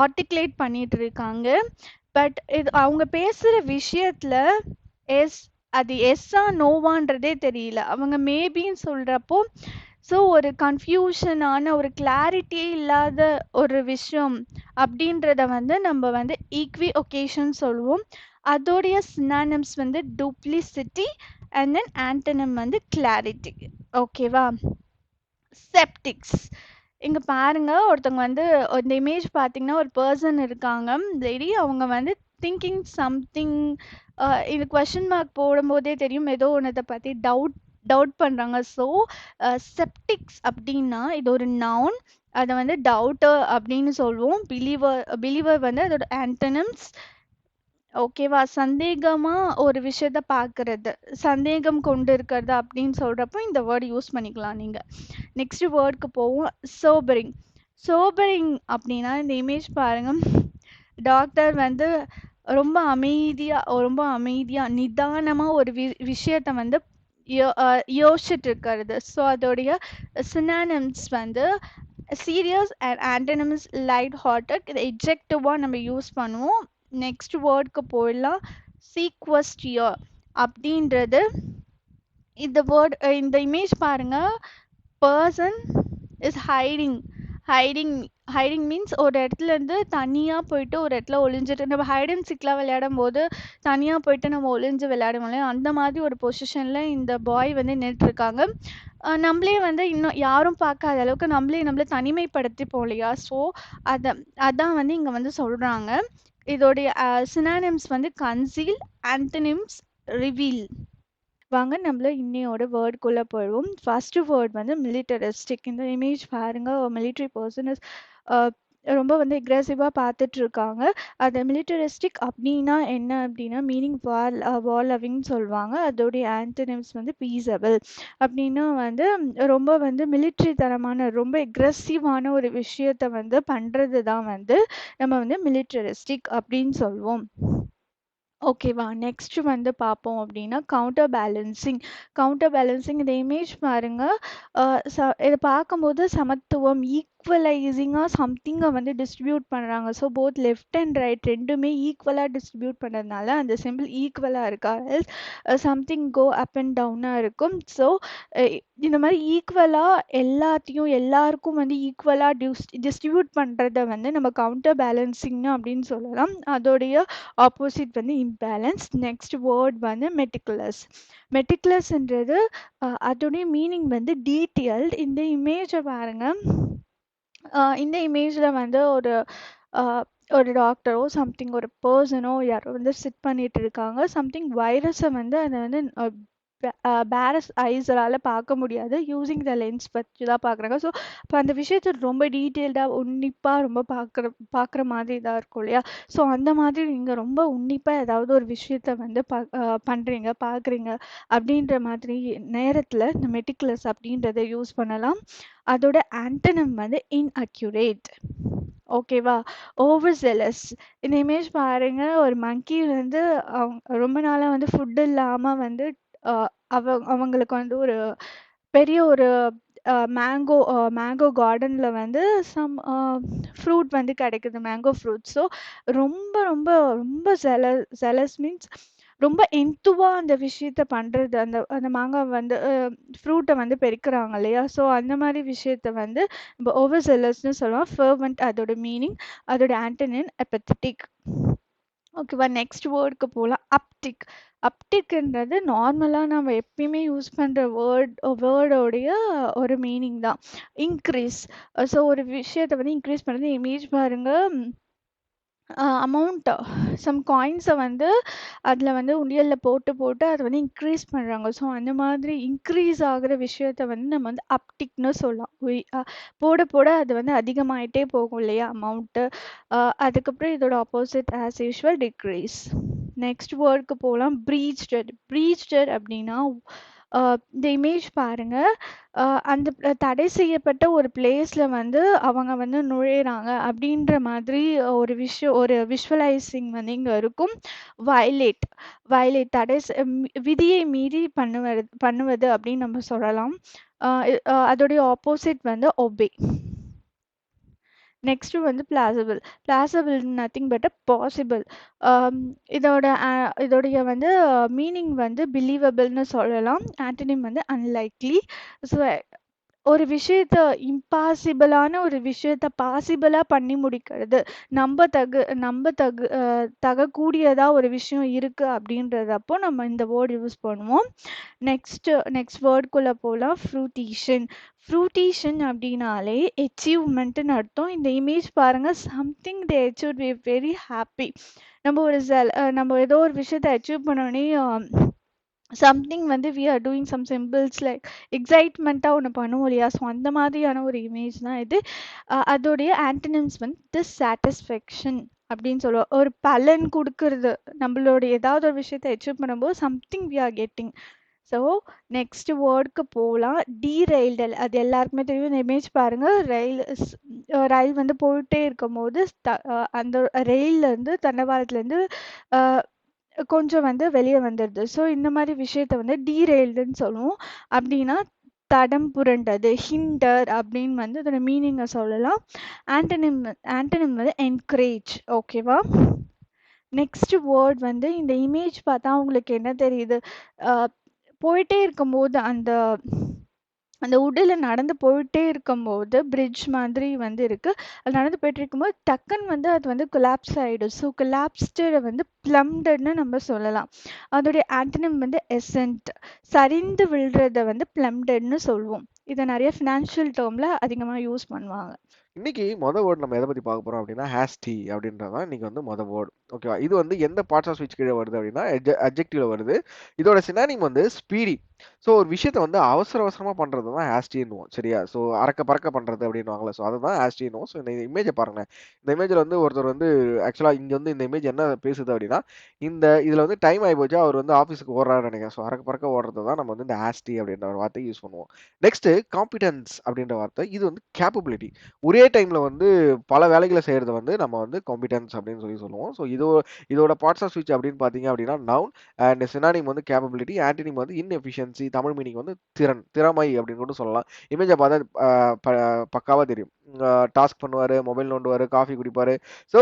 ஆர்டிகுலேட் பண்ணிட்டு இருக்காங்க. பட் இது அவங்க பேசுகிற விஷயத்தில் அது எஸ்ஸா நோவான்றதே தெரியல. அவங்க மேபின்னு சொல்கிறப்போ ஸோ ஒரு கன்ஃபியூஷனான, ஒரு கிளாரிட்டியே இல்லாத ஒரு விஷயம் அப்படின்றத வந்து நம்ம வந்து ஈக்வி ஒகேஷன் சொல்லுவோம். அதோடைய சினானிம்ஸ் வந்து டூப்ளிசிட்டி அண்ட் தென் ஆன்டனிம் வந்து கிளாரிட்டி. ஓகேவா? செப்டிக்ஸ். இங்கே பாருங்க, ஒருத்தவங்க வந்து இந்த இமேஜ் பார்த்தீங்கன்னா ஒரு பர்சன் இருக்காங்க, லேடி. அவங்க வந்து திங்கிங் சம்திங். இது கொஷின் மார்க் போடும்போதே தெரியும் ஏதோ ஒன்றத்தை பற்றி டவுட் பண்ணுறாங்க. ஸோ செப்டிக்ஸ் அப்படின்னா இது ஒரு நவுன். அதை வந்து டவுட்டர் அப்படின்னு சொல்லுவோம். பிலீவர் வந்து அதோட ஆன்டனிம்ஸ். ஓகேவா? சந்தேகமா ஒரு விஷயத்த பார்க்கறது, சந்தேகம் கொண்டு இருக்கிறது அப்படின்னு சொல்றப்போ இந்த வேர்டு யூஸ் பண்ணிக்கலாம் நீங்க. நெக்ஸ்ட் வேர்டுக்கு போவோம். சோபரிங் அப்படின்னா இந்த இமேஜ் பாருங்க. டாக்டர் வந்து ரொம்ப அமைதியா நிதானமா ஒரு விஷயத்த வந்து யோசிச்சுட்டு இருக்கிறது. ஸோ அதோடைய சினானிம்ஸ் வந்து serious and antonyms light hearted. இது எட்ஜெக்டிவாக நம்ம யூஸ் பண்ணுவோம். நெக்ஸ்ட் வேர்டுக்கு போயிடலாம். சீக்வஸ்டியர் அப்படின்றது இந்த வேர்ட். இந்த இமேஜ் பாருங்க. Person is hiding. Hiding hiding means ஒரு இடத்துல இருந்து தனியா போயிட்டு ஒரு இடத்துல ஒளிஞ்சிட்டு நம்ம ஹைட் அண்ட் சீக்லாம் விளையாடும்போது தனியா போயிட்டு நம்ம ஒளிஞ்சு விளையாடுவோம் இல்லையா? அந்த மாதிரி ஒரு பொசிஷன்ல இந்த பாய் வந்து நின்னுட்டுருக்காங்க. நம்மளே வந்து இன்னும் யாரும் பார்க்காத அளவுக்கு நம்மள தனிமைப்படுத்திப்போம் இல்லையா? ஸோ அத அதான் வந்து இங்க வந்து சொல்றாங்க. இதோடைய சினானிம்ஸ் வந்து கன்சீல், ஆன்டனிம்ஸ் ரிவீல். வாங்க நம்மள இன்னையோட வேர்டுக்குள்ள போயிடுவோம். ஃபர்ஸ்ட் வேர்ட் வந்து மிலிட்டரிஸ்டிக். இந்த இமேஜ் பாருங்க, ஒரு மிலிட்டரி பர்சன் இஸ் ரொம்ப வந்து எக்ரெசிவா பார்த்துட்டு இருக்காங்க. அது மிலிட்டரிஸ்டிக் அப்படின்னா என்ன அப்படின்னா மீனிங் வார் லவ்விங்னு சொல்லுவாங்க. அதோடைய ஆன்டனிம்ஸ் வந்து பீஸபிள். அப்படின்னா வந்து ரொம்ப வந்து மிலிட்டரி தரமான ரொம்ப எக்ரெசிவான ஒரு விஷயத்த வந்து பண்றது தான் வந்து நம்ம வந்து மிலிட்டரிஸ்டிக் அப்படின்னு சொல்லுவோம். ஓகேவா? நெக்ஸ்ட் வந்து பார்ப்போம் அப்படின்னா, கவுண்டர் பேலன்சிங். கவுண்டர் பேலன்சிங் இந்த இமேஜ் பாருங்க. அ இத பார்க்கும்போது சமத்துவம், ஈக்குவலைசிங்கா சம்திங்க வந்து டிஸ்ட்ரிபியூட் பண்றாங்க. So both left and right 2மே ஈக்குவலா டிஸ்ட்ரிபியூட் பண்ணதுனால அந்த சிம்பிள் ஈக்குவலா இருக்கா? Else something go up and டவுனா இருக்கும். ஸோ இந்த மாரி ஈக்குவலா எல்லாத்தையும் எல்லாருக்கும் வந்து ஈக்குவலா டிஸ்ட்ரிபியூட் பண்றத வந்து நம்ம கவுண்டர் பேலன்சிங் அப்படின்னு சொல்லலாம். அதோடைய ஆப்போசிட் வந்து இம்பேலன்ஸ். நெக்ஸ்ட் வேர்ட் வந்து மெட்டிகுலஸ். மெட்டிகுலஸ்ன்றது அதோடைய மீனிங் வந்து டீட்டெயில்ட். இந்த இமேஜ பாருங்க. இந்த இமேஜ்ல வந்து அ ஒரு டாக்டரோ சம்திங் ஒரு பெர்சனோ யாரோ வந்து சிட் பண்ணிட்டு இருக்காங்க. சம்திங் வைரஸ வந்து அத வந்து பேரஸ் ஐஸால பார்க்க முடியாது. யூசிங் த லென்ஸ் வச்சு தான் பார்க்குறாங்க. ஸோ அப்போ அந்த விஷயத்த ரொம்ப டீட்டெயில்டா உன்னிப்பா ரொம்ப பார்க்குற மாதிரி தான் இருக்கும் இல்லையா? ஸோ அந்த மாதிரி நீங்க ரொம்ப உன்னிப்பா ஏதாவது ஒரு விஷயத்த வந்து பண்றீங்க, பார்க்குறீங்க அப்படின்ற மாதிரி நேரத்துல இந்த மெட்டிகுலஸ் அப்படின்றத யூஸ் பண்ணலாம். அதோட ஆன்டனிம் வந்து இன்அக்யூரேட். ஓகேவா? Over jealous. இந்த இமேஜ் பாருங்க. ஒரு மங்கி வந்து ரொம்ப நாளா வந்து ஃபுட் இல்லாம வந்து அ அவங்களுக்கு வந்து ஒரு பெரிய ஒரு மேங்கோ கார்டன்ல வந்து சம் ஃப்ரூட் வந்து கிடைக்குது. Mango fruit. ஸோ ரொம்ப ரொம்ப ரொம்ப ஜெலஸ் மீன்ஸ் ரொம்ப என்துவா அந்த விஷயத்த பண்றது. அந்த அந்த மாங்காய் வந்து ஃப்ரூட்ட வந்து பெருக்குறாங்க இல்லையா? ஸோ அந்த மாரி விஷயத்த வந்து நம்ம ஓவர் ஜெலஸ்ன்னு சொல்லலாம். ஃபெர்வென்ட் அதோட மீனிங். அதோட ஆன்டனிம் அபெத்தடிக். ஓகேவா? நெக்ஸ்ட் வேர்டுக்கு போலாம். அப்டிக். அப்டிக்ன்றது நார்மலா நம்ம எப்பயுமே யூஸ் பண்ற வேர்டோடைய ஒரு மீனிங் தான். இன்க்ரீஸ். ஸோ ஒரு விஷயத்த வந்து இன்க்ரீஸ் பண்றது. இமேஜ் பாருங்க. அமௌண்ட் சம் காயின்ஸ வந்து அதில வந்து உண்டியல்ல போட்டு, போட்டு அத வந்து இன்க்ரீஸ் பண்றாங்க. ஸோ அந்த மாதிரி இன்க்ரீஸ் ஆகுற விஷயத்த வந்து நம்ம வந்து அப்டிக்ன்னு சொல்லலாம். போட, போட அது வந்து அதிகமாயிட்டே போகும் இல்லையா அமௌண்ட்டு. அதுக்கப்புறம் இதோட opposite as usual decrease. Next வேர்டுக்கு போலாம். ப்ரீச்டட். ப்ரீச்டட் அப்படின்னா இந்த இமேஜ் பாருங்க. அந்த தடை செய்யப்பட்ட ஒரு பிளேஸ்ல வந்து அவங்க வந்து நுழையிறாங்க அப்படின்ற மாதிரி ஒரு விஷுவலைசிங் வந்து இங்க இருக்கும். வயலேட். வயலேட் விதியை மீறி பண்ணுவது அப்படின்னு நம்ம சொல்லலாம். அதோடைய ஆப்போசிட் வந்து ஒபே. நெக்ஸ்ட் வந்து plausible. Plausible nothing but possible. இதோடைய வந்து மீனிங் வந்து பிலீவபிள்னு சொல்லலாம். ஆன்டனிம் வந்து அன்லைக்லி. ஸோ ஒரு விஷயத்த இம்பாசிபிளான ஒரு விஷயத்த பாசிபிளா பண்ணி முடிக்கிறது. தகக்கூடியதா ஒரு விஷயம் இருக்கு அப்படின்றதப்போ நம்ம இந்த வேர்ட் யூஸ் பண்ணுவோம். நெக்ஸ்ட் வேர்டுக்குள்ள போலாம். ஃப்ரூட்டிஷன். ஃப்ரூட்டிஷன் அப்படின்னாலே அச்சீவ்மெண்ட்னு அர்த்தம். இந்த இமேஜ் பாருங்க. Something they achieved we very happy. நம்ம ஏதோ ஒரு விஷயத்த அச்சீவ் பண்ணோடனே சம்திங் வந்து we are doing some simples like எக்ஸைட்மெண்ட்டா ஒண்ணு பண்ணுவோம் இல்லையா? ஸோ அந்த மாதிரியான ஒரு இமேஜ் தான் இது. அதோடைய ஆன்டனிம்ஸ் வந்து டிஸ்சாட்டிஸ்ஃபேக்ஷன் அப்படின்னு சொல்லுவோம். ஒரு பலன் குடுக்குறது. நம்மளோட ஏதாவது ஒரு விஷயத்த அச்சீவ் பண்ணும்போது something we are getting. So next வேர்டுக்கு போலாம். டீரெயில்டல். அது எல்லாருக்குமே தெரியும். இந்த இமேஜ் பாருங்க. ரயில் வந்து போயிட்டே இருக்கும்போது அந்த ரெயில்லேருந்து தண்டவாளத்துலேருந்து கொஞ்சம் வந்து வெளியே வந்துடுது. ஸோ இந்த மாதிரி விஷயத்த வந்து டீரெயில்டுன்னு சொல்லுவோம். அப்படின்னா தடம் புரண்டது. ஹிண்டர் அப்படின்னு வந்து இதோட மீனிங்கை சொல்லலாம். ஆன்டனிம் ஆன்டனிம் வந்து என்கரேஜ். ஓகேவா? நெக்ஸ்ட் வேர்ட் வந்து இந்த இமேஜ் பார்த்தா உங்களுக்கு என்ன தெரியுது? போயிட்டே இருக்கும்போது அந்த அந்த வுட்ல நடந்து போயிட்டே இருக்கும்போது பிரிட்ஜ் மாதிரி வந்து இருக்கு. அது நடந்து போயிட்டு இருக்கும்போது டக்குன்னு வந்து அது வந்து கொலாப்ஸ் ஆயிடும். ஸோ கொலாப்ஸ்டு வந்து ப்ளம்ப்டுன்னு நம்ம சொல்லலாம். அதோடைய ஆன்டனிம் வந்து எசென்ட். சரிந்து விழுறத வந்து ப்ளம்ப்டுன்னு சொல்லுவோம். இத நெறைய ஃபினான்ஷியல் டெர்ம்ல அதிகமா யூஸ் பண்ணுவாங்க. இன்னைக்கு வேர்ட் நம்ம எதை பத்தி பார்க்க போறோம் அப்படின்னா ஹேஸ்டி அப்படின்றது தான் இன்னைக்கு வந்து வேர்ட். ஓகேவா? இது வந்து எந்த பார்ட்ஸ் ஆஃப் ஸ்பீச் கீழே வருது அப்படின்னா அட்ஜெக்டிவ்ல வருது. இதோட சினானிம் வந்து ஸ்பீடி. ஸோ ஒரு விஷயத்தை வந்து அவசர அவசரமா பண்றது தான் ஹேஸ்டின்னுவோம். சரியா? ஸோ அறக்க பறக்க பண்றது அப்படின்னுவாங்களே. ஸோ அதுதான் ஹேஸ்டின்னுவோம். ஸோ இந்த இமேஜை பாருங்களேன். இந்த இமேஜ்ல வந்து ஒருத்தர் வந்து ஆக்சுவலா இங்க வந்து இந்த இமேஜ் என்ன பேசுது அப்படின்னா இதுல வந்து டைம் ஆகி போச்சு, அவர் வந்து ஆஃபீஸுக்கு ஓடுறாருன்னு நினைக்கிறேன். ஸோ அறக்க பறக்க ஓடுறது தான் நம்ம வந்து இந்த ஹேஸ்டி அப்படின்ற ஒரு வார்த்தையை யூஸ் பண்ணுவோம். நெக்ஸ்ட் காம்பிடன்ஸ் அப்படின்ற வார்த்தை. இது வந்து கேப்பபிலிட்டி. ஒரே டைம்ல வந்து பல வேலைகளை செய்யறது வந்து நம்ம வந்து காம்பிடன்ஸ் அப்படின்னு சொல்லுவோம். ஸோ இதோட பார்ட்ஸ் ஆஃப் ஸ்பீச் அப்படின்னு பார்த்தீங்க அப்படின்னா நவுன் அண்ட் சினானிம் வந்து கேப்பபிலிட்டி, ஆன்டனிம் வந்து இன்எஃபிஷியன்சி, தமிழ் மீனிங் வந்து திறமை அப்படின்னு கூட சொல்லலாம். இமேஜை பார்த்தா பக்காவா தெரியும். டாஸ்க் பண்ணுவாரு, மொபைல் நோண்டுவாரு, காஃபி குடிப்பாரு. ஸோ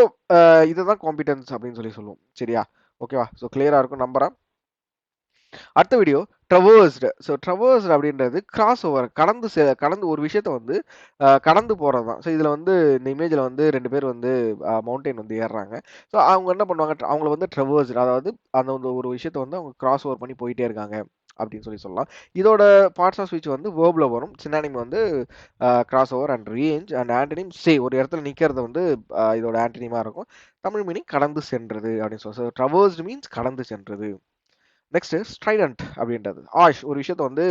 இதுதான் காம்பிடன்ஸ் அப்படின்னு சொல்லுவோம். சரியா? ஓகேவா? ஸோ கிளியரா இருக்கும் நம்புறேன். அடுத்த வீடியோ ட்ரவர்ஸ்டு. ஸோ ட்ரவர்ஸ்டு அப்படின்றது கிராஸ் ஓவர், கடந்து ஒரு விஷயத்த வந்து கடந்து போகிறது தான். ஸோ இதில் வந்து இந்த இமேஜில் வந்து 2 பேர் வந்து மவுண்டெயின் வந்து ஏறுறாங்க. ஸோ அவங்க என்ன பண்ணுவாங்க, அவங்கள வந்து ட்ரவர்ஸ்டு, அதாவது அந்த ஒரு விஷயத்த வந்து அவங்க கிராஸ் ஓவர் பண்ணி போயிட்டே இருக்காங்க அப்படின்னு சொல்லலாம். இதோட பார்ட்ஸ் ஆஃப் ஸ்பீச் வந்து வேர்ப்ல வரும். சினானிம் வந்து cross over and range and antonym ஒரு இடத்துல நிற்கிறது வந்து இதோட ஆன்டனிமா இருக்கும். தமிழ் மீனிங் கடந்து சென்றது அப்படின்னு சொல்லி. ஸோ ட்ரவர்ஸ்டு மீன்ஸ் கடந்து சென்றது. நெக்ஸ்ட் ஸ்ட்ரைடன்ட் அப்படின்றது ஒரு விஷயத்த வந்து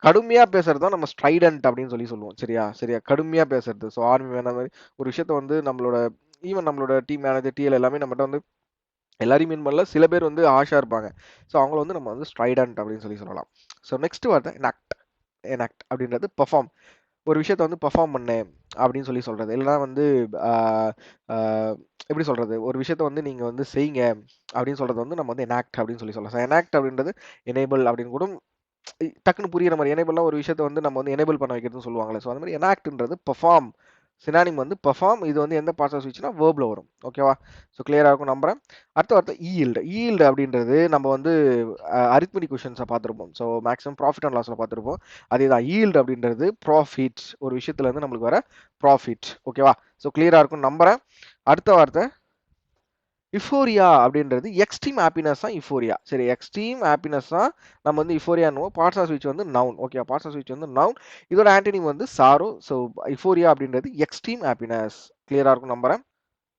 கடுமையா பேசுறது தான் நம்ம ஸ்ட்ரைடன்ட் அப்படின்னு சொல்லுவோம். சரியா கடுமையா பேசுறது. ஸோ ஆர்மி மேன மாதிரி ஒரு விஷயத்த வந்து நம்மளோட டீம் மேனேஜர் டிஎல் எல்லாமே நம்மகிட்ட வந்து எல்லாரையும் மீன் பண்ணல, சில பேர் வந்து ஆஷா இருப்பாங்க. ஸோ அவங்கள வந்து நம்ம வந்து ஸ்ட்ரைடன்ட் அப்படின்னு சொல்லலாம். ஸோ நெக்ஸ்ட் வார்த்தை எனாக்ட் அப்படின்றது பெர்ஃபார்ம். ஒரு விஷயத்த வந்து பெர்ஃபார்ம் பண்ணு அப்படின்னு சொல்றது. இல்லைன்னா வந்து ஆஹ் ஆஹ் எப்படி சொல்றது, ஒரு விஷயத்த வந்து நீங்க வந்து செய்யுங்க அப்படின்னு சொல்றது வந்து நம்ம வந்து எனாக்ட் அப்படின்னு சொல்லலாம். எனாக்ட் அப்படின்றது எனேபிள் அப்படின்னு கூட டக்குன்னு புரியுற மாதிரி. எனேபிள்லாம் ஒரு விஷயத்த வந்து நம்ம வந்து எனேபிள் பண்ண வைக்கிறதுன்னு சொல்லுவாங்களே. ஸோ அந்த மாதிரி எனாக்ட்ன்றது பெர்ஃபார்ம். சினானிம் வந்து பெர்ஃபார்ம். இது வந்து எந்த பார்ட்ஸ் ஆஃப் ஸ்பீச்னா வேர்ப்ல வரும். ஓகேவா? ஸோ கிளியரா இருக்கும் நம்புறேன். அடுத்த வார்த்தை ஈல்டு அப்படின்றது நம்ம வந்து அரித்மெட்டிக் கொஷின்ஸை பார்த்துருப்போம். ஸோ மேக்ஸிமம் ப்ராஃபிட் அண்ட் லாஸில் பார்த்துருப்போம். அதே தான் ஈல்டு அப்படின்றது ப்ராஃபிட். ஒரு விஷயத்துல இருந்து நம்மளுக்கு வர ப்ராஃபிட். ஓகேவா? ஸோ கிளியரா இருக்கும் நம்புறேன். அடுத்த வார்த்தை யுஃபோரியா அப்படின்றது எக்ஸ்ட்ரீம் ஹாப்பினஸ் தான் யுஃபோரியா. சரி, எக்ஸ்ட்ரீம் ஹாப்பினஸ் தான் நம்ம வந்து யுஃபோரியானுவோம். பார்ட்ஸ் ஆஃப் ஸ்பீச் வந்து noun. Okay, parts of speech வந்து நவுன். இதோட ஆன்டனிம் வந்து சாரோ. ஸோ யுஃபோரியா அப்படின்றது எக்ஸ்ட்ரீம் ஹாப்பினஸ். கிளியரா இருக்கும் நம்புறேன்.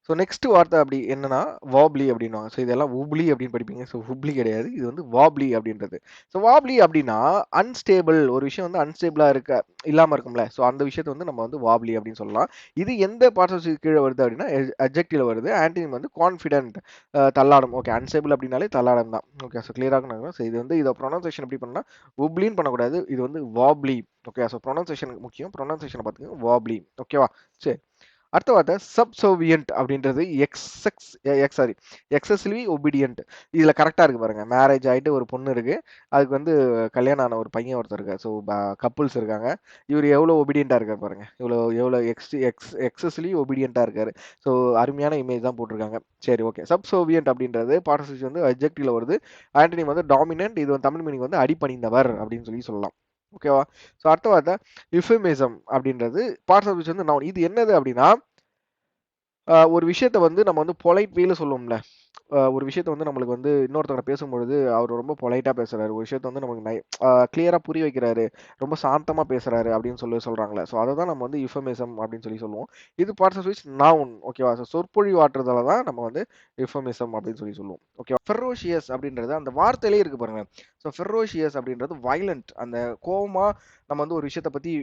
ஸோ நெக்ஸ்ட் வார்த்தை அப்படி என்னன்னா வாப்லி அப்படின்னுவாங்க. ஸோ இதெல்லாம் உப்ளி அப்படின்னு படிப்பீங்க. ஸோ உப்ளி கிடையாது, இது வந்து வாப்லி அப்படின்றது. ஸோ வாப்லி அப்படின்னா அன்ஸ்டேபிள். ஒரு விஷயம் வந்து அன்ஸ்டேபிளா இல்லாம இருக்கும்ல. ஸோ அந்த விஷயத்த வந்து நம்ம வந்து வாப்லி அப்படின்னு சொல்லலாம். இது எந்த பார்ட்ஸ் ஆஃப் கீழே வருது அப்படின்னா அட்ஜெக்டிவ்ல வருது. ஆன்டனிம் வந்து கான்ஃபிடென்ட், தள்ளாடும். ஓகே, அன்ஸ்டேபிள் அப்படின்னாலே தள்ளாடம் தான். ஓகே, ஸோ கிளியராக ஸோ இது வந்து இதை ப்ரொனன்சேஷன் எப்படி பண்ணா உப்ளின்னு பண்ணக்கூடாது, இது வந்து வாப்லி. ஓகே, ஸோ ப்ரொனன்சேஷன் முக்கியம். ப்ரொனன்சேஷனை பார்த்துக்கோங்க, வாப்லி. ஓகேவா? சரி, அடுத்த வார்த்தை சப்சர்வியன்ட் அப்படின்றது எக்ஸஸ்லி ஒபீடியன்ட். இதுல கரெக்டா இருக்கு பாருங்க. மேரேஜ் ஆயிட்டு ஒரு பொண்ணு இருக்கு, அதுக்கு வந்து கல்யாணம் ஆன ஒரு பையன் ஒருத்தர் இருக்காரு. ஸோ கப்புள்ஸ் இருக்காங்க. இவர் எவ்வளவு ஒபீடியண்டா இருக்காரு பாருங்க. எவ்வளவு எக்ஸஸ்லி ஒபீடியண்டா இருக்காரு. ஸோ அருமையான இமேஜ் தான் போட்டிருக்காங்க. சரி, ஓகே. சப்சர்வியன்ட் அப்படின்றது பார்ட்டிசிபிள் வந்து அட்ஜெக்டிவ்ல வருது. ஆன்டனி வந்து டாமினன்ட். இது வந்து தமிழ் மீனிங் வந்து அடிபணிந்தவர் அப்படின்னு சொல்லலாம். ஓகேவா? ஸோ அடுத்த வார்த்தை யுஃபெமிசம் அப்படின்றது பார்ட்ஸ் ஆஃப் ஸ்பீச் வந்து நவுன். இது என்னது அப்படின்னா ஒரு விஷயத்த வந்து நம்ம வந்து பொலைட் வேல சொல்லுவோம்ல. ஒரு விஷயத்த வந்து நம்மளுக்கு வந்து இன்னொருத்தவங்க பேசும்பொழுது அவர் ரொம்ப பொலைட்டா பேசுறாரு. ஒரு விஷயத்த வந்து நமக்கு கிளியரா புரிய வைக்கிறாரு. ரொம்ப சாந்தமா பேசுறாரு அப்படின்னு சொல்றாங்களே. ஸோ அதை தான் நம்ம வந்து யுஃபெமிசம் அப்படின்னு சொல்லுவோம். இது பார்ட்ஸ் ஆஃப் ஸ்பீச் நவுன். ஓகேவா? ஸோ சொற்பொழிவாற்றுதல தான் நம்ம வந்து யுஃபெமிசம் அப்படின்னு சொல்லுவோம். ஓகேவா? ஃபெரோஷியஸ் அப்படின்றது அந்த வார்த்தையிலே இருக்கு பாருங்க. ஸோ ஃபெரோஷியஸ் அப்படின்றது வயலண்ட். அந்த கோவமா நம்ம வந்து ஒரு விஷயத்த பத்தி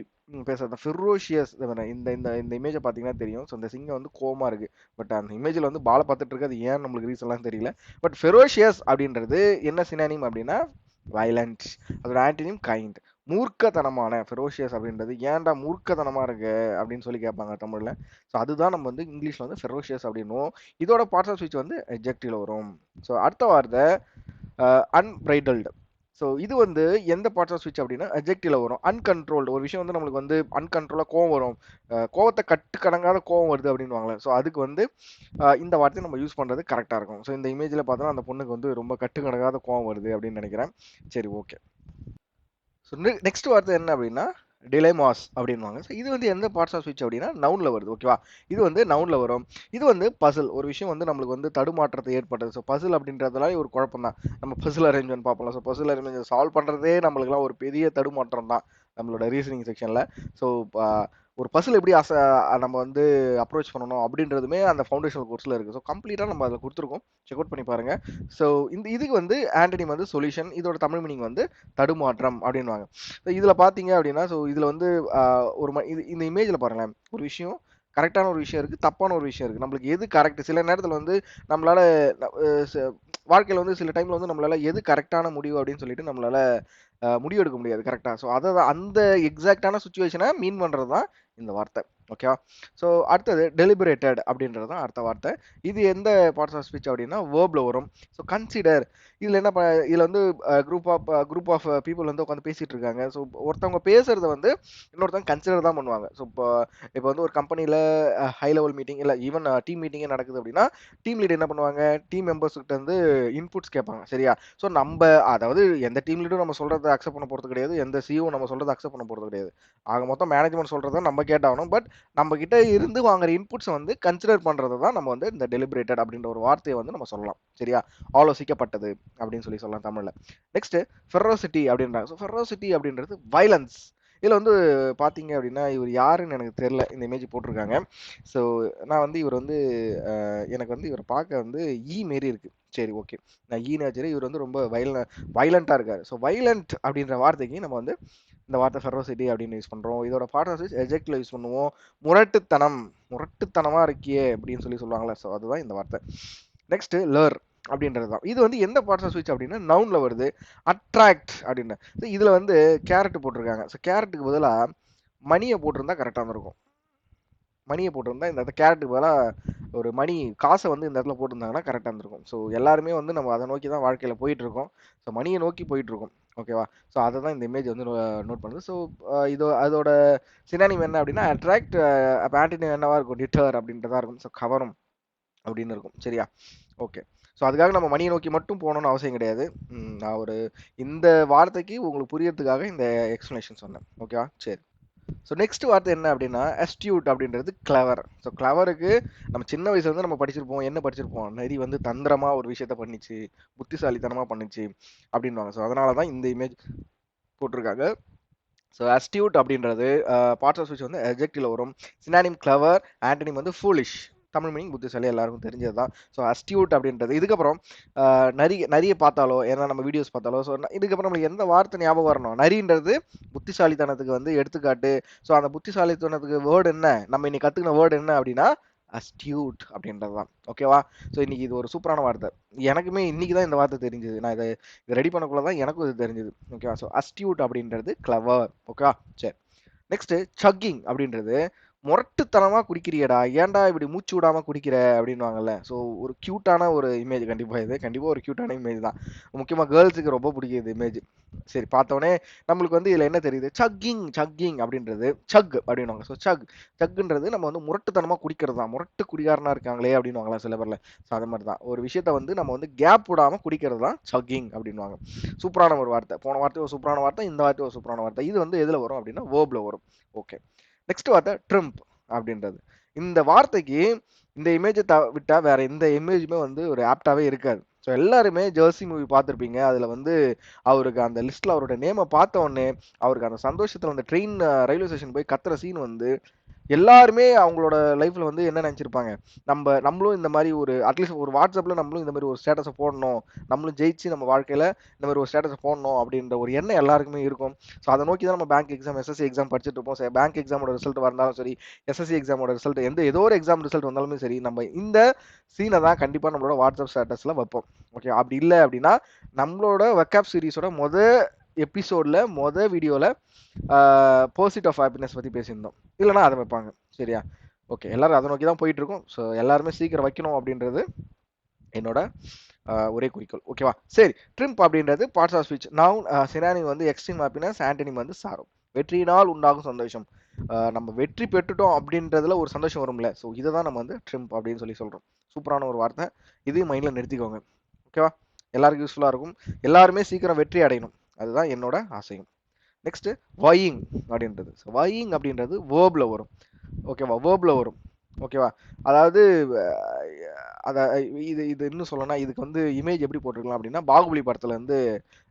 பேசுறது ஃபெரோஷியஸ். இந்த இந்த இந்த இமேஜை பார்த்தீங்கன்னா தெரியும். ஸோ இந்த சிங்கம் வந்து கோவமா இருக்கு. பட் அந்த இமேஜில் வந்து பாலை பார்த்துட்டு இருக்கு. அது ஏன் நம்மளுக்கு ரீசன்லாம் தெரியல. பட் ஃபெரோஷியஸ் அப்படின்றது என்ன சினானிம் அப்படின்னா வயலண்ட். அதோட ஆன்டனிம் கைண்ட். மூர்க்கத்தனமான. ஃபெரோஷியஸ் அப்படின்றது ஏன்டா மூர்க்கத்தனமா இருக்கு அப்படின்னு சொல்லி கேட்பாங்க தமிழ்ல. ஸோ அதுதான் நம்ம வந்து இங்கிலீஷ்ல வந்து ஃபெரோஷியஸ் அப்படின்னும். இதோட பார்ட்ஸ் ஆஃப் ஸ்பீச் வந்து எட்ஜெக்டிவ்ல வரும். ஸோ அடுத்த வார்த்தை அன்பிரைடல்டு. ஸோ இது வந்து எந்த பார்ட்ஸ் ஆஃப் ஸ்பீச் அப்படின்னா அட்ஜெக்டிவ்ல வரும். அன்கண்ட்ரோல்டு. ஒரு விஷயம் வந்து நம்மளுக்கு வந்து அன்கண்ட்ரோலா கோவம் வரும். கோவத்தை கட்டுக்கடங்காத கோவம் வருது அப்படின்னுவாங்களே. ஸோ அதுக்கு வந்து இந்த வார்த்தையை நம்ம யூஸ் பண்றது கரெக்டா இருக்கும். ஸோ இந்த இமேஜ்ல பார்த்தோன்னா அந்த பொண்ணுக்கு வந்து ரொம்ப கட்டுக்கடங்காத கோவம் வருது அப்படின்னு நினைக்கிறேன். சரி, ஓகே. ஸோ நெக்ஸ்ட் வார்த்தை என்ன அப்படின்னா டிலேமாஸ் அப்படின்வாங்க. ஸோ இது வந்து எந்த பார்ட்ஸ் ஆஃப் ஸ்பீச் அப்படின்னா நவுனில் வருது. ஓகேவா? இது வந்து நவுனில் வரும். இது வந்து பசில். ஒரு விஷயம் வந்து நம்மளுக்கு வந்து தடுமாற்றத்தை ஏற்படுது. ஸோ பசில் அப்படின்றதுலாம் ஒரு குழப்பம் தான். நம்ம பசில் அரேஞ்ச்மெண்ட் பார்ப்போம். ஸோ பசில் அரேஞ்ச்மெண்ட் சால்வ் பண்ணுறதே நம்மளுக்குலாம் ஒரு பெரிய தடுமாற்றம் தான் நம்மளோட ரீசனிங் செக்ஷனில். ஸோ ஒரு பசில் எப்படி நம்ம வந்து அப்ரோச் பண்ணணும் அப்படின்றதுமே அந்த ஃபவுண்டேஷனல் கோர்ஸில் இருக்குது. ஸோ கம்ப்ளீட்டாக நம்ம அதில் கொடுத்துருக்கோம். செக் அவுட் பண்ணி பாருங்கள். ஸோ இதுக்கு வந்து ஆண்டனிம் வந்து சொல்யூஷன், இதோட தமிழ் மீனிங் வந்து தடுமாற்றம் அப்படின்வாங்க. ஸோ இதில் பார்த்தீங்க அப்படின்னா, ஸோ இதில் வந்து இந்த இமேஜில் பாருங்களேன், ஒரு விஷயம் கரெக்டான ஒரு விஷயம் இருக்குது, தப்பான ஒரு விஷயம் இருக்குது. நம்மளுக்கு எது கரெக்ட்? சில நேரத்தில் வந்து நம்மளால் வாழ்க்கையில் வந்து சில டைமில் வந்து நம்மளால் எது கரெக்டான முடிவு அப்படின்னு சொல்லிட்டு நம்மளால் முடிவு எடுக்க முடியாது கரெக்டாக. ஸோ அதை அந்த எக்ஸாக்டான சுச்சுவேஷனை மீன் பண்ணுறது தான் இந்த வார்த்தை. ஓகேவா? ஸோ அடுத்தது டெலிபரேட்டட் அப்படின்றது தான் அடுத்த வார்த்தை. இது எந்த பார்ட்ஸ் ஆஃப் ஸ்பீச் அப்படின்னா வேர்பில் வரும். ஸோ கன்சிடர், இதில் என்ன இதில் வந்து குரூப் ஆஃப் பீப்புள் வந்து உட்காந்து பேசிகிட்டு இருக்காங்க. ஸோ ஒருத்தவங்க பேசுகிறத வந்து இன்னொருத்தவங்க கன்சிடர் தான் பண்ணுவாங்க. ஸோ இப்போ வந்து ஒரு கம்பெனியில் ஹை லெவல் மீட்டிங் இல்லை ஈவன் டீம் மீட்டிங்கே நடக்குது அப்படின்னா டீம் லீடர் என்ன பண்ணுவாங்க, டீம் மெம்பர்ஸ் கிட்ட வந்து இன்புட்ஸ் கேட்பாங்க. சரியா? ஸோ அதாவது எந்த டீம் லீடரும் நம்ம சொல்கிறத அக்செப்ட் பண்ண போகிறது கிடையாது, எந்த சிஓ நம்ம சொல்கிறத அக்செப்ட் பண்ண போகிறது கிடையாது. ஆக மொத்தம் மேனேஜ்மெண்ட் சொல்கிறத நம்ம கேட்டாகணும். பட் நம்ம கிட்ட இருந்து வாங்குற இன்புட்ஸை வந்து கன்சிடர் பண்ணுறது தான் நம்ம வந்து இந்த டெலிபரேட்டட் அப்படின்ற ஒரு வார்த்தையை வந்து நம்ம சொல்லலாம். சரியா? ஆலோசிக்கப்பட்டது அப்படின்னு சொல்லலாம் தமிழில். நெக்ஸ்ட் ஃபெரோசிட்டி அப்படின்றாங்க. ஸோ ஃபெரோசிட்டி அப்படின்றது வைலன்ஸ். இதில் வந்து பார்த்தீங்க அப்படின்னா இவர் யாருன்னு எனக்கு தெரில, இந்த இமேஜ் போட்டிருக்காங்க. ஸோ நான் வந்து இவர் வந்து எனக்கு வந்து இவரை பார்க்க வந்து மாரி இருக்குது. சரி, ஓகே, நான் ஈனாச்சரி. இவர் வந்து ரொம்ப வைலண்ட்டாக இருக்கார். ஸோ வைலண்ட் அப்படின்ற வார்த்தைக்கு நம்ம வந்து இந்த வார்த்தை ஃபெரோசிட்டி அப்படின்னு யூஸ் பண்ணுறோம். இதோட பார்ட் ஆஃப் எஜெக்டில் யூஸ் பண்ணுவோம். முரட்டுத்தனமாக இருக்கியே அப்படின்னு சொல்லுவாங்களே. ஸோ அதுதான் இந்த வார்த்தை. நெக்ஸ்ட் லர் அப்படின்றது தான். இது வந்து எந்த பார்ட்ஸ் ஆஃப் ஸ்பீச் அப்படின்னா நவுனில் வருது. அட்ராக்ட் அப்படின்னு. இதில் வந்து கேரட் போட்டிருக்காங்க. ஸோ கேரட்டுக்கு பதிலாக மணியை போட்டிருந்தா கரெக்டாக இருந்திருக்கும். மணியை போட்டிருந்தா இந்த இடத்துல கேரட்டுக்கு பதிலாக ஒரு மணி காசை வந்து இந்த இடத்துல போட்டிருந்தாங்கன்னா கரெக்டாக இருந்திருக்கும். ஸோ எல்லாருமே வந்து நம்ம அதை நோக்கி தான் வாழ்க்கையில் போயிட்டுருக்கோம். ஸோ மணியை நோக்கி போயிட்டுருக்கோம். ஓகேவா? ஸோ அதை தான் இந்த இமேஜ் வந்து நோட் பண்ணுது. ஸோ அதோட சினானிம் என்ன அப்படின்னா அட்ராக்ட். அப்போ ஆன்டினிம் என்னவா இருக்கும்? டிட்டர் அப்படின்றதா இருக்கும். ஸோ கவரும் அப்படின்னு இருக்கும். சரியா? ஓகே. ஸோ அதுக்காக நம்ம மணியை நோக்கி மட்டும் போகணும்னு அவசியம் கிடையாது. நான் இந்த வார்த்தைக்கு உங்களுக்கு புரியறதுக்காக இந்த எக்ஸ்ப்ளனேஷன் சொன்னேன். ஓகேவா? சரி. ஸோ நெக்ஸ்ட் வார்த்தை என்ன அப்படின்னா அஸ்டியூட் அப்படின்றது கிளவர். ஸோ கிளவருக்கு நம்ம சின்ன வயசுல வந்து நம்ம படிச்சிருப்போம். என்ன படிச்சிருப்போம்? நரி வந்து தந்திரமாக ஒரு விஷயத்த பண்ணிச்சு, புத்திசாலித்தனமாக பண்ணிச்சு அப்படின்வாங்க. ஸோ அதனால தான் இந்த இமேஜ் போட்டிருக்காங்க. ஸோ அஸ்டியூட் அப்படின்றது பார்ட்ஸ் ஆஃப் ஸ்பீச் வந்து அட்ஜெக்டிவ்ல வரும். சினானிம் கிளவர், ஆன்டனிம் வந்து ஃபூலிஷ். தமிழ் மீனிங் புத்திசாலி, எல்லாருக்கும் தெரிஞ்சது தான். ஸோ அஸ்டியூட் அப்படின்றது. இதுக்கப்புறம் நரியை பார்த்தாலோ, ஏன்னா நம்ம வீடியோஸ் பார்த்தாலோ, ஸோ இதுக்கப்புறம் நம்மளுக்கு எந்த வார்த்தை ஞாபகம் வரணும்? நரின்றது புத்திசாலித்தனத்துக்கு வந்து எடுத்துக்காட்டு. ஸோ அந்த புத்திசாலித்தனத்துக்கு வேர்டு என்ன, நம்ம இன்னைக்கு கற்றுக்கின வேர்டு என்ன அப்படின்னா அஸ்டியூட் அப்படின்றது தான். ஓகேவா? ஸோ இன்னைக்கு இது ஒரு சூப்பரான வார்த்தை. எனக்குமே இன்னைக்கு தான் இந்த வார்த்தை தெரிஞ்சது. நான் இதை ரெடி பண்ணக்குள்ள தான் எனக்கும் இது தெரிஞ்சது. ஓகேவா? ஸோ அஸ்டியூட் அப்படின்றது கிளவர். ஓகேவா? சரி. நெக்ஸ்ட் சக்கிங் அப்படின்றது முரட்டுத்தனமா குடிக்கிறியடா, ஏன்டா இப்படி மூச்சு விடாம குடிக்கிற அப்படின்வாங்கல்ல. ஸோ ஒரு கியூட்டான ஒரு இமேஜ். கண்டிப்பா ஒரு கியூட்டான இமேஜ் தான். முக்கியமா கேர்ள்ஸுக்கு ரொம்ப பிடிக்குது இமேஜ். சரி, பார்த்தோன்னே நம்மளுக்கு வந்து இதுல என்ன தெரியுது? சக்கிங் அப்படின்றது சக் அப்படின்வாங்க. ஸோ சக்குன்றது நம்ம வந்து முரட்டுத்தனமா குடிக்கிறது தான். முரட்டு குடிகாரனா இருக்காங்களே அப்படின்வாங்களா சில பேர்ல. ஸோ அது மாதிரி தான் ஒரு விஷயத்த வந்து நம்ம வந்து கேப் விடாம குடிக்கிறது தான் சக்கிங் அப்படின்வாங்க. சூப்பரான ஒரு வார்த்தை. போன வார்த்தை ஒரு சூப்பரான வார்த்தை, இந்த வார்த்தை ஒரு சூப்பரான வார்த்தை. இது வந்து எதுல வரும் அப்படின்னா வேர்ப்ல வரும். ஓகே. நெக்ஸ்ட் வார்த்தை ட்ரிம்ப் அப்படின்றது. இந்த வார்த்தைக்கு இந்த இமேஜை விட்டா வேற எந்த இமேஜுமே வந்து ஒரு ஆப்டாவே இருக்காது. ஸோ எல்லாருமே ஜெர்சி மூவி பார்த்துருப்பீங்க. அதில் வந்து அவருக்கு அந்த லிஸ்ட்டில் அவரோட நேமை பார்த்த உடனே அவருக்கு அந்த சந்தோஷத்தில் அந்த ட்ரெயின் ரயில்வே ஸ்டேஷன் போய் கத்துற சீன் வந்து எல்லாருமே அவங்களோட லைஃப்ல வந்து என்ன நினைச்சிருப்பாங்க, நம்மளும் இந்த மாதிரி ஒரு அட்லீஸ்ட் ஒரு வாட்ஸ்அப்ல நம்மளும் இந்த மாதிரி ஒரு ஸ்டேட்டஸை போடணும், நம்மளும் ஜெயிச்சு நம்ம வாழ்க்கையில இந்த மாதிரி ஒரு ஸ்டேட்டஸை போடணும் அப்படின்ற ஒரு எண்ணம் எல்லாருக்குமே இருக்கும். ஸோ அதை நோக்கி தான் நம்ம பேங்க் எக்ஸாம், எஸ்எஸ்சி எக்ஸாம் படிச்சுட்டு இருப்போம். சரி, பேங்க் எக்ஸாமோட ரிசல்ட் வந்தாலும் சரி, எஸ்எஸ்சி எக்ஸாமோட ரிசல்ட் ஏதோ ஒரு எக்ஸாம் ரிசல்ட் வந்தாலுமே சரி, நம்ம இந்த சீனை தான் கண்டிப்பா நம்மளோட வாட்ஸ்அப் ஸ்டேட்டஸ்ல வைப்போம். ஓகே, அப்படி இல்லை அப்படின்னா நம்மளோட வெக்காப் சீரிஸோட எபிசோட்ல வீடியோல பர்சூட் ஆஃப் ஹாப்பினஸ் பத்தி பேசியிருந்தோம். இல்லைன்னா அதை வைப்பாங்க. சரியா? ஓகே, எல்லாரும் அதை நோக்கி தான் போயிட்டு இருக்கோம். ஸோ எல்லாருமே சீக்கிரம் வைக்கணும் அப்படின்றது என்னோட ஒரே குறிக்கோள். ஓகேவா? சரி, ட்ரிம்ப் அப்படின்றது parts of speech. Noun synonym வந்து எக்ஸ்ட்ரீம் ஹாப்பினஸ், ஆன்டனிம் வந்து சாரோ. வெற்றியினால் உண்டாகும் சந்தோஷம். நம்ம வெற்றி பெற்றுட்டோம் அப்படின்றதுல ஒரு சந்தோஷம் வரும்ல. ஸோ இதை தான் நம்ம வந்து ட்ரிம்ப் அப்படின்னு சொல்றோம். சூப்பரான ஒரு வார்த்தை. இதையும் மைண்ட்ல நிறுத்திக்கோங்க. ஓகேவா? எல்லாருக்கும் யூஸ்ஃபுல்லா இருக்கும். எல்லாருமே சீக்கிரம் வெற்றி அடையணும். அதுதான் என்னோட ஆசையும். நெக்ஸ்ட் வையிங் அப்படின்றது. ஸோ வையிங் அப்படின்றது வேர்ப்ல வரும். ஓகேவா, வேர்ப்ல வரும். ஓகேவா, அதாவது அத இது இது இன்னும் சொல்லணும்னா இதுக்கு வந்து இமேஜ் எப்படி போட்டிருக்கலாம் அப்படின்னா, பாகுபலி படத்துல வந்து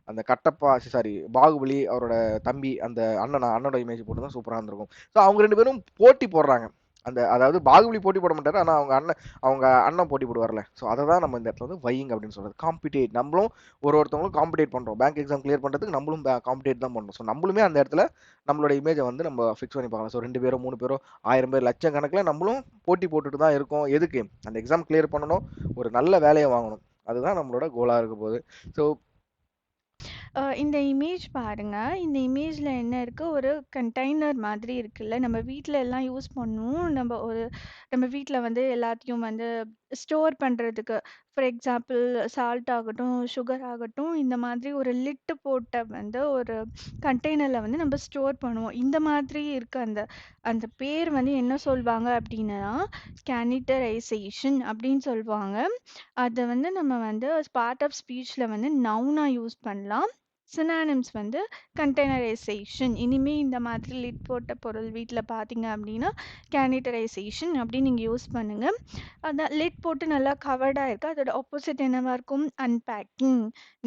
அந்த கட்டப்பா சாரி பாகுபலி அவரோட தம்பி அந்த அண்ணனோட இமேஜ் போட்டு தான் சூப்பராக இருந்திருக்கும். ஸோ அவங்க ரெண்டு பேரும் போட்டி போடுறாங்க. அந்த அதாவது பாகுபலி போட்டி போட மாட்டாரு, ஆனால் அவங்க அண்ணன் போட்டி போடுவார்ல. ஸோ அதை தான் நம்ம இந்த இடத்துல வந்து வையிங் அப்படின்னு சொல்றது. காம்படிட், நம்மளும் ஒருத்தவங்களும் காம்படிட் பண்றோம். பேங்க் எக்ஸாம் கிளியர் பண்றதுக்கு நம்மளும் காம்படிட் தான் பண்றோம். ஸோ நம்மளுமே அந்த இடத்துல நம்மளோட இமேஜை வந்து நம்ம ஃபிக்ஸ் பண்ணி பார்க்கலாம். ஸோ 2 பேரோ 3 பேரோ 1000 பேர் லட்சக்கணக்கில் நம்மளும் போட்டி போட்டுட்டு தான் இருக்கோம். எதுக்கு? அந்த எக்ஸாம் கிளியர் பண்ணணும், ஒரு நல்ல வேலையை வாங்கணும். அதுதான் நம்மளோட கோலா இருக்க போகுது. ஸோ இந்த இமேஜ் பாருங்க. இந்த இமேஜ்ல என்ன இருக்கு? ஒரு கண்டெய்னர் மாதிரி இருக்குல்ல. நம்ம வீட்ல எல்லாம் யூஸ் பண்ணுவோம். நம்ம வீட்ல வந்து எல்லாத்தையும் வந்து ஸ்டோர் பண்றதுக்கு. ஃபார் எக்ஸாம்பிள் சால்ட் ஆகட்டும், சுகர் ஆகட்டும், இந்த மாதிரி ஒரு லிட் போட்ட வந்து ஒரு கண்டெய்னர்ல வந்து நம்ம ஸ்டோர் பண்ணுவோம். இந்த மாதிரி இருக்க அந்த அந்த பேர் வந்து என்ன சொல்வாங்க அப்படின்னா, சானிட்டரைசேஷன் அப்படின்னு சொல்வாங்க. அத வந்து நம்ம வந்து பார்ட் ஆஃப் ஸ்பீச்ல வந்து நவுனா யூஸ் பண்ணலாம். சினானிம்ஸ் வந்து கண்டெய்னரைசேஷன். இனிமே இந்த மாதிரி லிட் போட்ட பொருள் வீட்ல பார்த்தீங்க அப்படின்னா, சானிட்டரைசேஷன் அப்படின்னு நீங்க யூஸ் பண்ணுங்க. அதான் லிட் போட்டு நல்லா கவர்டா இருக்கு. அதோட ஆப்போசிட் என்னவா இருக்கும்? அன்பேக்கிங்.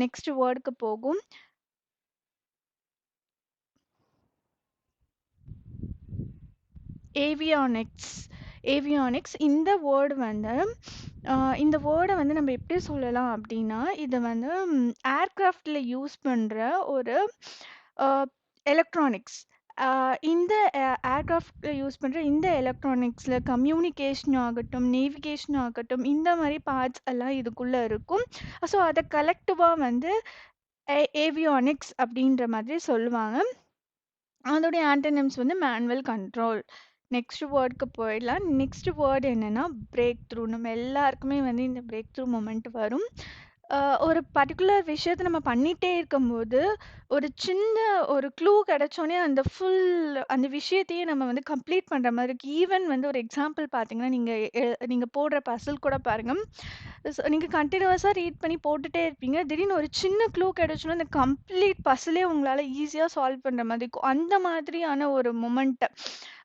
நெக்ஸ்ட் வேர்டுக்கு போகும். ஏவியானிக்ஸ். ஏவியானிக்ஸ் இந்த வேர்டு வந்து இந்த வேர்டை வந்து நம்ம எப்படி சொல்லலாம் அப்படின்னா, இது வந்து ஏர்கிராஃப்டில் யூஸ் பண்ணுற ஒரு எலக்ட்ரானிக்ஸ். இந்த ஏர்கிராஃப்டில் யூஸ் பண்ணுற இந்த எலக்ட்ரானிக்ஸில் கம்யூனிகேஷன் ஆகட்டும், நேவிகேஷன் ஆகட்டும், இந்த மாதிரி பார்ட்ஸ் எல்லாம் இதுக்குள்ளே இருக்கும். ஸோ அதை கலெக்டிவாக வந்து ஏவியானிக்ஸ் அப்படின்ற மாதிரி சொல்லுவாங்க. அதோடைய ஆன்டனிம்ஸ் வந்து மேனுவல் கண்ட்ரோல். நெக்ஸ்ட் வேர்டுக்கு போயிடலாம். நெக்ஸ்ட் வேர்டு என்னன்னா பிரேக் த்ரூ. நம்ம எல்லாருக்குமே வந்து இந்த பிரேக் த்ரூ மொமெண்ட் வரும். ஒரு பர்டிகுலர் விஷயத்த நம்ம பண்ணிட்டே இருக்கும்போது, ஒரு சின்ன ஒரு க்ளூ கிடைச்சோனே அந்த விஷயத்தையே நம்ம வந்து கம்ப்ளீட் பண்ற மாரி இருக்கு. ஈவன் வந்து ஒரு எக்ஸாம்பிள் பார்த்தீங்கன்னா, நீங்க போடுற பசில் கூட பாருங்க. நீங்க கன்டினியூவஸா ரீட் பண்ணி போட்டுட்டே இருப்பீங்க. திடீர்னு ஒரு சின்ன க்ளூ கிடைச்சோனே, அந்த கம்ப்ளீட் பசிலே உங்களால ஈஸியா சால்வ் பண்ற மாதிரி இருக்கும். அந்த மாதிரியான ஒரு மொமெண்ட்ட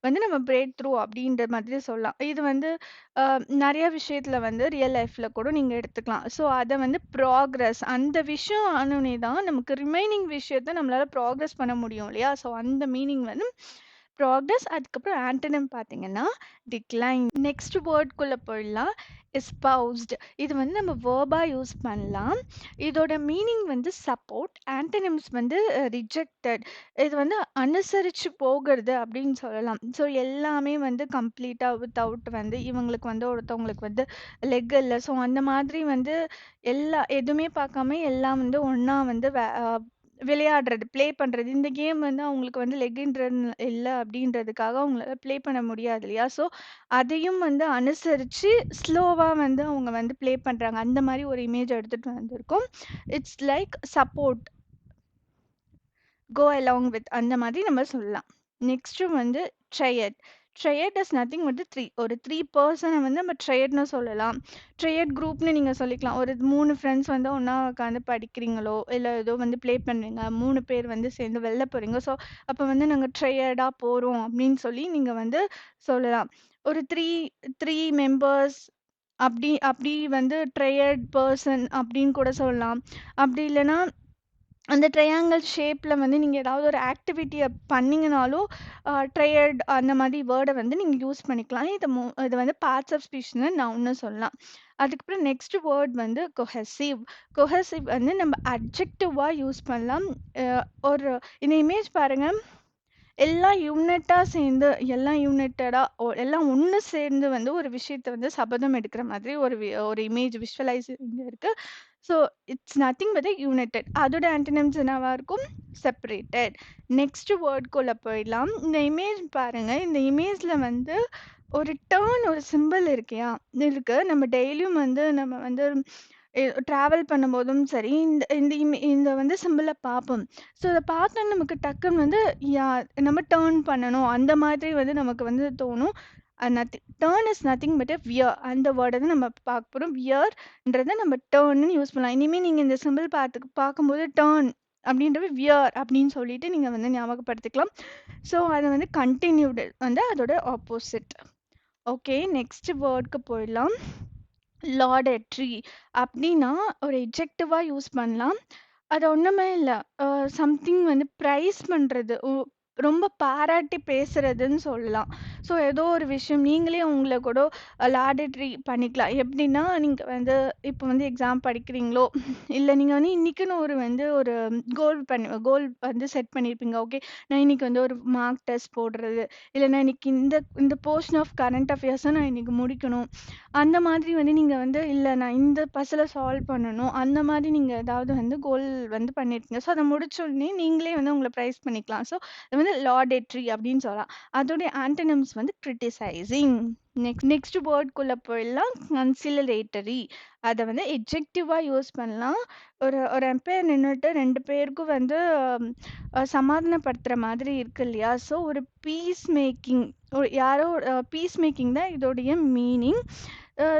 வந்து நம்ம பிரேக் த்ரூ அப்படின்ற மாதிரி சொல்லலாம். இது வந்து நெறைய விஷயத்துல வந்து ரியல் லைஃப்ல கூட நீங்க எடுத்துக்கலாம். ஸோ அத வந்து ப்ராக்ரஸ் அந்த விஷயம் ஆனோனே தான் நமக்கு ரிமைனிங் விஷயத்த நம்மளால ப்ராக்ரஸ் பண்ண முடியும் இல்லையா? ஸோ அந்த மீனிங் வந்து ப்ராக்ரஸ். அதுக்கப்புறம் ஆன்டனிம் பார்த்தீங்கன்னா, டிக்ளைன். நெக்ஸ்ட் வேர்ட்குள்ள போயிடலாம். எஸ்பௌஸ்ட். இது வந்து நம்ம வெர்பா யூஸ் பண்ணலாம். இதோட மீனிங் வந்து சப்போர்ட். ஆன்டனிம்ஸ் வந்து ரிஜெக்டட். இது வந்து அனுசரிச்சு போகுறது அப்படின்னு சொல்லலாம். ஸோ எல்லாமே வந்து கம்ப்ளீட்டா வித்தவுட் வந்து இவங்களுக்கு வந்து ஒருத்தவங்களுக்கு வந்து லெக் இல்ல. ஸோ அந்த மாதிரி வந்து எதுவுமே பார்க்காம எல்லாம் வந்து ஒண்ணா வந்து விளையாடுறது, ப்ளே பண்றது. இந்த கேம் வந்து அவங்களுக்கு வந்து இல்ல அப்படின்றதுக்காக அவங்களால ப்ளே பண்ண முடியாது இல்லையா? ஸோ அதையும் வந்து அனுசரிச்சு ஸ்லோவா வந்து அவங்க வந்து ப்ளே பண்றாங்க. அந்த மாரி ஒரு இமேஜ் எடுத்துட்டு வந்திருக்கோம். It's like support. Go along with அந்த மாதிரி நம்ம சொல்லலாம். நெக்ஸ்ட் வந்து ட்ரையட். ட்ரையட் இஸ் நத்திங் வந்து 3. ஒரு 3 பெர்சன வந்து நம்ம ட்ரையட்ன்னு சொல்லலாம். ட்ரையட் குரூப்னு நீங்க சொல்லிக்கலாம். ஒரு 3 ஃப்ரெண்ட்ஸ் வந்து ஒண்ணா உட்காந்து படிக்கிறீங்களோ, இல்ல ஏதோ வந்து ப்ளே பண்றீங்க. 3 பேர் வந்து சேர்ந்து வெளில போறீங்க. ஸோ அப்ப வந்து நாங்க ட்ரையடா போறோம் அப்படின்னு சொல்லி நீங்க வந்து சொல்லலாம். ஒரு 3 மெம்பர்ஸ் அப்படி அப்படி வந்து ட்ரையட் பெர்சன் அப்படின்னு கூட சொல்லலாம். அப்படி இல்லன்னா அந்த ட்ரையாங்கிள் ஷேப்ல வந்து நீங்க ஏதாவது ஒரு ஆக்டிவிட்டிய பண்ணீங்கனாலும், ட்ரையட் அந்த மாதிரி வேர்ட வந்து நீங்க யூஸ் பண்ணிக்கலாம். இது வந்து பார்ட்ஸ் ஆஃப் ஸ்பீச்ன்னு நவுன்னு சொல்லலாம். அதுக்கப்புறம் நெக்ஸ்ட் வேர்ட் வந்து கொஹெசிவ். கொஹெசிவ் வந்து நம்ம அட்ஜெக்டிவா யூஸ் பண்ணலாம். அ ஒரு இந்த இமேஜ் பாருங்க. எல்லாம் யுனைட்டடா எல்லாம் ஒண்ணு சேர்ந்து வந்து ஒரு விஷயத்த வந்து சபதம் எடுக்கிற மாதிரி ஒரு இமேஜ் விஷுவலைசிங் இருக்கு. So it's nothing but United. அதோட ஆன்டனிம்ஸ் என்னவா இருக்கும்? செப்பரேட்டட். நெக்ஸ்ட் வேர்ட்குள்ள போயிடலாம். இந்த இமேஜ் பாருங்க. இந்த இமேஜ்ல வந்து ஒரு சிம்பிள் இருக்கு. நம்ம டெய்லியும் வந்து நம்ம வந்து டிராவல் பண்ணும்போதும் சரி, இந்த வந்து சிம்பிள பார்ப்போம். ஸோ இத பார்த்தோனே நமக்கு டக்குன்னு வந்து யா நம்ம டர்ன் பண்ணணும். அந்த மாதிரி வந்து நமக்கு வந்து தோணும். Turn is nothing but wear. அந்த வேர்ட தான் நம்ம பார்க்க போறோம். வியர்ன்றத நம்ம டர்ன்னு யூஸ் பண்ணலாம். இனிமே நீங்க இந்த சிம்பிள் பார்க்கும்போது டர்ன் அப்படின்றது வியர் அப்படின்னு சொல்லிட்டு நீங்கள் வந்து ஞாபகப்படுத்திக்கலாம். ஸோ அது வந்து கண்டினியூடு வந்து அதோட ஆப்போசிட். ஓகே, நெக்ஸ்ட் வேர்டுக்கு போயிடலாம். லாடட்ரி அப்படின்னா ஒரு எட்ஜெக்டிவாக யூஸ் பண்ணலாம். அது ஒன்றுமே இல்லை, சம்திங் வந்து ப்ரைஸ் பண்ணுறது, ரொம்ப பாராட்டி பேசுறதுன்னு சொல்லலாம். ஸோ ஏதோ ஒரு விஷயம் நீங்களே உங்களை கூட லாடட்ரி பண்ணிக்கலாம். எப்படின்னா நீங்கள் வந்து இப்போ வந்து எக்ஸாம் படிக்கிறீங்களோ, இல்லை நீங்கள் வந்து இன்றைக்குன்னு ஒரு கோல் வந்து செட் பண்ணியிருப்பீங்க. ஓகே, நான் இன்னைக்கு வந்து ஒரு மார்க் டெஸ்ட் போடுறது, இல்லை நான் இன்னைக்கு இந்த இந்த போர்ஷன் ஆஃப் கரண்ட் அஃபேர்ஸை நான் இன்னைக்கு முடிக்கணும். அந்த மாதிரி வந்து நீங்க வந்து இல்ல நான் இந்த பசில சால்வ் பண்ணணும். அந்த மாதிரி நீங்க ஏதாவது வந்து கோல் வந்து பண்ணியிருக்கீங்க. ஸோ அத முடிச்ச உடனே நீங்களே வந்து உங்கள பிரைஸ் பண்ணிக்கலாம். ஸோ இது வந்து லாடேட்ரி அப்படின்னு சொல்லலாம். அதோடைய ஆன்டனிம்ஸ் வந்து கிரிட்டிசைசிங். நெக்ஸ்ட் வேர்ட்குள்ள போயிடலாம். கன்சிலரேட்டரி. அத வந்து எட்ஜெக்டிவா யூஸ் பண்ணலாம். ஒரு ஒரு எம்பையர் நின்னுட்டு 2 பேருக்கும் வந்து சமாதானப்படுத்துற மாதிரி இருக்கு இல்லையா? ஸோ ஒரு பீஸ் மேக்கிங், யாரோ பீஸ் மேக்கிங் தான் இதோடைய மீனிங்.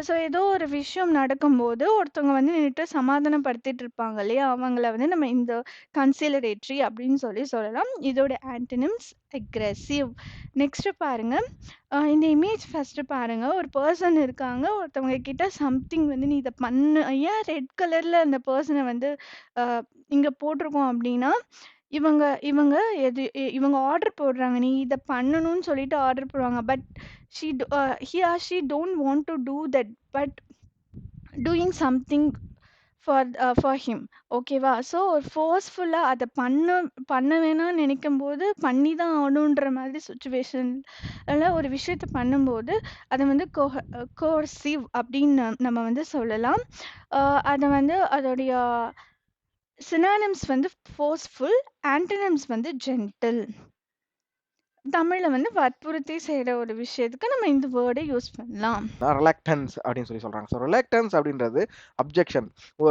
ஸோ ஏதோ ஒரு விஷயம் நடக்கும்போது ஒருத்தவங்க வந்து நின்னுட்டு சமாதானப்படுத்திட்டு இருப்பாங்க இல்லையா? அவங்கள வந்து நம்ம இந்த கன்சிலரேட்டரி அப்படின்னு சொல்லலாம். இதோட ஆன்டனிம்ஸ் அக்ரெசிவ். நெக்ஸ்ட் பாருங்க. இந்த இமேஜ் ஃபர்ஸ்ட் பாருங்க. ஒரு பர்சன் இருக்காங்க. ஒருத்தவங்க கிட்ட சம்திங் வந்து நீ இத பண்ணு, ஏன் ரெட் கலர்ல அந்த பர்சன வந்து அ இங்க போட்டிருக்கோம் அப்படின்னா, இவங்க இவங்க இவங்க ஆர்டர் போடுறாங்க. நீ இத பண்ணணும்னு சொல்லிட்டு ஆர்டர் போடுவாங்க. But he or she don't want to do that, but doing something for him. ஓகேவா? ஸோ ஒரு ஃபோர்ஸ்ஃபுல்லா அத பண்ண வேணாம்னு நினைக்கும்போது பண்ணி தான் ஆகணுன்ற மாதிரி சுச்சுவேஷன்ல ஒரு விஷயத்த பண்ணும்போது அத வந்து கோர்சிவ் அப்படின்னு நம்ம வந்து சொல்லலாம். அத வந்து அதோடைய சினானிம்ஸ் வந்து ஃபோர்ஸ்ஃபுல், ஆன்டனிம்ஸ் வந்து ஜென்டில். தமிழ்ல வந்து வற்புறுத்தி செய்ற ஒரு விஷயத்துக்கு நம்ம இந்த வேர்ட யூஸ் பண்ணலாம். ரிலக்டன்ஸ் அப்படின்னு சொல்றாங்க. ஸோ ரிலக்டன்ஸ் அப்படின்றது அப்ஜெக்ஷன்.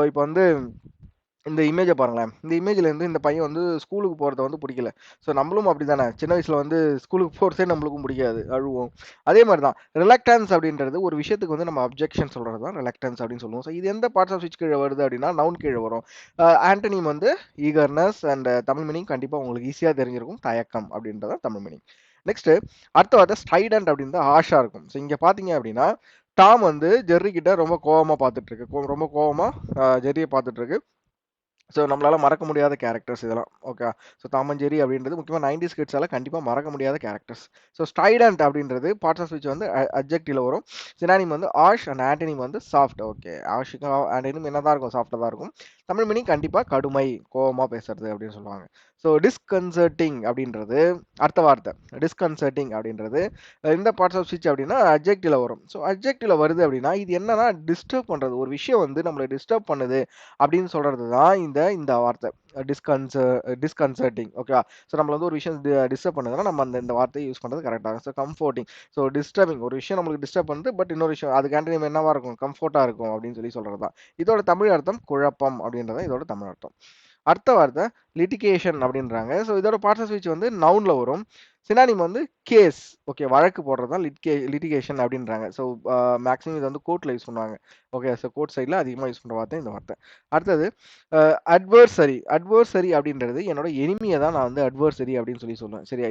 இப்போ வந்து இந்த இமேஜை பாருங்களேன். இந்த இமேஜ்ல இருந்து இந்த பையன் வந்து ஸ்கூலுக்கு போறத வந்து பிடிக்கல. ஸோ நம்மளும் அப்படிதானே. சின்ன வயசுல வந்து ஸ்கூலுக்கு போறதே நம்மளுக்கும் பிடிக்காது. அழுவோம். அதே மாதிரி தான் ரிலக்டன்ஸ் அப்படின்றது ஒரு விஷயத்துக்கு வந்து நம்ம அப்ஜெக்ஷன் சொல்றது தான் ரிலக்டன்ஸ் அப்படின்னு சொல்லுவோம். ஸோ இது எந்த பார்ட்ஸ் ஆஃப் ஸ்பீச் கீழே வருது அப்படின்னா நவுன் கீழே வரும். ஆண்டனிம் வந்து ஈகர்னஸ் அண்ட் தமிழ் மீனிங் கண்டிப்பா உங்களுக்கு ஈஸியா தெரிஞ்சிருக்கும். தயக்கம் அப்படின்றது தான் தமிழ் மீனிங். நெக்ஸ்ட் அடுத்த வார்த்தை ஸ்ட்ரைடன்ட் அப்படின்றது ஹார்ஷா இருக்கும். ஸோ இங்க பாத்தீங்க அப்படின்னா டாம் வந்து ஜெர்ரி கிட்ட ரொம்ப கோவமா பார்த்துட்டு இருக்கு. ரொம்ப கோவமா ஜெர்ரியை பார்த்துட்டு இருக்கு. ஸோ நம்மளால மறக்க முடியாத கேரக்டர்ஸ் இதெல்லாம். Okay. So Tom and Jerry அப்படின்றது முக்கியமாக 90s கிட்ஸால கண்டிப்பாக மறக்க முடியாத கேரக்டர்ஸ். ஸோ ஸ்ட்ரைடன்ட் அப்படின்றது பார்ட்ஸ் ஆஃப் ஸ்பீச் வந்து அட்ஜெக்டிவ்ல வரும். சினானிம் வந்து ஆஷ் அண்ட் ஆண்டனிம் வந்து சாஃப்ட். ஓகே, ஆஷுக்கும் ஆண்டனிம் என்னதான் இருக்கும், சாஃப்டாக தான் இருக்கும். தமிழ் மீனிங் கண்டிப்பாக கடுமை, கோவமாக பேசுறது அப்படின்னு சொல்லுவாங்க. ஸோ டிஸ்கன்சர்ட்டிங் அப்படின்றது அடுத்த வார்த்தை. டிஸ்கன்சர்ட்டிங் அப்படின்றது இந்த பார்ட்ஸ் ஆஃப் ஸ்பீச் அப்படின்னா அட்ஜெக்டிவ்ல வரும். ஸோ அட்ஜெக்டிவ்ல வருது அப்படின்னா இது என்னன்னா டிஸ்டர்ப் பண்ணுறது. ஒரு விஷயம் வந்து நம்மளை டிஸ்டர்ப் பண்ணுது அப்படின்னு சொல்றது தான் இந்த வார்த்தை டிஸ்கன்சர்ட்டிங். ஓகேவா? ஸோ நம்மள வந்து ஒரு விஷயம் டிஸ்டர்ப் பண்ணுதுன்னா நம்ம இந்த வார்த்தையை யூஸ் பண்ணுறது கரெக்டாக. ஸோ கம்ஃபோர்ட்டிங். ஸோ டிஸ்டர்பிங், ஒரு விஷயம் நம்மளுக்கு டிஸ்டர்ப் பண்ணுது, பட் இன்னொரு விஷயம் அதுக்கு ஆன்டனிம் என்னவா இருக்கும், கம்ஃபோர்ட்டாக இருக்கும் அப்படின்னு சொல்றது தான். இதோட தமிழ் அர்த்தம் குழப்பம் அப்படின்றத இதோட தமிழ் அர்த்தம். அடுத்த வார்த்தை லிட்டிகேஷன் அப்படின்றாங்க. ஸோ இதோட பார்ட்ஸ் ஆஃப் ஸ்பீச் வந்து நவுன்ல வரும். சினானிம் வந்து கேஸ். ஓகே, வழக்கு போடுறது தான் லிட்டிகேஷன் அப்படின்றாங்க. ஸோ மேக்ஸிமம் இது வந்து கோர்ட்ல யூஸ் பண்ணுவாங்க. ஓகே, ஸோ கோர்ட் சைடில் அதிகமாக யூஸ் பண்ணுற வார்த்தை இந்த வார்த்தை. அடுத்தது அட்வர்சரி. அட்வர்சரி அப்படின்றது என்னோட எனிமியை தான் நான் வந்து அட்வர்சரி அப்படின்னு சொல்லுவேன். சரியா?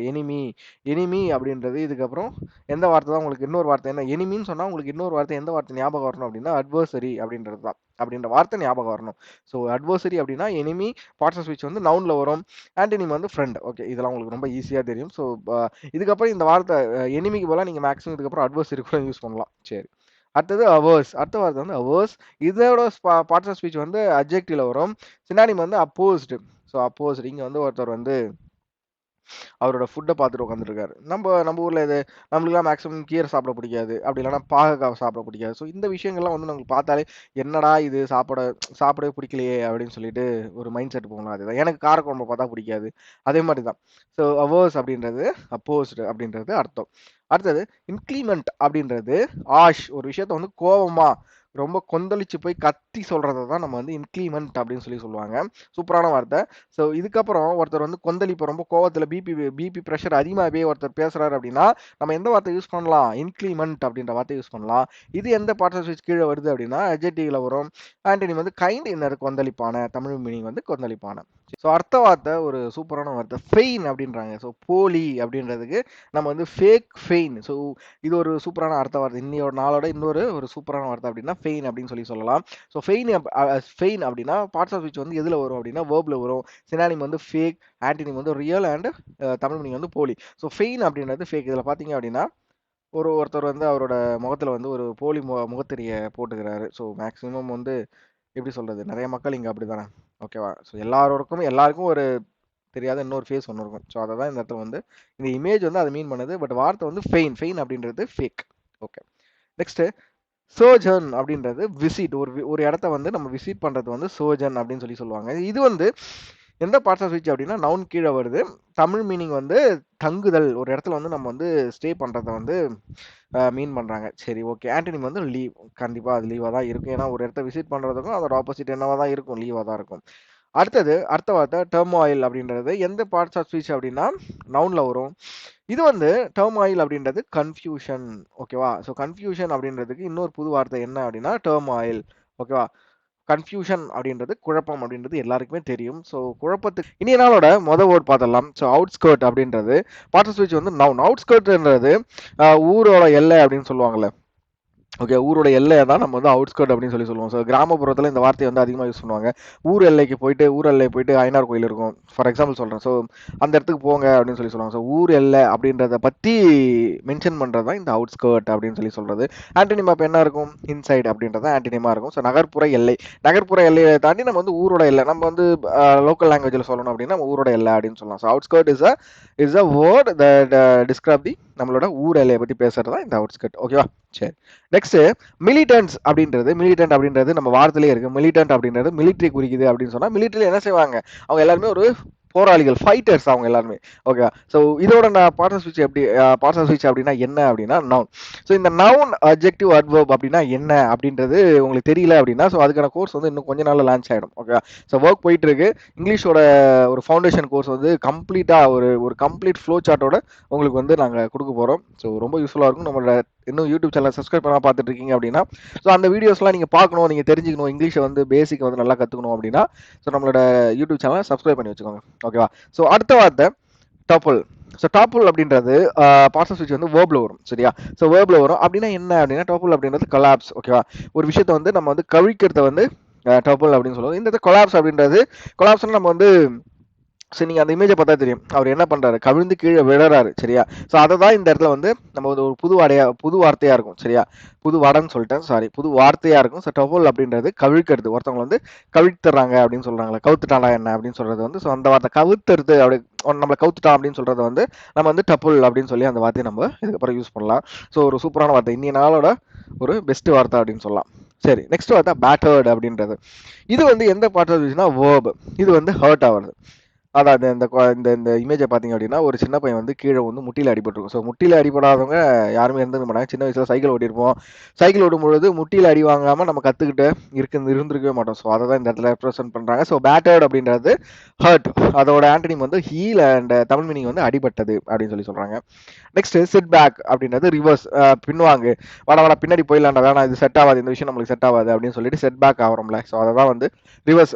எனிமி அப்படின்றது இதுக்கப்புறம் எந்த வார்த்தை தான் உங்களுக்கு இன்னொரு வார்த்தை என்ன எனிமின்னு சொன்னால் உங்களுக்கு இன்னொரு வார்த்தை எந்த வார்த்தை ஞாபகம் வரணும் அப்படின்னா அட்வர்சரி அப்படின்றது தான். அப்படின்ற வார்த்தை ஞாபகம் வரணும். ஸோ அட்வர்சரி அப்படின்னா எனிமி, பார்ட்ஸ் ஆஃப் ஸ்பீச் வந்து நவுன்ல வரும். ஆன்டனிம் வந்து ஃப்ரெண்ட். ஓகே, இதெல்லாம் உங்களுக்கு ரொம்ப ஈஸியாக தெரியும். ஸோ இதுக்கப்புறம் இந்த வார்த்தை எனிமிக்கு போல நீங்கள் மேக்ஸிமம் இதுக்கப்புறம் அட்வர்சரி கூட யூஸ் பண்ணலாம். சரி, அடுத்தது அவர்ஸ். அடுத்த வார்த்தை வந்து அவர்ஸ். இதோட பார்ட்ஸ் ஆஃப் ஸ்பீச் வந்து அட்ஜெக்டிவ்ல வரும். சினானிம் வந்து அப்போஸ்டு. ஸோ அப்போஸ்டு, இங்கே வந்து ஒருத்தர் வந்து அவரோட ஃபுட்டை பார்த்துட்டு உட்காந்துருக்காரு. நம்ம ஊரில் இது நம்மளுக்குலாம் மேக்ஸிமம் கீரை சாப்பிட பிடிக்காது, அப்படி இல்லைன்னா பாகக்காய் சாப்பிட பிடிக்காது. ஸோ இந்த விஷயங்கள்லாம் வந்து நம்மளுக்கு பார்த்தாலே என்னடா இது சாப்பிடவே பிடிக்கலையே அப்படின்னு சொல்லிட்டு ஒரு மைண்ட் செட் போகணும். அதுதான் எனக்கு காரக்குழம்பு பார்த்தா பிடிக்காது. அதே மாதிரி தான். ஸோ அவர்ஸ் அப்படின்றது அப்போஸ்டு அப்படின்றது அர்த்தம். அடுத்தது இன்க்ளிமெண்ட் அப்படின்றது ஆஷ், ஒரு விஷயத்த வந்து கோவமா ரொம்ப கொந்தளிச்சு போய் கத்தி சொல்றதை தான் நம்ம வந்து இன்க்ளிமெண்ட் அப்படின்னு சொல்லுவாங்க. சூப்பரான வார்த்தை. ஸோ இதுக்கப்புறம் ஒருத்தர் வந்து கொந்தளிப்பு, ரொம்ப கோவத்தில் பிபி ப்ரெஷர் அதிகமாகவே ஒருத்தர் பேசுறாரு அப்படின்னா நம்ம எந்த வார்த்தை யூஸ் பண்ணலாம், இன்க்ளிமெண்ட் அப்படின்ற வார்த்தை யூஸ் பண்ணலாம். இது எந்த பார்ட்ஸ் ஆஃப் ஸ்பீச் கீழே வருது அப்படின்னா அட்ஜெக்டிவ்ல வரும். ஆண்டனிம் வந்து கைண்ட், இன்னர் கொந்தளிப்பான. தமிழ் மீனிங் வந்து கொந்தளிப்பான. ஸோ அடுத்த வார்த்தை ஒரு சூப்பரான வார்த்தை ஃபெயின் அப்படின்றாங்க. ஸோ போலி அப்படின்றதுக்கு நம்ம வந்து ஃபேக் ஃபெயின். ஸோ இது ஒரு சூப்பரான அடுத்த வார்த்தை. இன்னையோட நாளோட இன்னொரு ஒரு சூப்பரான வார்த்தை அப்படின்னா ஃபெயின் அப்படின்னு சொல்லலாம். ஸோ ஃபெயின் அப்படின்னா பார்ட்ஸ் ஆஃப் ஸ்பீச் வந்து எதில் வரும் அப்படின்னா வேர்பில் வரும். சினானிம் வந்து ஃபேக், ஆன்டினிம் வந்து ரியல் அண்ட் தமிழ் மீனிங் வந்து போலி. ஸோ ஃபெயின் அப்படின்றது ஃபேக். இதில் பார்த்தீங்க அப்படின்னா ஒருத்தர் வந்து அவரோட முகத்தில் வந்து ஒரு போலி முகத்திரையை போட்டுக்கிறாரு. ஸோ மேக்ஸிமம் வந்து எப்படி சொல்கிறது, நிறைய மக்கள் இங்கே அப்படி தானே, ஓகேவா? ஸோ எல்லாருக்கும் ஒரு தெரியாத இன்னொரு ஃபேஸ் ஒன்று இருக்கும். ஸோ அதை தான் இந்த இடத்துல வந்து இந்த இமேஜ் வந்து அதை மீன் பண்ணுது. பட் வார்த்தை வந்து ஃபெயின் அப்படின்றது ஃபேக். ஓகே, நெக்ஸ்ட்டு சோஜன் அப்படின்றது விசிட். ஒரு இடத்த வந்து நம்ம விசிட் பண்ணுறது வந்து சோஜன் அப்படின்னு சொல்லுவாங்க. இது வந்து எந்த பார்ட்ஸ் ஆஃப் ஸ்பீச் அப்படின்னா நவுன் கீழே வருது. தமிழ் மீனிங் வந்து தங்குதல். ஒரு இடத்துல வந்து நம்ம வந்து ஸ்டே பண்ணுறத வந்து மீன் பண்ணுறாங்க. சரி, ஓகே. ஆன்டனிம் வந்து லீவ். கண்டிப்பாக அது லீவாக தான் இருக்கும். ஏன்னா ஒரு இடத்த விசிட் பண்ணுறதுக்கும் அதோட ஆப்போசிட் என்னவாக தான் இருக்கும், லீவாக தான் இருக்கும். அடுத்த வார்த்தை டர்மாயில் அப்படின்றது எந்த பார்ட்ஸ் ஆஃப் ஸ்பீச் அப்படின்னா நவுனில் வரும். இது வந்து டர்மாயில் அப்படின்றது கன்ஃபியூஷன். ஓகேவா? ஸோ கன்ஃபியூஷன் அப்படின்றதுக்கு இன்னொரு புது வார்த்தை என்ன அப்படின்னா டர்மாயில். ஓகேவா? கன்ஃபியூஷன் அப்படின்றது குழப்பம் அப்படின்றது எல்லாருக்குமே தெரியும். ஸோ குழப்பத்துக்கு இனிய நாளோட வேர்ட் பார்த்தலாம். ஸோ அவுட்ஸ்கர்ட் அப்படின்றது பார்ட்ஸ் ஆஃப் ஸ்பீச் வந்து நவுன். அவுட்ஸ்கர்ட்ன்றது ஊரோட எல்லை அப்படின்னு சொல்லுவாங்கல்ல. ஓகே, ஊரோட எல்லையை தான் நம்ம வந்து அவுட்ஸ்கர்ட் அப்படின்னு சொல்லுவோம். ஸோ கிராமப்புறத்தில் இந்த வார்த்தையை வந்து அதிகமாக யூஸ் பண்ணுவாங்க. ஊர் எல்லைக்கு போயிட்டு ஐயனார் கோயில் இருக்கும், ஃபார் எக்ஸாம்பிள் சொல்கிறேன். ஸோ அந்த இடத்துக்கு போங்க அப்படின்னு சொல்லுவாங்க. ஸோ ஊர் எல்லை அப்படின்றத பற்றி மென்ஷன் பண்ணுறது தான் இந்த அவுட்ஸ்கர்ட் அப்படின்னு சொல்கிறது. ஆன்டினிமா இப்போ என்ன இருக்கும், இன்சைட் அப்படின்றது ஆன்டினிமா இருக்கும். ஸோ நகர்ப்புற எல்லையை தாண்டி நம்ம வந்து ஊரோட எல்லை, நம்ம வந்து லோக்கல் லாங்குவேஜில் சொல்லணும் அப்படின்னா ஊரோட எல்லை அப்படின்னு சொல்லலாம். So outskirt is a word that describe the நம்மளோட ஊர் எல்லையை பற்றி பேசுறது தான் இந்த அவுட்ஸ்கர்ட். ஓகேவா? சரி, நெக்ஸ்ட் மிலிட்டன்ட் அப்படின்றது நம்ம வார்த்தையிலே இருக்கு. மிலிட்டன்ட் அப்படின்றது மிலிட்ரி குறிக்குது அப்படின்னு சொன்னா மிலிட்டரியில் என்ன செய்வாங்க, அவங்க எல்லாருமே ஒரு போராளிகள், ஃபைட்டர்ஸ் அவங்க எல்லாருமே. ஓகே, ஸோ இதோட நான் பார்ட்ஸ் ஆஃப் ஸ்பீச் அப்படின்னா என்ன அப்படின்னா நவுன். ஸோ இந்த நவுன் அட்ஜெக்டிவ் அட்வர்ப் அப்படின்னா என்ன அப்படின்றது உங்களுக்கு தெரியல அப்படின்னா ஸோ அதுக்கான கோர்ஸ் வந்து இன்னும் கொஞ்ச நாள்ல லான்ச் ஆகிடும். ஓகே, ஸோ ஒர்க் போயிட்டு இருக்கு. இங்கிலீஷோட ஒரு ஃபவுண்டேஷன் கோர்ஸ் வந்து கம்ப்ளீட்டாக ஒரு கம்ப்ளீட் ஃப்ளோ சார்ட்டோட உங்களுக்கு வந்து நாங்கள் கொடுக்க போகிறோம். ஸோ ரொம்ப யூஸ்ஃபுல்லாக இருக்கும். நம்மளோட இன்னும் யூடியூப் சேனல் சப்ஸ்கிரைப் பண்ணால் பார்த்துட்டு இருக்கீங்க அப்படின்னா ஸோ அந்த வீடியோஸ்லாம் நீங்கள் பார்க்கணும், நீங்கள் தெரிஞ்சுக்கணும், இங்கிலீஷை வந்து பேசிக் வந்து நல்லா கற்றுக்கணும் அப்படின்னா ஸோ நம்மளோட யூடியூப் சேனலை சப்ஸ்கிரைப் பண்ணி வச்சுக்கோங்க. ஓகேவா? ஸோ அடுத்த வார்த்தை டப்புல். ஸோ டாப்புல் அப்படின்றது பார்ட்ஸ் ஆஃப் ஸ்பீச் வந்து வேர்பில் வரும். சரியா? ஸோ வேர்பில் வரும் அப்படின்னா என்ன அப்படின்னா டாப்புல் அப்படின்றது கொலாப்ஸ். ஓகேவா? ஒரு விஷயத்தை வந்து நம்ம வந்து கவிழ்க்கிறத வந்து டாப்புல் அப்படின்னு சொல்லுவோம். இந்த கொலாப்ஸ் அப்படின்றது நம்ம வந்து சரி, நீங்கள் அந்த இமேஜை பார்த்தா தெரியும் அவர் என்ன பண்ணுறாரு, கவிழ்ந்து கீழே விழறாரு. சரியா? ஸோ அதை தான் இந்த இடத்துல வந்து நம்ம ஒரு புது வார்த்தையாக இருக்கும். சரியா? புது வார்த்தையாக இருக்கும். ஸோ டபுள் அப்படின்றது கவிழ்க்கிறது. ஒருத்தவங்க வந்து கவிழ்த்துறாங்க அப்படின்னு சொல்கிறாங்களே, கவுத்துட்டாண்டா என்ன அப்படின்னு சொல்கிறது வந்து ஸோ அந்த வார்த்தை கவுத்துறது அப்படி நம்மளை கவுத்துட்டான் அப்படின்னு சொல்கிறத வந்து நம்ம வந்து டபுள் அப்படின்னு சொல்லி அந்த வார்த்தையை நம்ம இதுக்கப்புறம் யூஸ் பண்ணலாம். ஸோ ஒரு சூப்பரான வார்த்தை, இன்னைய நாளோட ஒரு பெஸ்ட் வார்த்தை அப்படின்னு சொல்லலாம். சரி, நெக்ஸ்ட் வார்த்தை பேட்டர்ட் அப்படின்றது. இது வந்து எந்த பார்ட் ஆஃப் ஸ்பீச்னா வேர்ப். இது வந்து ஹர்ட் ஆகுது. அதாவது இந்த இமேஜை பார்த்தீங்க அப்படின்னா ஒரு சின்ன பையன் வந்து கீழே வந்து முட்டியில் அடிபட்டிருக்கும். ஸோ முட்டியில் அடிபடாதவங்க யாருமே இருந்துக்க மாட்டாங்க. சின்ன வயசில் சைக்கிள் ஓட்டியிருப்போம். சைக்கிள் ஓட்டும் பொழுது முட்டியில் அடி வாங்காமல் நம்ம கற்றுக்கிட்டு இருந்திருக்கவே மாட்டோம். ஸோ அதை தான் இந்த இடத்துல ரெப்ரசென்ட் பண்ணுறாங்க. ஸோ பேட்டர்ட் அப்படின்றது ஹர்ட். அதோட ஆன்டனிம் வந்து ஹீல் அண்ட் தமிழ் மீனிங் வந்து அடிபட்டது அப்படின்னு சொல்கிறாங்க. நெக்ஸ்ட் சிட் பேக் அப்படின்றது ரிவர்ஸ், பின்வாங்கு, வாடா பின்னாடி போயிடலாண்டா, வேணாம் இது செட் ஆகாது, இந்த விஷயம் நம்மளுக்கு செட் ஆகாது அப்படின்னு சொல்லிட்டு செட் பேக் ஆகிறோம்ல. ஸோ அதை தான் வந்து ரிவர்ஸ்,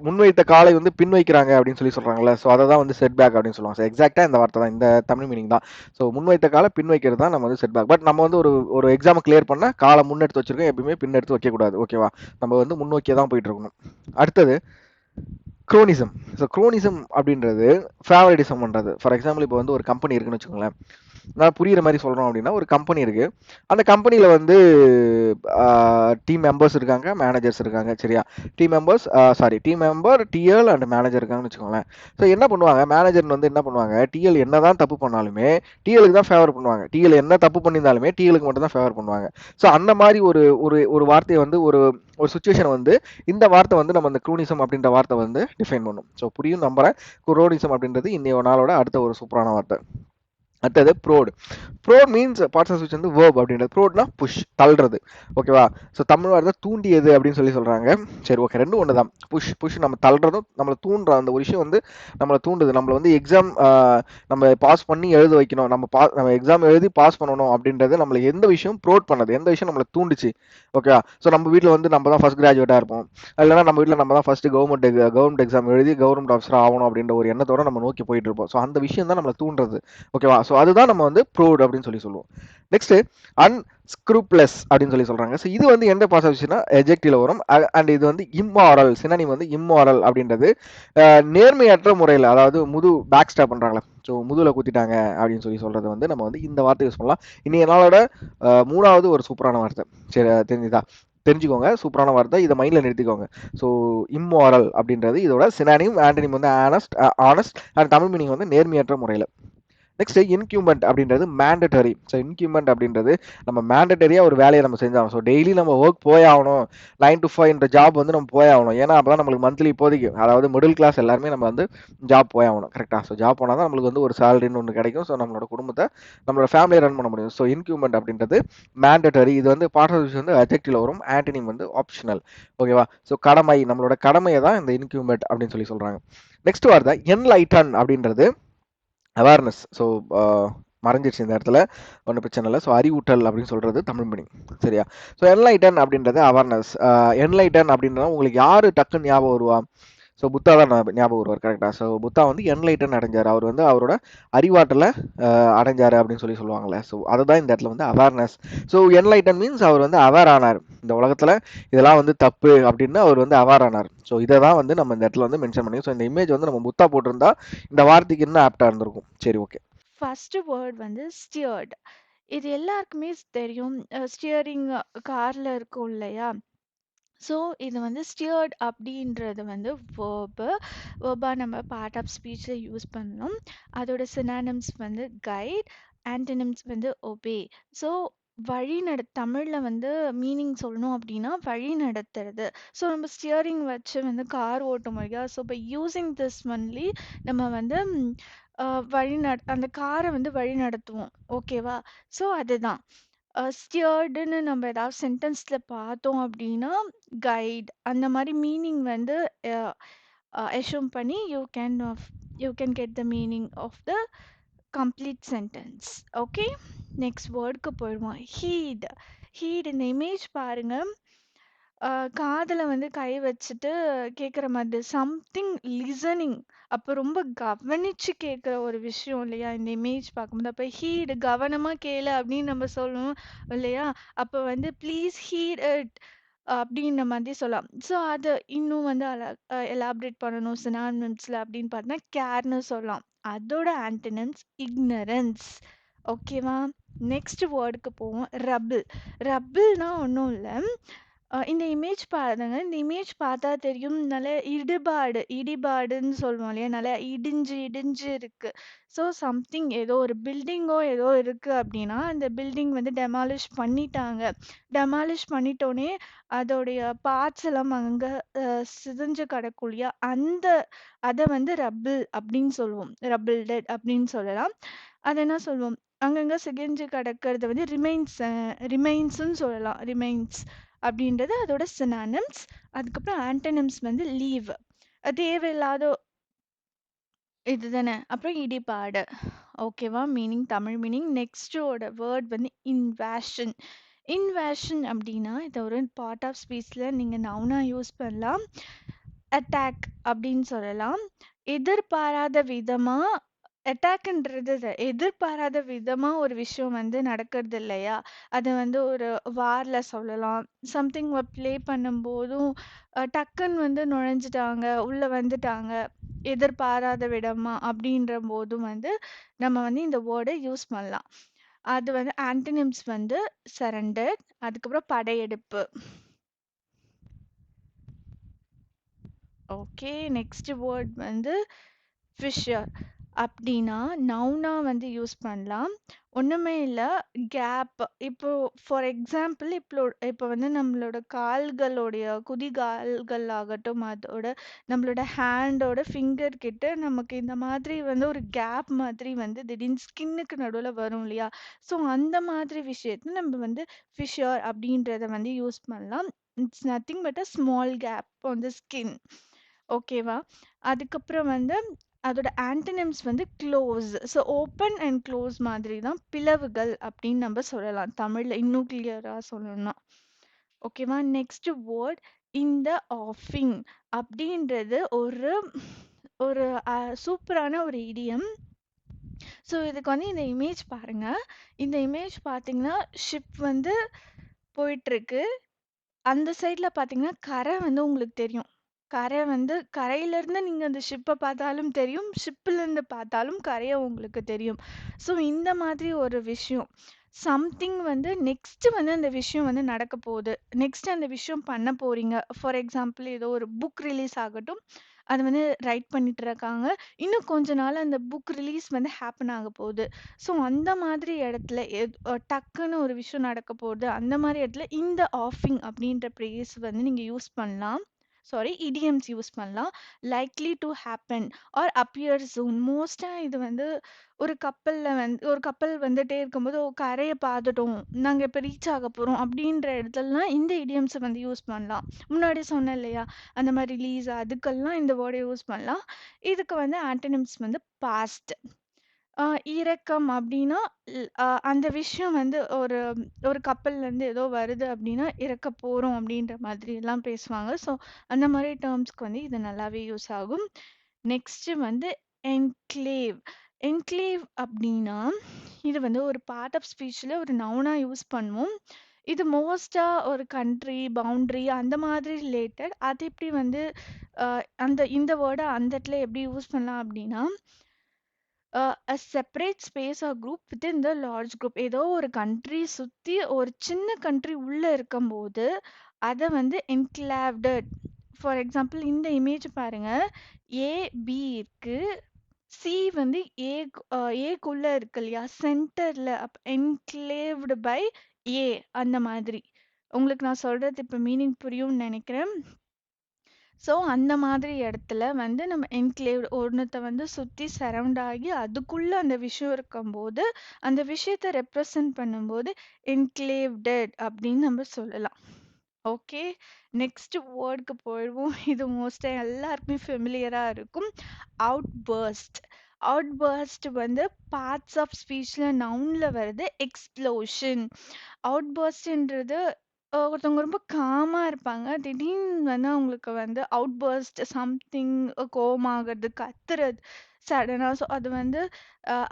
முன்வைத்த காலை வந்து பின் வைக்கிறாங்க அப்படின்னு சொல்றாங்கல்ல. ஸோ அதை தான் வந்து செட் பேக் அப்படின்னு சொல்லுவாங்க. ஸோ எக்ஸாக்டா இந்த வார்த்தை தான், இந்த தமிழ் மீனிங் தான். ஸோ முன்வைத்த காலை பின் வைக்கிறது தான் நம்ம வந்து செட் பேக். பட் நம்ம வந்து ஒரு எக்ஸாம் கிளியர் பண்ண காலை முன்னெடுத்து வச்சிருக்கோம், எப்பயுமே பின் எடுத்து வைக்கக்கூடாது. ஓகேவா? நம்ம வந்து முன்னோக்கியே தான் போயிட்டு இருக்கணும். அடுத்தது குரோனிசம். ஸோ குரோனிசம் அப்படின்றது ஃபேவரட்டிசம் பண்ணுறது. ஃபார் எக்ஸாம்பிள் இப்போ வந்து ஒரு கம்பெனி இருக்குன்னு வச்சுக்கோங்களேன். நான் புரியுற மாதிரி சொல்கிறோம் அப்படின்னா ஒரு கம்பெனி இருக்குது. அந்த கம்பெனியில் வந்து டீம் மெம்பர்ஸ் இருக்காங்க, மேனேஜர்ஸ் இருக்காங்க. சரியா? Team member, TL and manager இருக்காங்கன்னு வச்சுக்கோங்களேன். ஸோ என்ன பண்ணுவாங்க, மேனேஜர் வந்து என்ன பண்ணுவாங்க, டிஎல் என்ன தான் தப்பு பண்ணாலுமே டிஎலுக்கு தான் ஃபேவர் பண்ணுவாங்க. டிஎல் என்ன தப்பு பண்ணியிருந்தாலுமே டிஎலுக்கு மட்டும் தான் ஃபேவர் பண்ணுவாங்க. ஸோ அந்த மாதிரி ஒரு வார்த்தையை வந்து ஒரு சுச்சுவேஷன் வந்து இந்த வார்த்தை வந்து நம்ம இந்த குரோனிசம் அப்படின்ற வார்த்தை வந்து டிஃபைன் பண்ணும். ஸோ புரியும் நம்புறேன். குரோனிசம் அப்படின்றது இன்னைய நாளோட அடுத்த ஒரு சூப்பரான வார்த்தை. அடுத்தது prod. Prod means parts of speech வந்து வேர்ப் அப்படின்றது. ப்ரோட்னா புஷ், தள்ளுறது. ஓகேவா? ஸோ தமிழ் வார்த்தை தூண்டியது அப்படின்னு சொல்லி சொல்றாங்க. சரி, ஓகே, ரெண்டும் ஒன்று தான். புஷ் புஷ் நம்ம தள்ளுறதும் நம்மளை தூண்டுற அந்த ஒரு விஷயம் வந்து நம்மளை தூண்டுது. நம்மளை வந்து எக்ஸாம் நம்ம பாஸ் பண்ணி எழுத வைக்கணும், நம்ம எக்ஸாம் எழுதி பாஸ் பண்ணணும் அப்படின்றது நம்மளை எந்த விஷயம் ப்ரோட் பண்ணது, எந்த விஷயம் நம்மளை தூண்டுச்சு. ஓகேவா? ஸோ நம்ம வீட்டில் வந்து நம்ம தான் ஃபர்ஸ்ட் கிராஜுவேட்டாக இருப்போம், இல்லைனா நம்ம வீட்டில் நம்ம தான் ஃபர்ஸ்ட் கவர்மெண்ட் எக்ஸாம் எழுதி கவர்மெண்ட் ஆஃபீஸர் ஆகணும் அப்படின்ற ஒரு எண்ணத்தோட நம்ம நோக்கி போயிட்டு இருப்போம். ஸோ அந்த விஷயம் தான் நம்மளை தூண்டுறது. ஓகேவா? ஸோ அதுதான் நம்ம வந்து ப்ரௌட் அப்படின்னு சொல்லி சொல்லுவோம். நெக்ஸ்ட் அன்ஸ்க்ரூப்லெஸ் அப்படின்னு சொல்லி சொல்றாங்க. ஸோ இது வந்து எந்த பாஸ் ஆஃப்னா எஜெக்டிவ்ல வரும். அண்ட் இது வந்து இம்மாரல், சினானிம் வந்து இம்மாரல் அப்படின்றது நேர்மையற்ற முறையில், அதாவது பேக் ஸ்டாப் பண்றாங்களா, ஸோ முதுகுல குத்திட்டாங்க அப்படின்னு சொல்லி சொல்றது வந்து நம்ம வந்து இந்த வார்த்தை யூஸ் பண்ணலாம். இன்னைக்கு நாளோட மூணாவது ஒரு சூப்பரான வார்த்தை. சரி, தெரிஞ்சுக்கோங்க, சூப்பரான வார்த்தை, இதை மைண்ட்ல நிறுத்திக்கோங்க. ஸோ இம்மாரல் அப்படின்றது இதோட சினானிம், ஆண்டனிம் வந்து ஆனஸ்ட் அண்ட் தமிழ் மீனிங் வந்து நேர்மையற்ற முறையில். நெக்ஸ்ட் இன்க்யூமெண்ட் அப்படின்றது மேண்டட்டரி. ஸோ இன்க்யூமெண்ட் அப்படின்றது நம்ம மேண்டட்டரியாக ஒரு வேலையை நம்ம செஞ்சாகணும். ஸோ டெய்லி நம்ம ஒர்க் போயாகணும், 9 to 5 ஜாப் வந்து நம்ம போயாகணும். ஏன்னா அப்போ தான் நம்மளுக்கு மந்த்லி இப்போதைக்கு, அதாவது மிடில் கிளாஸ் எல்லாருமே நம்ம வந்து ஜாப் போயாகணும். கரெக்டாக? ஸோ ஜாப் போனால் தான் நம்மளுக்கு வந்து ஒரு சேலரின்னு ஒன்று கிடைக்கும். ஸோ நம்மளோட குடும்பத்தை, நம்மளோட ஃபேமிலியை ரன் பண்ண முடியும். ஸோ இன்க்யூமெண்ட் அப்படின்றது மேண்டட்டரி. இது வந்து பார்ட் ஆஃப் வந்து அட்ஜெக்டிவ்ல வரும், ஆன்டனிம் வந்து ஆப்ஷனல். ஓகேவா? ஸோ கடமை, நம்மளோட கடமையை தான் இந்த இன்க்யூமெண்ட் அப்படின்னு சொல்லி சொல்கிறாங்க. நெக்ஸ்ட் வார்த்தை என்லைட்டன் அப்படின்றது அவேர்னஸ். ஸோ மறைஞ்சிருச்சு இந்த இடத்துல, ஒன்றும் பிரச்சனை இல்லை. ஸோ அறிவூட்டல் அப்படின்னு சொல்கிறது தமிழ் மீனிங். சரியா? ஸோ என்லைட்டன் அப்படின்றது அவேர்னஸ். என்லைட்டன் அப்படின்றத உங்களுக்கு யார் டக்குன்னு ஞாபகம் வருவா? ஸோ புத்தா தான் ஞாபகம் வருவார். கரெக்டாக? ஸோ புத்தா வந்து என்லைட்டன் அடைஞ்சார், அவர் வந்து அவரோட அறிவாற்றலை அடைஞ்சார் அப்படின்னு சொல்லி சொல்லுவாங்களே. ஸோ அதுதான் இந்த இடத்துல வந்து அவேர்னஸ். ஸோ என்லைட்டன் மீன்ஸ் அவர் வந்து அவேர் ஆனார், இந்த உலகத்தில் இதெல்லாம் வந்து தப்பு அப்படின்னு அவர் வந்து அவேர் ஆனார். ஸோ இதை தான் வந்து நம்ம இந்த இடத்துல வந்து மென்ஷன் பண்ணி, ஸோ இந்த இமேஜ் வந்து நம்ம புத்தா போட்டிருந்தா இந்த வார்த்தைக்கு இன்னும் ஆப்டாக இருந்திருக்கும். சரி, ஓகே. ஃபர்ஸ்ட் வேர்ட் வந்து ஸ்டியர்ட். இது எல்லாருக்குமே தெரியும். ஸ்டியரிங் கார்ல இருக்கும் இல்லையா? ஸோ இது வந்து ஸ்டியர்ட் அப்படின்றது வந்து வேர்பாக நம்ம பார்ட் ஆஃப் ஸ்பீச்சில் யூஸ் பண்ணணும். அதோட சினானிம்ஸ் வந்து கைட், ஆன்டனிம்ஸ் வந்து ஒபே. ஸோ தமிழில் வந்து மீனிங் சொல்லணும் அப்படின்னா வழி நடத்துறது. ஸோ நம்ம ஸ்டியரிங் வச்சு வந்து கார் ஓட்ட முடியாது. So by using this only நம்ம வந்து அந்த காரை வந்து வழி நடத்துவோம். ஓகேவா? ஸோ அதுதான் ஸ்டியர்டுன்னு நம்ம ஏதாவது சென்டென்ஸில் பார்த்தோம் அப்படின்னா கைட் அந்த மாதிரி மீனிங் வந்து assume பண்ணி you can get the meaning of the complete sentence. Okay, next வேர்டுக்கு போயிடுவோம். ஹீட் இந்த இமேஜ் பாருங்க. காதுல வந்து கை வச்சுட்டு கேட்குற மாதிரி சம்திங் லிசனிங். அப்போ ரொம்ப கவனிச்சு கேட்குற ஒரு விஷயம் இல்லையா இந்த இமேஜ் பார்க்கும்போது. அப்போ ஹீட் கவனமா கேளு அப்படின்னு நம்ம சொல்லணும் இல்லையா? அப்போ வந்து ப்ளீஸ் ஹீட் இட் அப்படின்ற மாதிரி சொல்லலாம். ஸோ அதை இன்னும் வந்து எலாபரேட் பண்ணணும் சினானிம்ஸ்ல அப்படின்னு பார்த்தா கேர்னு சொல்லலாம். அதோட ஆன்டனிம்ஸ் இக்னரன்ஸ். ஓகேவா? நெக்ஸ்ட் வேர்டுக்கு போவோம். ரபிள்னா ஒன்றும் இல்லை. இந்த இமேஜ் பாருங்க. இந்த இமேஜ் பார்த்தா தெரியும். நல்ல இடிபாடுன்னு சொல்லுவோம் இல்லையா? நல்லா இடிஞ்சு இடிஞ்சு இருக்கு. ஸோ சம்திங் ஏதோ ஒரு பில்டிங்கோ ஏதோ இருக்கு அப்படின்னா அந்த பில்டிங் வந்து டெமாலிஷ் பண்ணிட்டாங்க. டெமாலிஷ் பண்ணிட்டோன்னே அதோடைய பார்ட்ஸ் எல்லாம் அங்க சிதைஞ்சு கிடக்கும் இல்லையா? அதை வந்து ரபிள் அப்படின்னு சொல்லுவோம். ரபிள் டெட் அப்படின்னு சொல்லலாம். அதை என்ன சொல்லுவோம்? அங்கங்க சிதைஞ்சு கிடக்கிறது வந்து ரிமைன்ஸ்ன்னு சொல்லலாம். ரிமைன்ஸ் அப்படின்றது அதோட சினானிம்ஸ். அதுக்கப்புறம் ஆன்டனிம்ஸ் வந்து லீவ், தேவையில்லாத இதுதானே. அப்புறம் இடிபாடு. ஓகேவா? Meaning Tamil meaning. நெக்ஸ்டோட வேர்ட் வந்து இன்வேஷன். இன்வேஷன் அப்படின்னா இது ஒரு பார்ட் ஆஃப் ஸ்பீச்சில் நீங்கள் நவுனா யூஸ் பண்ணலாம். அட்டாக் அப்படின்னு சொல்லலாம். எதிர்பாராத விதமா அட்டாக்ன்றது எதிர்பாராத விதமா ஒரு விஷயம் வந்து நடக்கிறது இல்லையா? அது வந்து ஒரு வார்ல சொல்லலாம். சம்திங் ப்ளே பண்ணும்போதும் டக்குன்னு வந்து நுழைஞ்சிட்டாங்க, உள்ள வந்துட்டாங்க, எதிர்பாராத விதமா அப்படின்ற போதும் வந்து நம்ம வந்து இந்த வேர்டை யூஸ் பண்ணலாம். அது வந்து ஆன்டனிம்ஸ் வந்து சரண்டர், அதுக்கப்புறம் படையெடுப்பு. ஓகே, நெக்ஸ்ட் வேர்ட் வந்து ஃபிஷர். அப்படின்னா நவுனா வந்து யூஸ் பண்ணலாம். ஒண்ணுமே இல்ல. கேப் இப்போ ஃபார் எக்ஸாம்பிள் இப்போ வந்து நம்மளோட கால்களுடைய குதிகால்கள் ஆகட்டும், அதோட நம்மளோட ஹேண்டோட ஃபிங்கர் கிட்ட நமக்கு இந்த மாதிரி வந்து ஒரு கேப் மாதிரி வந்து திடீர்னு ஸ்கின்னுக்கு நடுவுல வரும் இல்லையா? ஸோ அந்த மாதிரி விஷயத்துல நம்ம வந்து ஃபிஷர் அப்படின்றத வந்து யூஸ் பண்ணலாம். It's nothing but a small cap on the skin. ஓகேவா? அதுக்கப்புறம் வந்து அதோட ஆன்டனிம்ஸ் வந்து close. So open and close மாதிரி தான் பிளவுகள் அப்படின்னு நம்ம சொல்லலாம். தமிழ்ல இன்னும் கிளியரா சொல்லணும்னா. ஓகேவா? நெக்ஸ்ட் வேர்ட் இந்த ஆஃபிங் அப்படின்றது ஒரு ஒரு சூப்பரான ஒரு இடியம். ஸோ இதுக்கு வந்து இந்த இமேஜ் பாருங்க. இந்த இமேஜ் பார்த்தீங்கன்னா ஷிப் வந்து போயிட்டு இருக்கு. அந்த சைட்ல பார்த்தீங்கன்னா, கரை வந்து உங்களுக்கு தெரியும். கரை வந்து கரையிலருந்து நீங்க அந்த ஷிப்ப பார்த்தாலும் தெரியும். ஷிப்லேருந்து பார்த்தாலும் கரைய உங்களுக்கு தெரியும். ஸோ இந்த மாதிரி ஒரு விஷயம். சம்திங் வந்து நெக்ஸ்ட் வந்து அந்த விஷயம் வந்து நடக்க போகுது. நெக்ஸ்ட் அந்த விஷயம் பண்ண போறீங்க. ஃபார் எக்ஸாம்பிள் ஏதோ ஒரு புக் ரிலீஸ் ஆகட்டும். அது வந்து ரைட் பண்ணிட்டு இருக்காங்க. இன்னும் கொஞ்ச நாள்ல அந்த புக் ரிலீஸ் வந்து ஹேப்பன் ஆக போகுது. ஸோ அந்த மாதிரி இடத்துல டக்குன்னு ஒரு விஷயம் நடக்க போகுது. அந்த மாதிரி இடத்துல இந்த ஆஃபிங் அப்படின்ற ஃப்ரேஸ் வந்து நீங்க யூஸ் பண்ணலாம். சாரி இடியம்ஸ் யூஸ் பண்ணலாம். Likely to happen or appear soon. மோஸ்டா இது வந்து ஒரு கப்பல் வந்துட்டே இருக்கும்போது, "ஓ கரைய பார்த்துட்டோம். நாங்க இப்ப ரீச் ஆக போறோம்." அப்படின்ற இடத்துலலாம் இந்த இடியம்ஸ வந்து யூஸ் பண்ணலாம். முன்னாடி சொன்னேன் இல்லையா? அந்த மாரி ரிலீஸ் அதுக்கெல்லாம் இந்த வேர்ட யூஸ் பண்ணலாம். இதுக்கு வந்து ஆன்டனிம்ஸ் வந்து பாஸ்ட். இரக்கம் அப்படின்னா, அந்த விஷயம் வந்து ஒரு ஒரு கப்பல்லேருந்து ஏதோ வருது அப்படின்னா, இறக்க போறோம் அப்படின்ற மாதிரிலாம் பேசுவாங்க. ஸோ, அந்த மாரி டெர்ம்ஸ்க்கு வந்து இது நல்லாவே யூஸ் ஆகும். நெக்ஸ்ட் வந்து என்க்ளேவ். என்க்ளேவ் அப்படின்னா, இது வந்து ஒரு பார்ட் ஆஃப் ஸ்பீச்ல ஒரு நவுனா யூஸ் பண்ணுவோம். இது மோஸ்ட்டா ஒரு கண்ட்ரி, பவுண்டரி அந்த மாதிரி ரிலேட்டட். அது எப்படி வந்து இந்த வேர்ட அந்த இடத்துல எப்படி யூஸ் பண்ணலாம் அப்படின்னா, a separate space or group within the large group. ஏதோ ஒரு கண்ட்ரி சுத்தி ஒரு சின்ன கண்ட்ரி உள்ள இருக்கும்போது, அத வந்து என்க்ளேவ்டு. ஃபார் எக்ஸாம்பிள் இந்த இமேஜ் பாருங்க. ஏ, பி இருக்கு. சி வந்து ஏக்குள்ள இருக்கு இல்லையா? சென்டர்ல என்க்ளேவ்டு பை ஏ அந்த மாதிரி. உங்களுக்கு நான் சொல்றது இப்ப மீனிங் புரியும்னு நெனைக்கிறேன். ஸோ, அந்த மாதிரி இடத்துல வந்து நம்ம என்க்ளேவ்டு ஒன்னத்த வந்து சுத்தி சரவுண்ட் ஆகி அதுக்குள்ள அந்த விஷயம் இருக்கும்போது, அந்த விஷயத்த ரெப்ரசன்ட் பண்ணும்போது என்க்ளேவ்டட் அப்படின்னு நம்ம சொல்லலாம். ஓகே. நெக்ஸ்ட் வேர்ட்க்கு போயிடுவோம். இது மோஸ்ட்டா எல்லாருக்குமே ஃபெமிலியரா இருக்கும். அவுட்பர்ஸ்ட். அவுட்பர்ஸ்ட் வந்து பார்ட்ஸ் ஆஃப் ஸ்பீச்ல நவுன்ல வருது. எக்ஸ்ப்ளோஷன். அவுட்பர்ஸ்ட்ன்றது ஒருத்தவங்க ரொம்ப காமா இருப்பாங்க. திடீர்னு வந்து அவங்களுக்கு வந்து அவுட்பர்ஸ்ட் சம்திங் கோவமாகறது, கத்துறது சடனா. ஸோ அது வந்து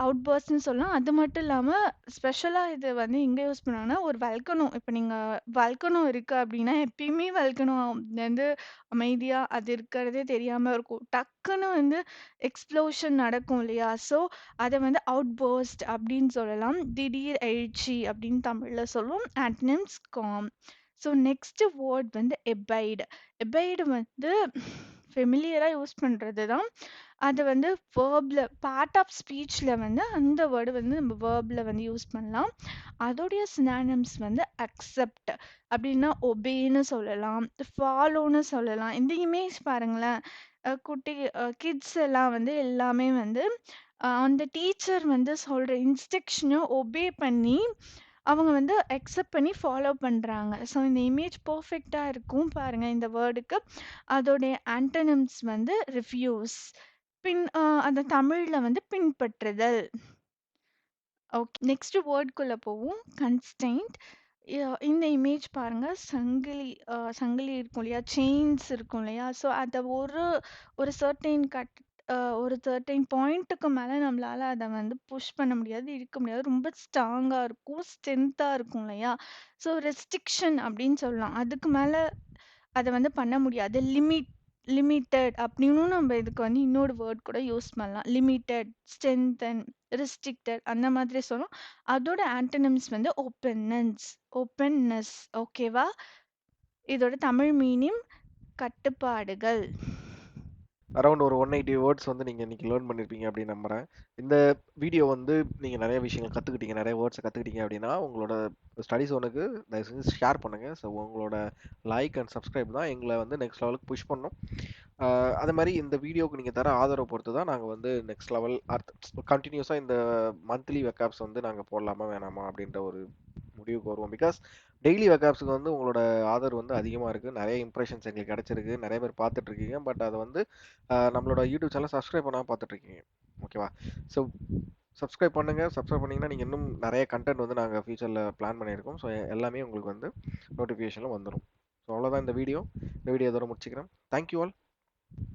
அவுட்பர்ஸ்ட்ன்னு சொல்லலாம். அது மட்டும் இல்லாம ஸ்பெஷலா இது வந்து எங்க யூஸ் பண்ணுவாங்கன்னா, ஒரு வல்கனோ இப்ப நீங்க வல்கனோ இருக்கு அப்படின்னா, எப்பயுமே வல்கனோ வந்து அமைதியா அது இருக்கிறதே தெரியாம இருக்கும். டக்குன்னு வந்து எக்ஸ்ப்ளோஷன் நடக்கும் இல்லையா? ஸோ அத வந்து அவுட்பர்ஸ்ட் அப்படின்னு சொல்லலாம். திடீர் எழுச்சி அப்படின்னு தமிழ்ல சொல்லுவோம். Antonyms com. So next word வந்து எபைட். எபைடு வந்து ஃபெமிலியரா யூஸ் பண்றது தான். அது வந்து வேர்ப்ல பார்ட் ஆஃப் ஸ்பீச்ல வந்து அந்த வேர்டு வந்து நம்ம வேர்ப்ல வந்து யூஸ் பண்ணலாம். அதோடைய சினானிம்ஸ் வந்து அக்செப்ட் அப்படின்னா ஒபேன்னு சொல்லலாம். ஃபாலோன்னு சொல்லலாம். இந்த இமேஜ் பாருங்களேன். குட்டி கிட்ஸ் எல்லாம் வந்து எல்லாமே வந்து அந்த டீச்சர் வந்து சொல்ற இன்ஸ்ட்ரக்ஷனை ஒபே பண்ணி அவங்க வந்து அக்செப்ட் பண்ணி ஃபாலோ பண்றாங்க. ஸோ இந்த இமேஜ் பெர்ஃபெக்ட்டா இருக்கும் பாருங்க இந்த வேர்டுக்கு. அதோடைய ஆன்டனிம்ஸ் வந்து ரிஃப்யூஸ். அந்த தமிழ்ல வந்து பின்பற்றுதல். ஓகே. நெக்ஸ்ட் வேர்ட்குள்ள போவோம். கன்ஸ்ட்ரெயின்ட். இந்த இமேஜ் பாருங்க. சங்கிலி இருக்கும் இல்லையா? செயின்ஸ் இருக்கும் இல்லையா? ஸோ அத ஒரு சர்டைன் ஒரு சர்டைன் பாயிண்ட்டுக்கு மேல நம்மளால அத வந்து புஷ் பண்ண முடியாது, இழுக்க முடியாது. ரொம்ப ஸ்ட்ராங்கா இருக்கும், ஸ்ட்ரென்த்தா இருக்கும் இல்லையா? ஸோ ரெஸ்ட்ரிக்ஷன் அப்படின்னு சொல்லலாம். அதுக்கு மேல அத வந்து பண்ண முடியாது. லிமிட்டட் அப்படின்னும் நம்ம இதுக்கு வந்து இன்னொரு வேர்ட் கூட யூஸ் பண்ணலாம். லிமிட்டட், ஸ்ட்ரென்தன், ரெஸ்ட்ரிக்டட் அந்த மாதிரி சொல்லும். அதோட ஆன்டனிம்ஸ் வந்து ஓப்பன்னஸ். ஓகேவா? இதோட தமிழ் மீனிங் கட்டுப்பாடுகள். அரௌண்ட் ஒரு 180 வேர்ட்ஸ் வந்து நீங்கள் இன்னைக்கு லேர்ன் பண்ணியிருப்பீங்க அப்படின்னு நம்புகிறேன். இந்த வீடியோ வந்து நீங்கள் நிறைய விஷயங்கள் கற்றுக்கிட்டீங்க, நிறைய வேர்ட்ஸை கற்றுக்கிட்டீங்க அப்படின்னா உங்களோட ஸ்டடி ஜோனுக்கு தயவு செஞ்சு ஷேர் பண்ணுங்கள். ஸோ உங்களோட லைக் அண்ட் சப்ஸ்கிரைப் தான் எங்களை வந்து நெக்ஸ்ட் லெவலுக்கு புஷ் பண்ணணும். அது மாதிரி இந்த வீடியோவுக்கு நீங்கள் தர ஆதரவு பொறுத்து தான் நாங்கள் வந்து நெக்ஸ்ட் லெவல் கண்டினியூஸாக இந்த மந்த்லி வெக்காப்ஸ் வந்து நாங்கள் போடலாமா வேணாமா அப்படின்ற ஒரு முடிவுக்கு வருவோம். பிகாஸ் டெய்லி வெக்காப்ஸுக்கு வந்து உங்களோட ஆதரவு வந்து அதிகமாக இருக்குது. நிறைய இம்ப்ரெஷன்ஸ் எங்களுக்கு கிடச்சிருக்கு, நிறைய பேர் பார்த்துட்ருக்கீங்க. பட் அதை வந்து நம்மளோட யூடியூப் சேனல் சப்ஸ்கிரைப் பண்ணாமல் பார்த்துட்ருக்கீங்க. ஓகேவா? ஸோ சப்ஸ்கிரைப் பண்ணுங்கள். சப்ஸ்கிரைப் பண்ணிங்கன்னா நீங்கள் இன்னும் நிறைய கண்டென்ட் வந்து நாங்கள் ஃபியூச்சரில் பிளான் பண்ணியிருக்கோம். ஸோ எல்லாமே உங்களுக்கு வந்து நோட்டிஃபிகேஷனில் வந்துடும். ஸோ அவ்வளோதான் இந்த வீடியோ இதோட முடிச்சுக்கிறேன். Thank you all.